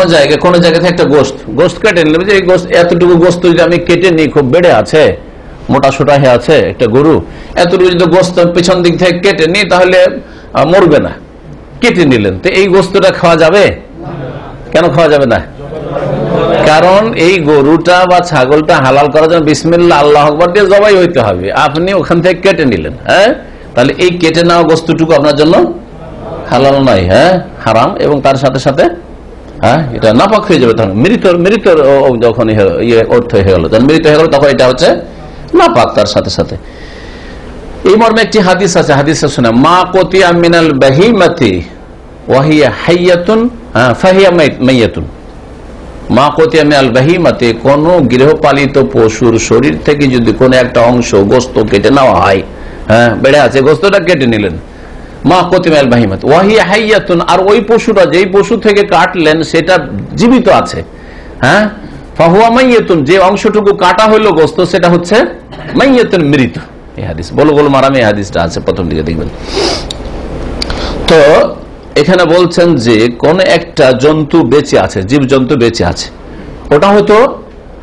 জায়গায় থেকে একটা গোস্ত কেটে নিলাম, যে এই গোস্ত, এতটুকু গোস্ত যদি আমি কেটে নিই, খুব বেড়ে আছে, মোটা সোটা হয়ে আছে একটা গরু, এতটুকু যদি গোস্ত পিছন দিক থেকে কেটে নিই তাহলে মরবে না, কেটে নিলেন, তো এই গোস্তটা খাওয়া যাবে? কেন খাওয়া যাবে না? কারণ এই গরুটা বা ছাগলটা হালাল করার জন্য বিসমিল্লাহ আল্লাহু আকবার দিয়ে জবাই হইতে হবে, আপনি ওখান থেকে কেটে নিলেন, হ্যাঁ, তাহলে এই কেটে নেওয়া গোস্তটুকু আপনার জন্য হালাল নয়, হ্যাঁ, হারাম, এবং তার সাথে সাথে এটা নাপাক হয়ে যাবে। তখন মৃত যখন অর্থ হয়ে গেল, যখন মৃত হয়ে গেল তখন এটা হচ্ছে নাপাক তার সাথে সাথে। এই মর্মে একটি হাদিস আছে, হাদিসে শুনে মা কুতিয়া মিনাল বাহিমাতি ওয়াহিয়া হাইয়াতুন ফাহিয়া মাইয়াতুন, মা কুতিয়া মিনাল বাহিমাতি, কোন গৃহপালিত পশুর শরীর থেকে যদি কোন একটা অংশ গোস্ত কেটে নেওয়া হয়, হ্যাঁ, বেড়ে আছে, গোস্তটা কেটে নিলেন, মা কুতিয়া মিনাল বাহিমাতি ওয়াহিয়া হাইয়াতুন, আর ওই পশুটা যেই পশু থেকে কাটলেন সেটা জীবিত আছে, হ্যাঁ, ফাহুয়া মাইয়াতুন, যে অংশটুকু কাটা হইলো গোস্ত সেটা হচ্ছে মাইয়াতুন, মৃত। এই হাদিস বলগুল মারামে এই হাদিসটা আছে, প্রথম দিকে দেখবেন। তো এখানে বলছেন যে কোন একটা জন্তু বেঁচে আছে, জীবজন্তু বেঁচে আছে, ওটা হয়তো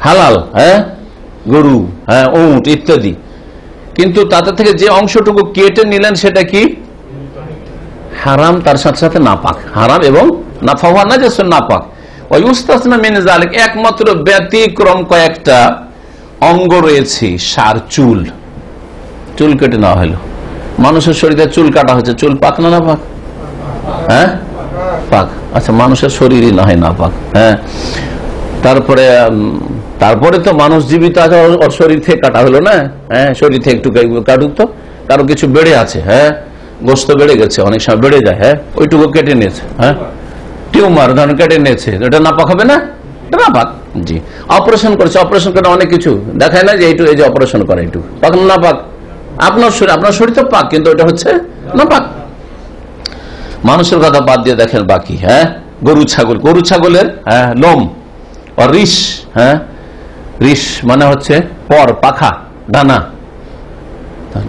হালাল, হ্যাঁ, গরু, হ্যাঁ, উট ইত্যাদি, কিন্তু তাতে থেকে যে অংশটুকু কেটে নিলেন সেটা কি হারাম, তার সাথে সাথে নাপাক, হারাম এবং নাফাওয়া না, যে নাপাক। একমাত্র ব্যতিক্রম কয়েকটা অঙ্গ রয়েছে, সার, চুল কেটে নেওয়া হলো, মানুষের শরীরে চুল কাটা হচ্ছে, চুল পাক না না পাক? হ্যাঁ, পাক। আচ্ছা, মানুষের শরীরই না হয় না পাক, হ্যাঁ। তারপরে তো মানুষ জীবিত আছে, ওর শরীর থেকে কাটা হলো না, হ্যাঁ, শরীর থেকে একটু কাটুক তো, কারো কিছু বেড়ে আছে, হ্যাঁ, গোস্ত বেড়ে গেছে, অনেক সময় বেড়ে যায়, হ্যাঁ, ওইটুকু কেটে নিয়েছে, হ্যাঁ, টিউমার ধরুন কেটে নিয়েছে, এটা নাপাক হবে না? এটা নাপাক। জি, অপারেশন করেছে, অপারেশন করে অনেক কিছু দেখায় না যে এই যে অপারেশন করে এইটুকু পাক না পাক? আপনার শরীর তো পাক, কিন্তু এটা হচ্ছে নাপাক। মানুষের কথা বাদ দিয়ে দেখেন বাকি, হ্যাঁ, গরু ছাগলের লোম ও রিশ, হ্যাঁ, রিশ মানে হচ্ছে পর, পাখা, ডানা,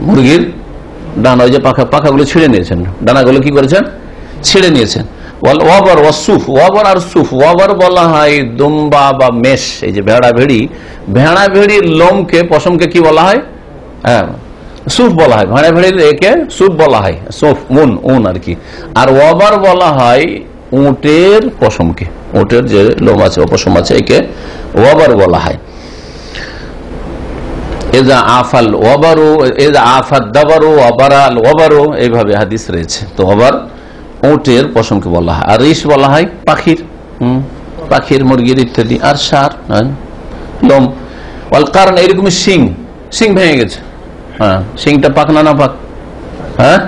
মুরগির ডানা, ওই যে পাখাগুলো ছিঁড়ে নিয়েছেন, ডানাগুলো কি করেছেন? ছিঁড়ে নিয়েছেন। ওয়াবর ও সুফ, ওয়াবর আর সুফ, ওয়াবর বলা হয় দুম্বা বা মেষ, এই যে ভেড়া ভেড়ির লোমকে, পশমকে কি বলা হয়? হ্যাঁ, সুফ বলা হয়, ভেড়া ভেড়ির একে সুফ বলা হয়, সুফ উন আর কি। আর ওয়াবর বলা হয় উটের পশমকে, উটের যে লোম আছে, পশম আছে, একে ওয়াবর বলা হয়। এজা আফাল ওয়াবারু, এজা আফাদ দাবারু, ওয়াবারাল ওয়াবারু, এইভাবে হাদিস রয়েছে। তো ওয়াবার উটের পশমকে বলা হয়, আর রিশ বলা হয় পাখির, মুরগির ইত্যাদি, আর সার লোম। ওয়াল কারণ এরকম শিং ভেঙে গেছে, হ্যাঁ, শিংটা পাক না না পাক? হ্যাঁ,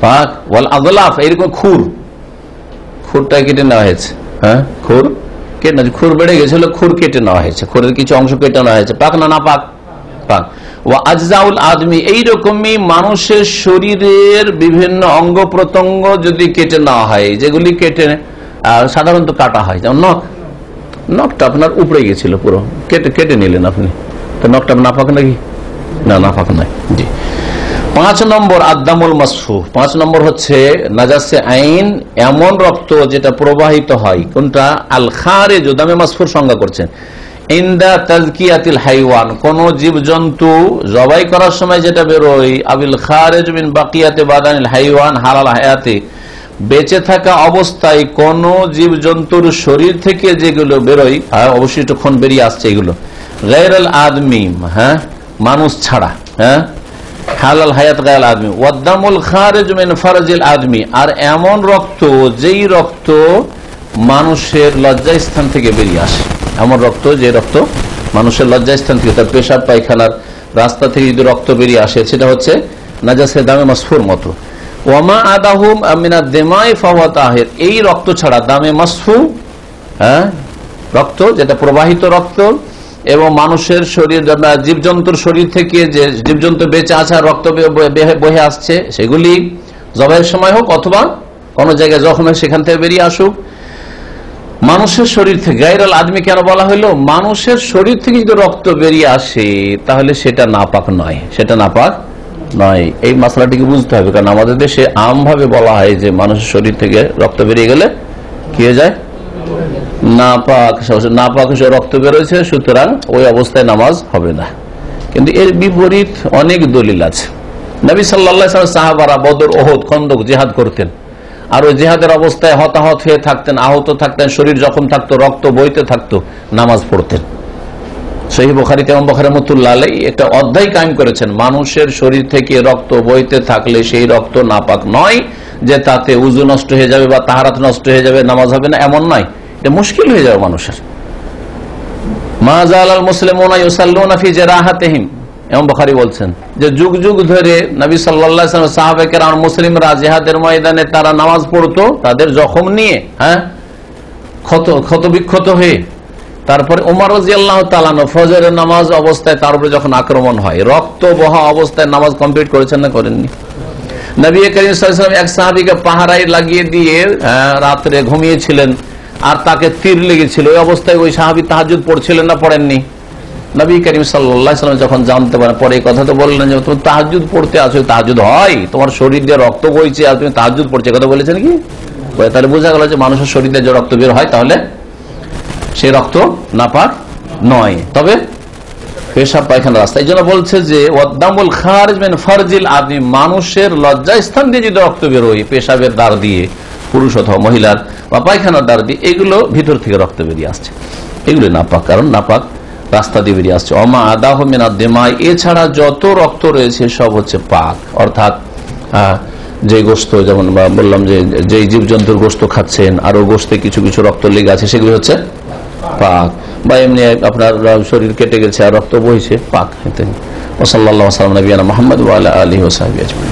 পাক। ওয়াল আদলাফ, এরকম খুরটা কেটে নেওয়া হয়েছে, হ্যাঁ খুর কেটে, খুর বেড়ে গেছিল, খুর কেটে নেওয়া হয়েছে, খুরের কিছু অংশ কেটে নেওয়া হয়েছে, পাক না পাক? পাক। ওয়া আজজাউল আদমি, এইরকমই মানুষের শরীরের বিভিন্ন অঙ্গ প্রত্যঙ্গ যদি কেটে নেওয়া হয়, যেগুলি কেটে সাধারণত কাটা হয়, যেমন নখটা আপনার উপরে গেছিল পুরো, কেটে নিলেন আপনি, তো নখটা নাপাক নাকি? না, নাপাক নয়। জি। 5 নম্বর আদ্দামুল মাসফু, 5 নম্বর হচ্ছে নাজাসে আইন, এমন রক্ত যেটা প্রবাহিত হয়, কোনটা? আল খারেজ, দামে মাসফুর সংজ্ঞা করছেন ইনদা তাজকিয়াতিল হাইওয়ান, কোন জীবজন্তু জবাই করার সময় যেটা বেরোয়, আবিল খারেজ মিন বাকিয়াতে বাদানিল হাইওয়ান হালাল হায়াতে, বেঁচে থাকা অবস্থায় কোন জীবজন্তুর শরীর থেকে যেগুলো বেরোয়, অবশ্যই খুন বেরিয়ে আসছে, এগুলো গায়রুল আদমি, হ্যাঁ মানুষ ছাড়া, হ্যাঁ হালাল হায়াত গায়রুল আদমি। ওয়াদামুল খারিজ মিন ফারজিল আদমি, আর এমন রক্ত যেই রক্ত মানুষের লজ্জাস্থান থেকে বেরিয়ে আসে, এমন রক্ত যে রক্ত মানুষের লজ্জাস্থান থেকে, তার পেশাব পায়খানার রাস্তা থেকে যদি রক্ত বেরিয়ে আসে, সেটা হচ্ছে নাজাসে দামে মাসফুর মতো। ওয়ামা আদাহুম আমিনা দেমাই ফাওয়া তাহির, এই রক্ত ছাড়া দামে মাসফু, হ্যাঁ রক্ত যেটা প্রবাহিত রক্ত, এবং মানুষের শরীর, জীবজন্তুর শরীর থেকে যে জীবজন্তু বেঁচে আছে রক্ত বহে আসছে, সেগুলি জবাইয়ের সময় হোক অথবা কোন জায়গায় জখম সেখান থেকে বেরিয়ে আসুক, মানুষের শরীর থেকে। গায়রুল আদমি কেন বলা হলো? মানুষের শরীর থেকে যদি রক্ত বেরিয়ে আসে তাহলে সেটা নাপাক নয়, সেটা নাপাক নয়। এই মশলাটিকে বুঝতে হবে, কারণ আমাদের দেশে আমভাবে বলা হয় যে মানুষের শরীর থেকে রক্ত বেরিয়ে গেলে কি হয়ে যায়? নাপাক। নাপাক রক্ত বেরোয়েছে, সুতরাং ওই অবস্থায় নামাজ হবে না। কিন্তু এর বিপরীত অনেক দলিল আছে। নবী সাল্লাল্লাহু আলাইহি ওয়াসাল্লাম সাহাবারা বদর, ওহদ, খন্দক জিহাদ করতেন, আর ওই জিহাদের অবস্থায় হতাহত হয়ে থাকতেন, আহত থাকতেন, শরীর জখম থাকতো, রক্ত বইতে থাকতো, নামাজ পড়তেন। সহিহ বুখারীতে ইমাম বুখারী রাহমাতুল্লাহ আলাইহি একটা অধ্যায় কায়েম করেছেন, মানুষের শরীর থেকে রক্ত বইতে থাকলে সেই রক্ত নাপাক নয়, যে তাতে উযু নষ্ট হয়ে যাবে বা তাহারাত নষ্ট হয়ে যাবে, নামাজ হবে না, এমন নয়। এটা মুশকিল হয়ে যাবে মানুষের। মা যালাল মুসলিমুনা ইউসাল্লুনা ফি জারাহাতিহিম, ইমাম বুখারী বলছেন যে যুগ যুগ ধরে নবী সাল্লাল্লাহু আলাইহি ওয়াসাল্লাম, সাহাবায়ে কেরাম, মুসলিমরা জিহাদের ময়দানে তারা নামাজ পড়তো তাদের জখম নিয়ে, হ্যাঁ ক্ষত বিক্ষত হয়ে। তারপরে ওমর রাদিয়াল্লাহু তাআলা আনহু ফজরের নামাজ অবস্থায় তার উপরে যখন আক্রমণ হয়, রক্ত বহা অবস্থায় নামাজ কমপ্লিট করেছেন না করেননি? নবী করিম সাল্লাল্লাহু আলাইহি ওয়াসাল্লাম এক সাহাবীকে পাহারায় লাগিয়ে দিয়ে রাত্রে ঘুমিয়েছিলেন, আর তাকে তীর লেগেছিল, ওই অবস্থায় ওই সাহাবী তাহাজ্জুদ পড়ছিলেন না পড়েননি? নবী করিম সাল্লাল্লাহু আলাইহি ওয়াসাল্লাম যখন জানতে পারেন, পরে এই কথা তো বললেন যে তুমি তাহাজ্জুদ পড়তে আছো, তাহাজ্জুদ হয়, তোমার শরীর দিয়ে রক্ত বইছে আর তুমি তাহাজ্জুদ পড়ছো, কথা বলেছেন কি? তাহলে বোঝা গেল যে মানুষের শরীর দিয়ে যে রক্ত বের হয় তাহলে সেই রক্ত নাপাক নয়, তবে পেশাব পায়খানা রাস্তা। এই জন্য বলছে যে ওয়াদামুল খারিজ মিন ফারজিল আদমি, মানুষের লজ্জাস্থান দিয়ে যদি রক্ত বেরোয়, পেশাবের দ্বার দিয়ে, পুরুষ অথবা মহিলার, বা পায়খানার দ্বার দিয়ে, এগুলো ভিতর থেকে রক্ত বেরিয়ে আসছে, এগুলো নাপাক, কারণ নাপাক রাস্তা দিয়ে বেরিয়ে আসছে। অমা আদাহ মিনাদ দিমাই, এছাড়া যত রক্ত রয়েছে সব হচ্ছে পাক, অর্থাৎ যে গোস্ত, যেমন বললাম যে যেই জীবজন্তুর গোস্ত খাচ্ছেন, আরো গোস্তে কিছু কিছু রক্ত লেগে আছে, সেগুলো হচ্ছে পাক, বা এমনি আপনার শরীর কেটে গেছে আর রক্ত বইছে, পাক। ওয়া সাল্লাল্লাহু আলা নবিয়িনা মুহাম্মদ ওয়া আলা আলিহি ওয়া সাহবিহি আজমাইন।